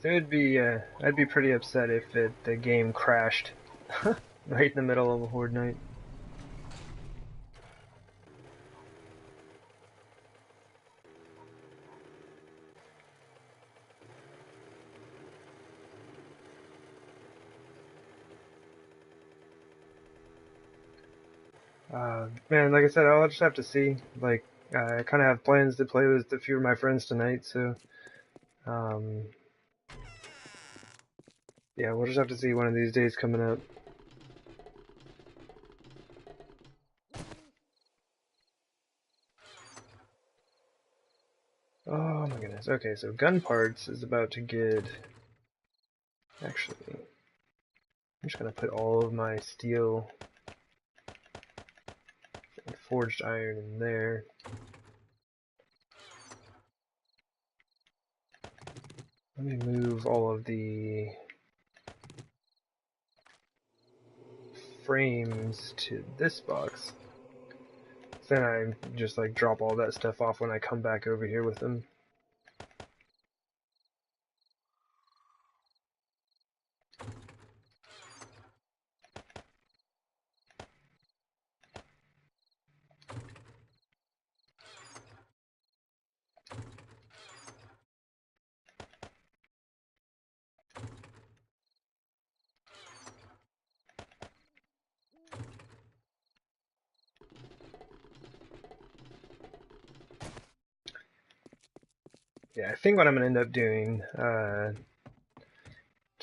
So I'd be pretty upset if the game crashed right in the middle of a Horde night. Man, like I said, I'll just have to see. Like, I kind of have plans to play with a few of my friends tonight, so um, yeah, we'll just have to see one of these days coming up. Oh my goodness. Okay, so gun parts is about to get. Actually, I'm just gonna put all of my steel and forged iron in there. Let me move all of the frames to this box. Then I just like drop all that stuff off when I come back over here with them. Yeah, I think what I'm gonna end up doing,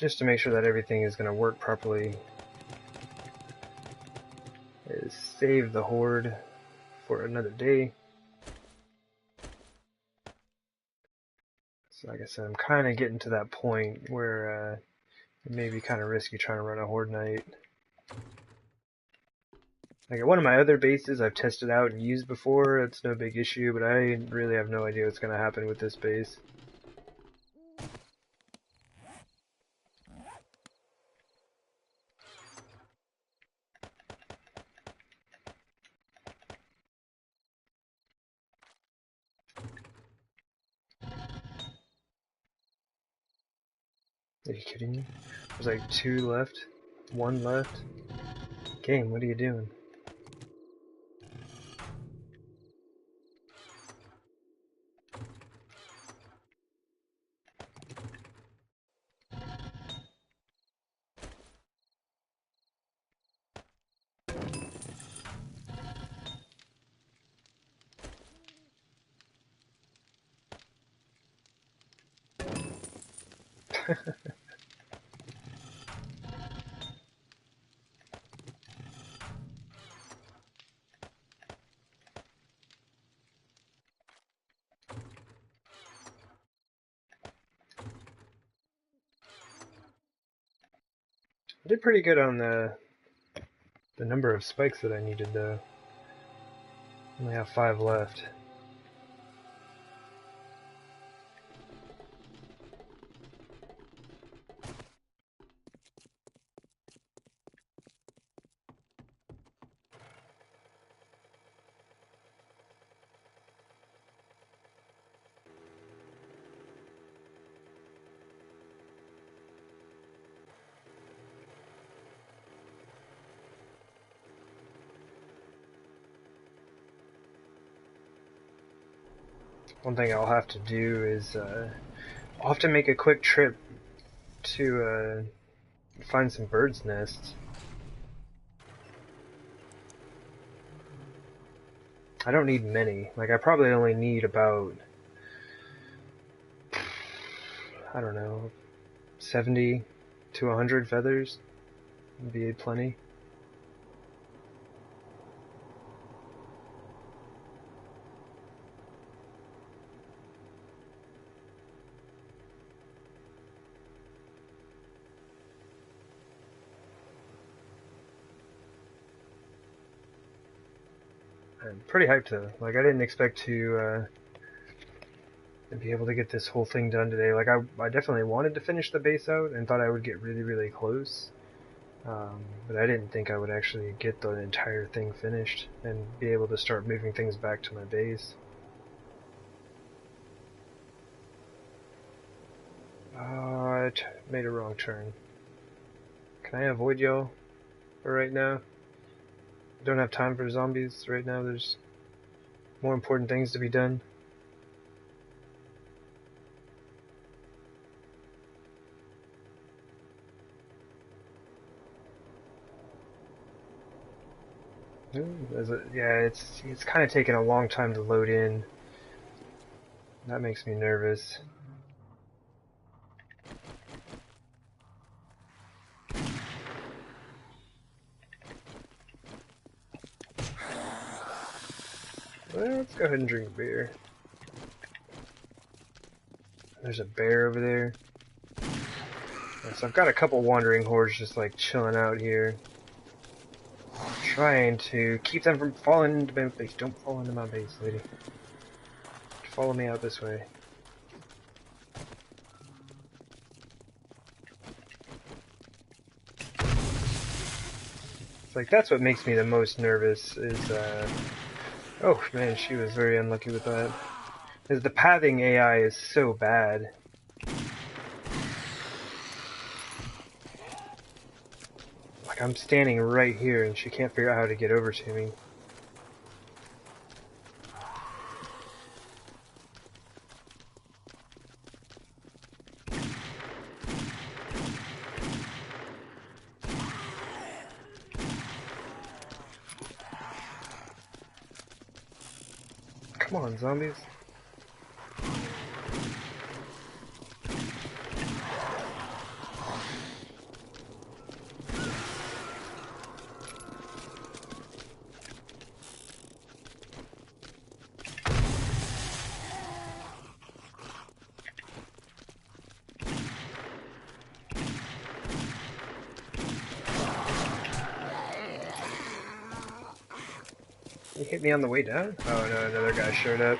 just to make sure that everything is going to work properly, is save the Horde for another day. So like I said, I'm kind of getting to that point where it may be kind of risky trying to run a Horde night. Like at one of my other bases I've tested out and used before, it's no big issue, but I really have no idea what's going to happen with this base. Are you kidding me? There's like 2 left, 1 left. Game, what are you doing? I did pretty good on the number of spikes that I needed though. Only have 5 left. One thing I'll have to do is I'll have to make a quick trip to find some birds' nests. I don't need many. Like I probably only need about, I don't know, 70 to 100 feathers. Would be plenty. I'm pretty hyped though. Like I didn't expect to be able to get this whole thing done today. Like I definitely wanted to finish the base out and thought I would get really, really close. But I didn't think I would actually get the entire thing finished and be able to start moving things back to my base. I made a wrong turn. Can I avoid y'all for right now? I don't have time for zombies right now. There's more important things to be done. Yeah, it's kind of taking a long time to load in. That makes me nervous. Well, let's go ahead and drink beer. There's a bear over there. So I've got a couple wandering hordes just like chilling out here. Trying to keep them from falling into my base. Don't fall into my base, lady. Follow me out this way. It's like that's what makes me the most nervous is oh man, she was very unlucky with that. Is the pathing AI is so bad. Like I'm standing right here and she can't figure out how to get over to me. Come on, zombies. He hit me on the way down? Oh no, another guy showed up.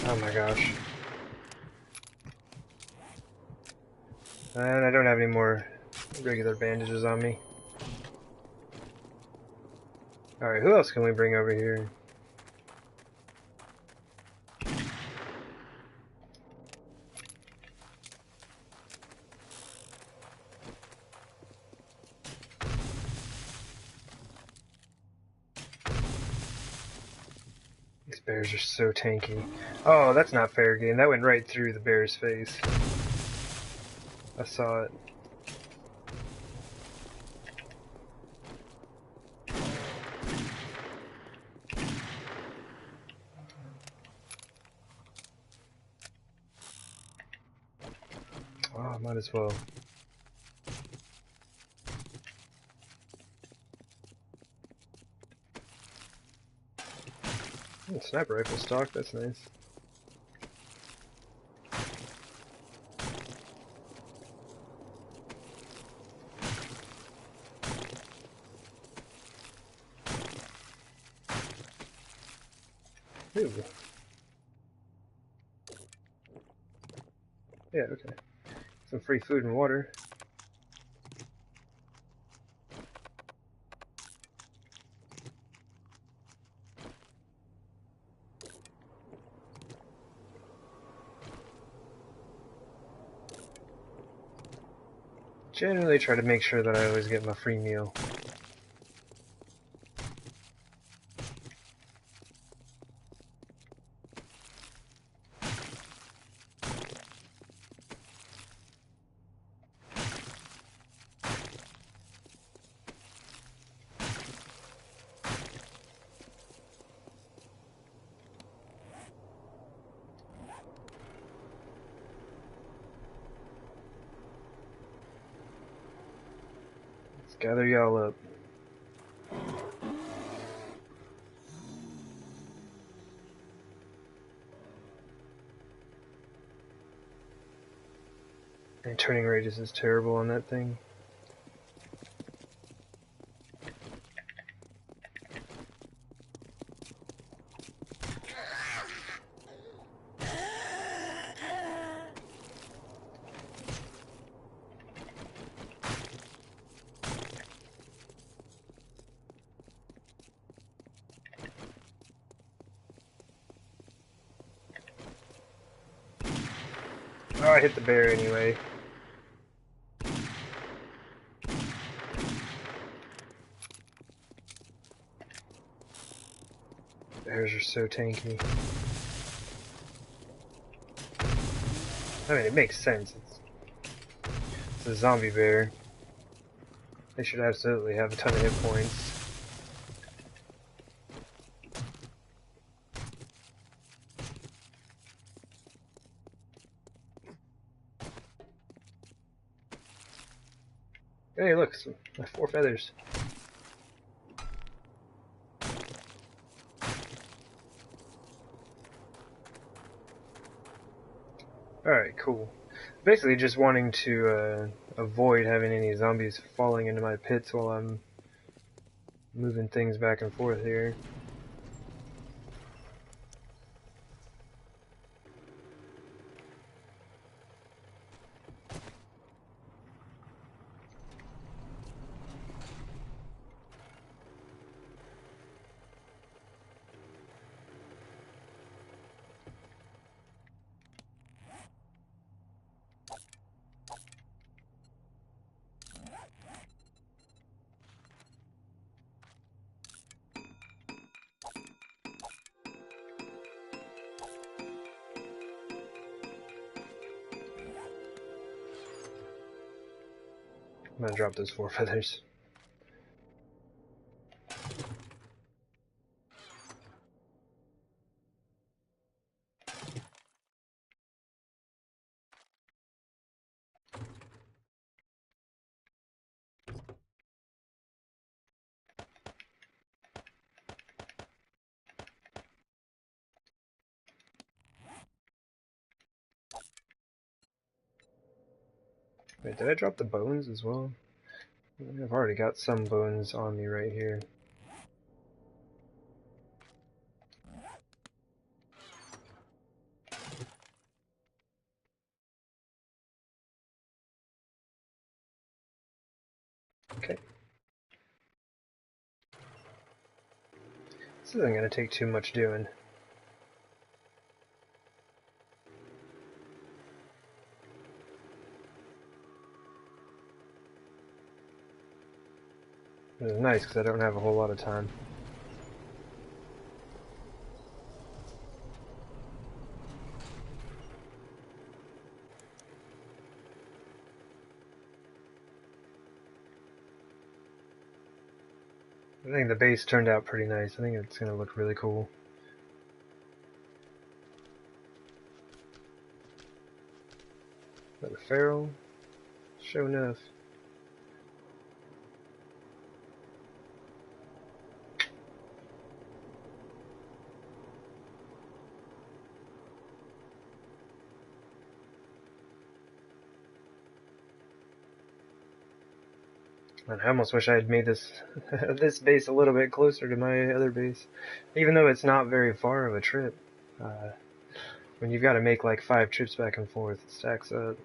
Oh my gosh. And I don't have any more regular bandages on me. Alright, who else can we bring over here? These bears are so tanky. Oh, that's not fair game. That went right through the bear's face. I saw it. Oh, might as well. Oh, sniper rifle stock, that's nice. Ooh. Yeah, okay. Some free food and water. Generally try to make sure that I always get my free meal. Let's gather y'all up. And turning radius is terrible on that thing. Oh, I hit the bear anyway. Bears are so tanky. I mean, it makes sense. It's a zombie bear. They should absolutely have a ton of hit points. Hey, look, my 4 feathers. Alright, cool. Basically just wanting to avoid having any zombies falling into my pits while I'm moving things back and forth here. I'm gonna drop those 4 feathers. Wait, did I drop the bones as well? I've already got some bones on me right here. Okay. This isn't going to take too much doing. It was nice because I don't have a whole lot of time. I think the base turned out pretty nice. I think it's going to look really cool. Is that a feral? Sure enough. And I almost wish I had made this this base a little bit closer to my other base, even though it's not very far of a trip. When you've got to make like 5 trips back and forth, it stacks up.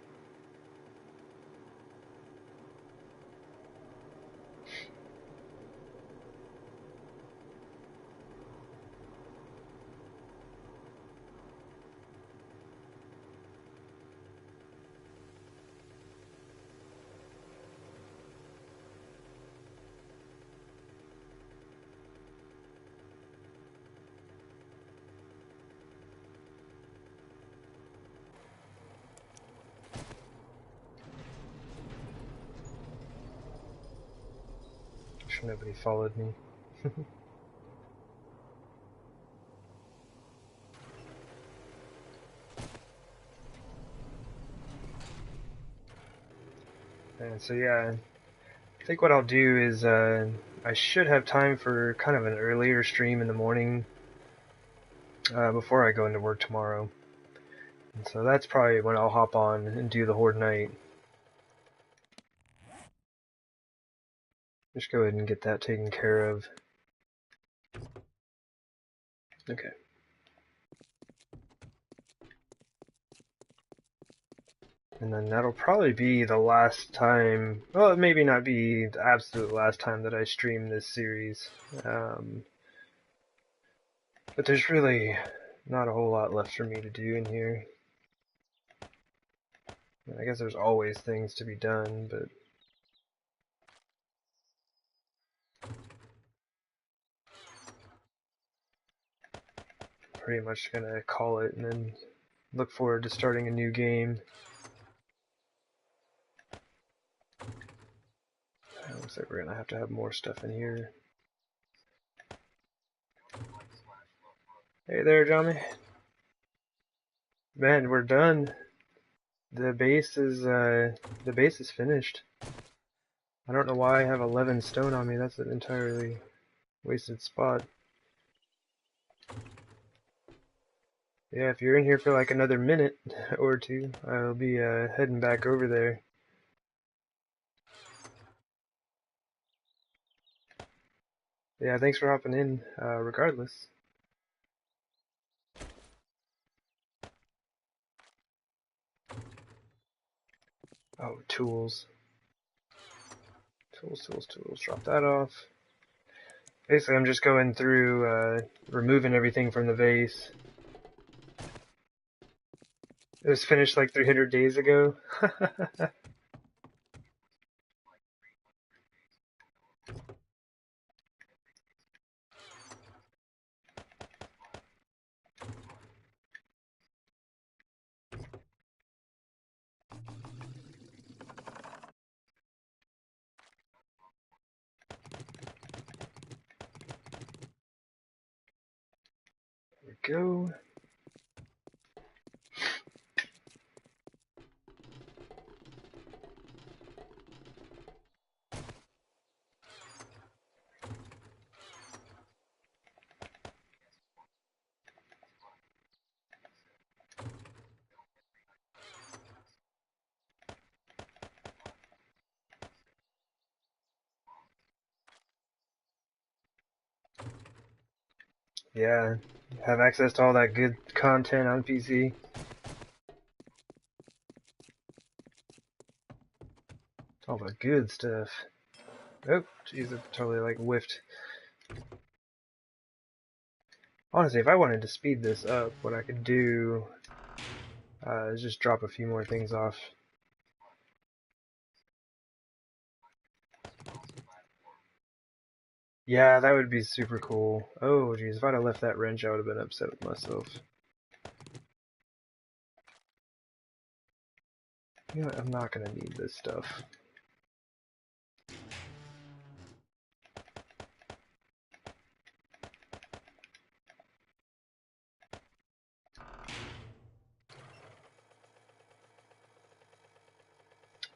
Wish nobody followed me. And so yeah, I think what I'll do is I should have time for kind of an earlier stream in the morning before I go into work tomorrow. And so that's probably when I'll hop on and do the Horde night. Just go ahead and get that taken care of. Okay. And then that'll probably be the last time, well, it maybe not be the absolute last time that I stream this series. But there's really not a whole lot left for me to do in here. I guess there's always things to be done, but pretty much gonna call it and then look forward to starting a new game. Looks like we're gonna have to have more stuff in here. Hey there, Johnny. Man, we're done. The base is finished. I don't know why I have 11 stone on me. That's an entirely wasted spot. Yeah, if you're in here for like another minute or two, I'll be heading back over there. Yeah, thanks for hopping in, regardless. Oh, tools. Tools. Drop that off. Basically, I'm just going through, removing everything from the vase. It was finished like 300 days ago. There we go. Yeah, have access to all that good content on PC. All the good stuff. Oh, jeez, I totally like whiffed. Honestly, if I wanted to speed this up, what I could do is just drop a few more things off. Yeah, that would be super cool. Oh, jeez, if I'd have left that wrench, I would have been upset with myself. You know what, I'm not gonna need this stuff.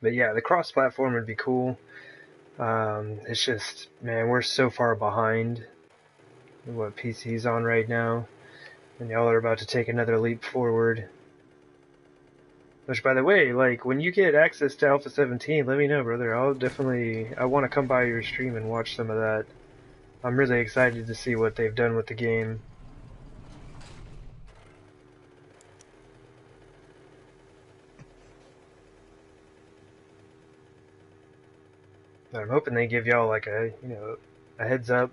But yeah, the cross-platform would be cool. It's just, man, we're so far behind what PC's on right now, and y'all are about to take another leap forward. Which, by the way, like, when you get access to Alpha 17, let me know, brother. I want to come by your stream and watch some of that. I'm really excited to see what they've done with the game. I'm hoping they give y'all, like, a heads up.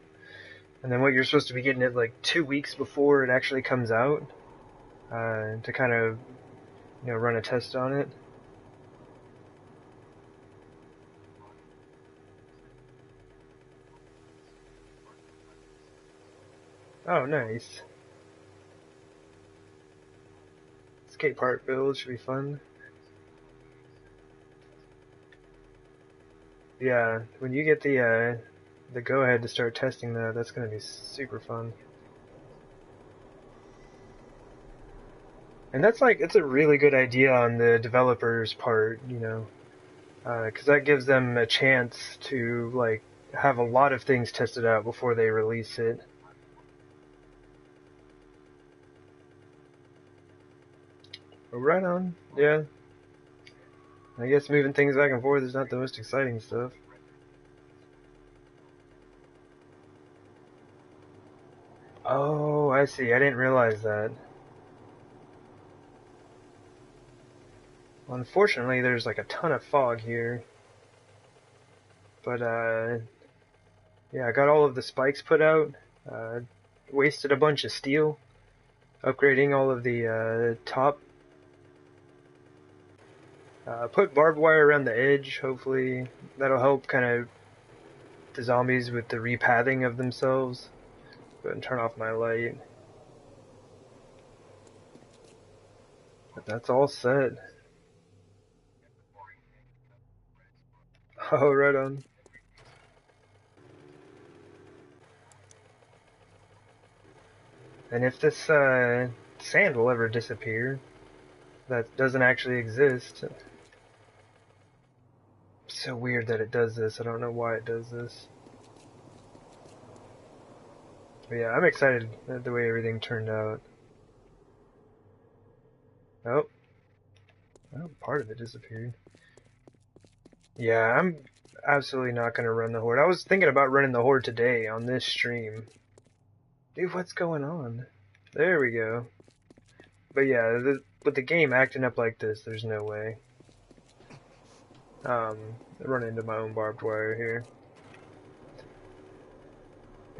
And then what you're supposed to be getting it, like, 2 weeks before it actually comes out, to kind of, run a test on it. Oh, nice. Skate park build should be fun. Yeah, when you get the go-ahead to start testing that, that's gonna be super fun. And that's it's a really good idea on the developer's part, because that gives them a chance to, like, have a lot of things tested out before they release it. But right on, yeah. I guess moving things back and forth is not the most exciting stuff. Oh, I see. I didn't realize that. Well, unfortunately, there's like a ton of fog here. But, yeah, I got all of the spikes put out. Wasted a bunch of steel. Upgrading all of the top. Put barbed wire around the edge, hopefully. That'll help kind of the zombies with the repathing of themselves. Go ahead and turn off my light. But that's all set. Oh, right on. And if this sand will ever disappear, that doesn't actually exist. It's so weird that it does this. I don't know why it does this. But yeah, I'm excited at the way everything turned out. Oh. Oh, part of it disappeared. Yeah, I'm absolutely not going to run the Horde. I was thinking about running the Horde today on this stream. Dude, what's going on? There we go. But yeah, with the game acting up like this, there's no way. I run into my own barbed wire here.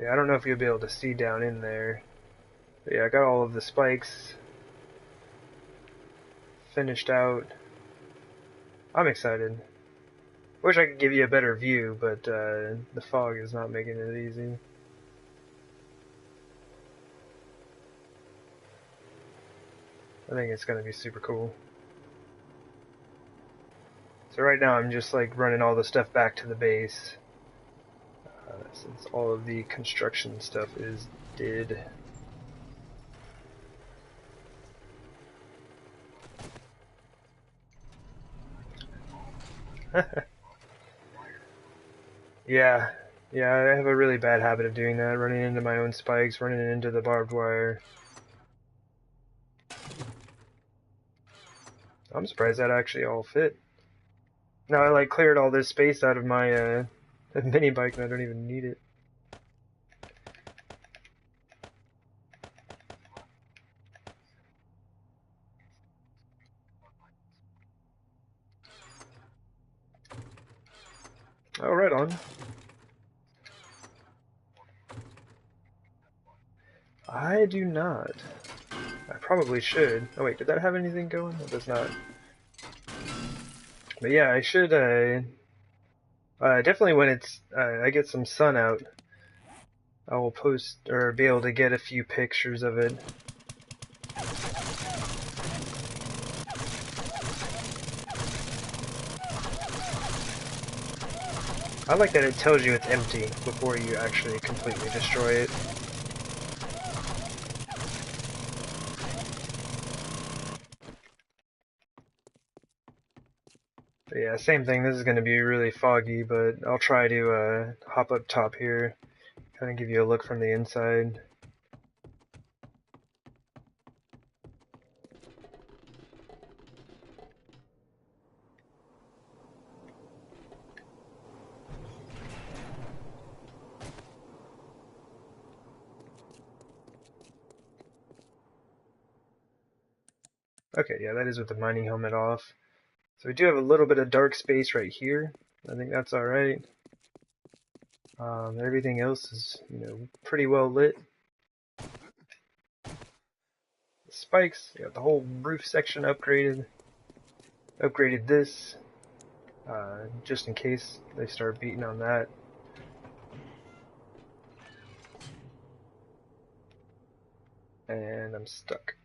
Yeah, I don't know if you'll be able to see down in there. But yeah, I got all of the spikes finished out. I'm excited. Wish I could give you a better view, but the fog is not making it easy. I think it's gonna be super cool. So right now I'm just like running all the stuff back to the base, since all of the construction stuff is dead. Yeah, yeah, I have a really bad habit of doing that, running into my own spikes, running into the barbed wire. I'm surprised that actually all fit. Now I like cleared all this space out of my mini bike and I don't even need it. Oh, right on. I do not. I probably should. Oh wait, did that have anything going? It does not. But yeah, I should, definitely when it's, I get some sun out, I will post, or be able to get a few pictures of it. I like that it tells you it's empty before you actually completely destroy it. But yeah, same thing, this is going to be really foggy, but I'll try to hop up top here, kind of give you a look from the inside. Okay, yeah, that is with the mining helmet off. So we do have a little bit of dark space right here. I think that's alright. Everything else is, pretty well lit. The spikes, got the whole roof section upgraded. Upgraded this, just in case they start beating on that. And I'm stuck.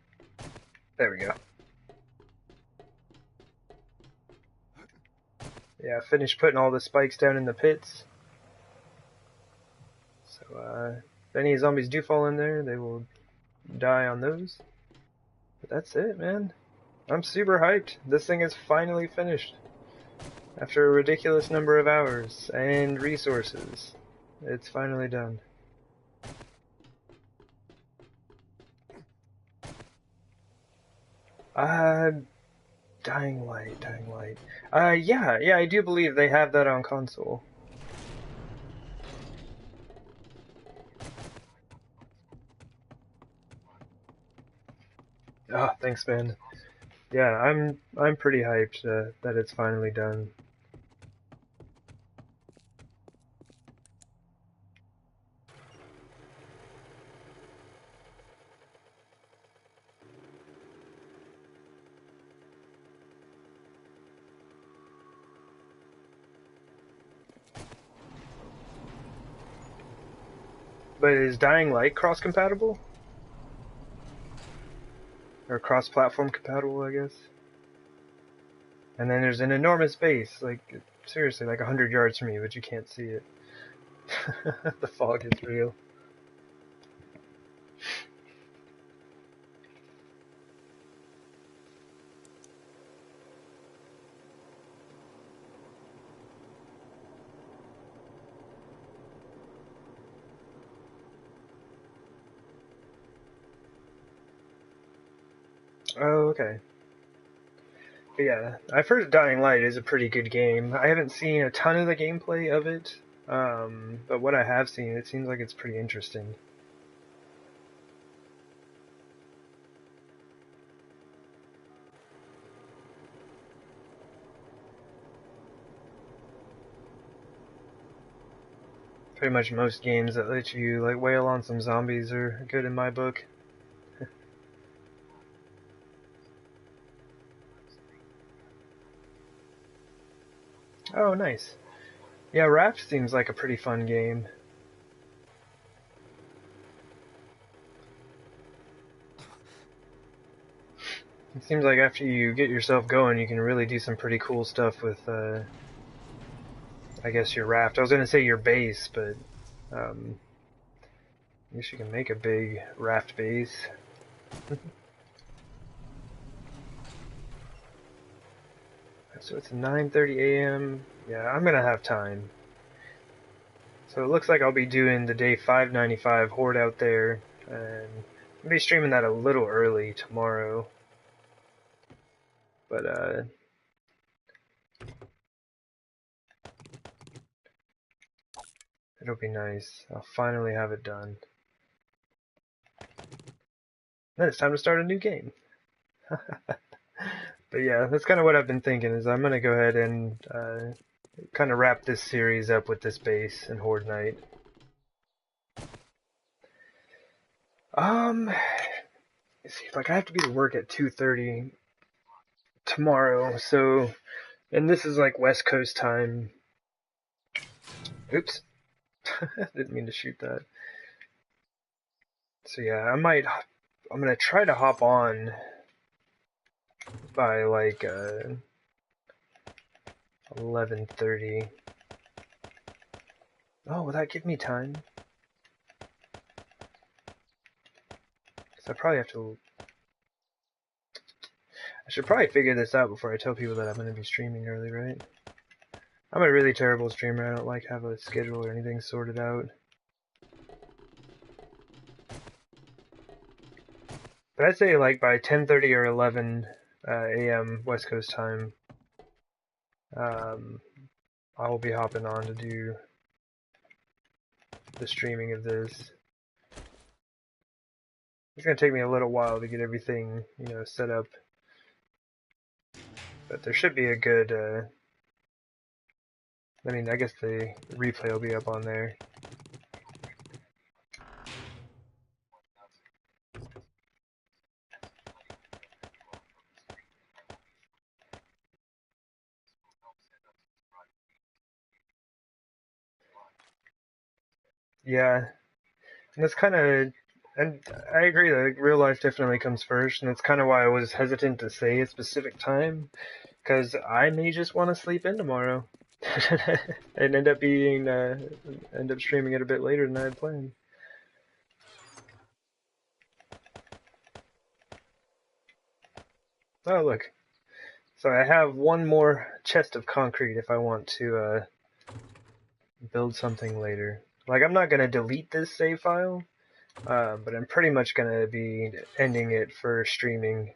There we go. Yeah, I finished putting all the spikes down in the pits. So, if any zombies do fall in there, they will die on those. But that's it, man. I'm super hyped. This thing is finally finished. After a ridiculous number of hours and resources. It's finally done. Dying Light. Yeah, I do believe they have that on console. Ah, thanks, man. Yeah, I'm pretty hyped that it's finally done. But is Dying Light cross-compatible? Or cross-platform compatible, I guess? And then there's an enormous base, like, seriously, like 100 yards from you, but you can't see it. The fog is real. Oh, okay. But yeah, I've heard Dying Light is a pretty good game. I haven't seen a ton of the gameplay of it, but what I have seen, it seems like it's pretty interesting. Pretty much most games that let you like wail on some zombies are good in my book. Oh, nice. Yeah, Raft seems like a pretty fun game. It seems like after you get yourself going, you can really do some pretty cool stuff with, I guess, your raft. I was going to say your base, but I guess you can make a big raft base. So it's 9:30 a.m. Yeah, I'm going to have time. So it looks like I'll be doing the day 595 Horde out there, and I'll be streaming that a little early tomorrow. But, it'll be nice. I'll finally have it done. Then it's time to start a new game. But yeah, that's kind of what I've been thinking, is I'm going to go ahead and kind of wrap this series up with this base and Horde Night. See, like I have to be to work at 2:30 tomorrow, so, and this is like West Coast time. Oops. Didn't mean to shoot that. So yeah, I'm gonna try to hop on by like 11:30. Oh, will that give me time? Because I probably have to. I should probably figure this out before I tell people that I'm gonna be streaming early, right? I'm a really terrible streamer. I don't like have a schedule or anything sorted out. But I'd say like by 10:30 or 11 a.m. West Coast time, I will be hopping on to do the streaming of this. It's gonna take me a little while to get everything, set up. But there should be a good, I mean, I guess the replay will be up on there. Yeah, and that's kind of, and I agree that real life definitely comes first, and that's kind of why I was hesitant to say a specific time, because I may just want to sleep in tomorrow, and end up streaming it a bit later than I had planned. Oh look, so I have one more chest of concrete if I want to build something later. Like, I'm not gonna delete this save file. But I'm pretty much going to be ending it for streaming.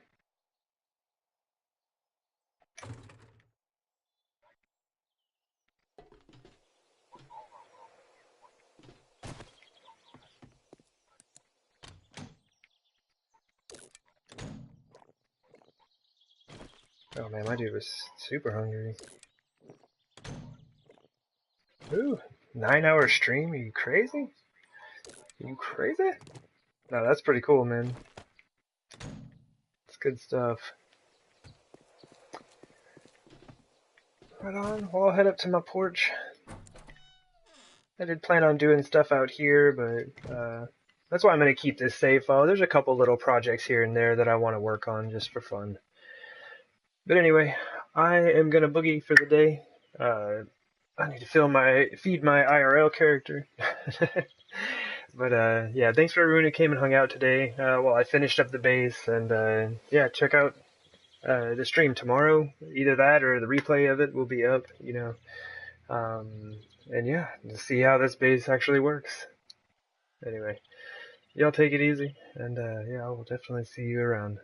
Oh man, my dude was super hungry. Ooh, 9-hour stream? Are you crazy? Are you crazy? No, that's pretty cool, man. It's good stuff. Right on. Well, I'll head up to my porch. I did plan on doing stuff out here, but that's why I'm going to keep this save file. There's a couple little projects here and there that I want to work on just for fun. But anyway, I am going to boogie for the day. I need to feed my IRL character. But yeah, thanks for everyone who came and hung out today. Well, I finished up the base, and yeah, check out the stream tomorrow. Either that or the replay of it will be up, and yeah, to see how this base actually works. Anyway, y'all take it easy, and yeah, I will definitely see you around.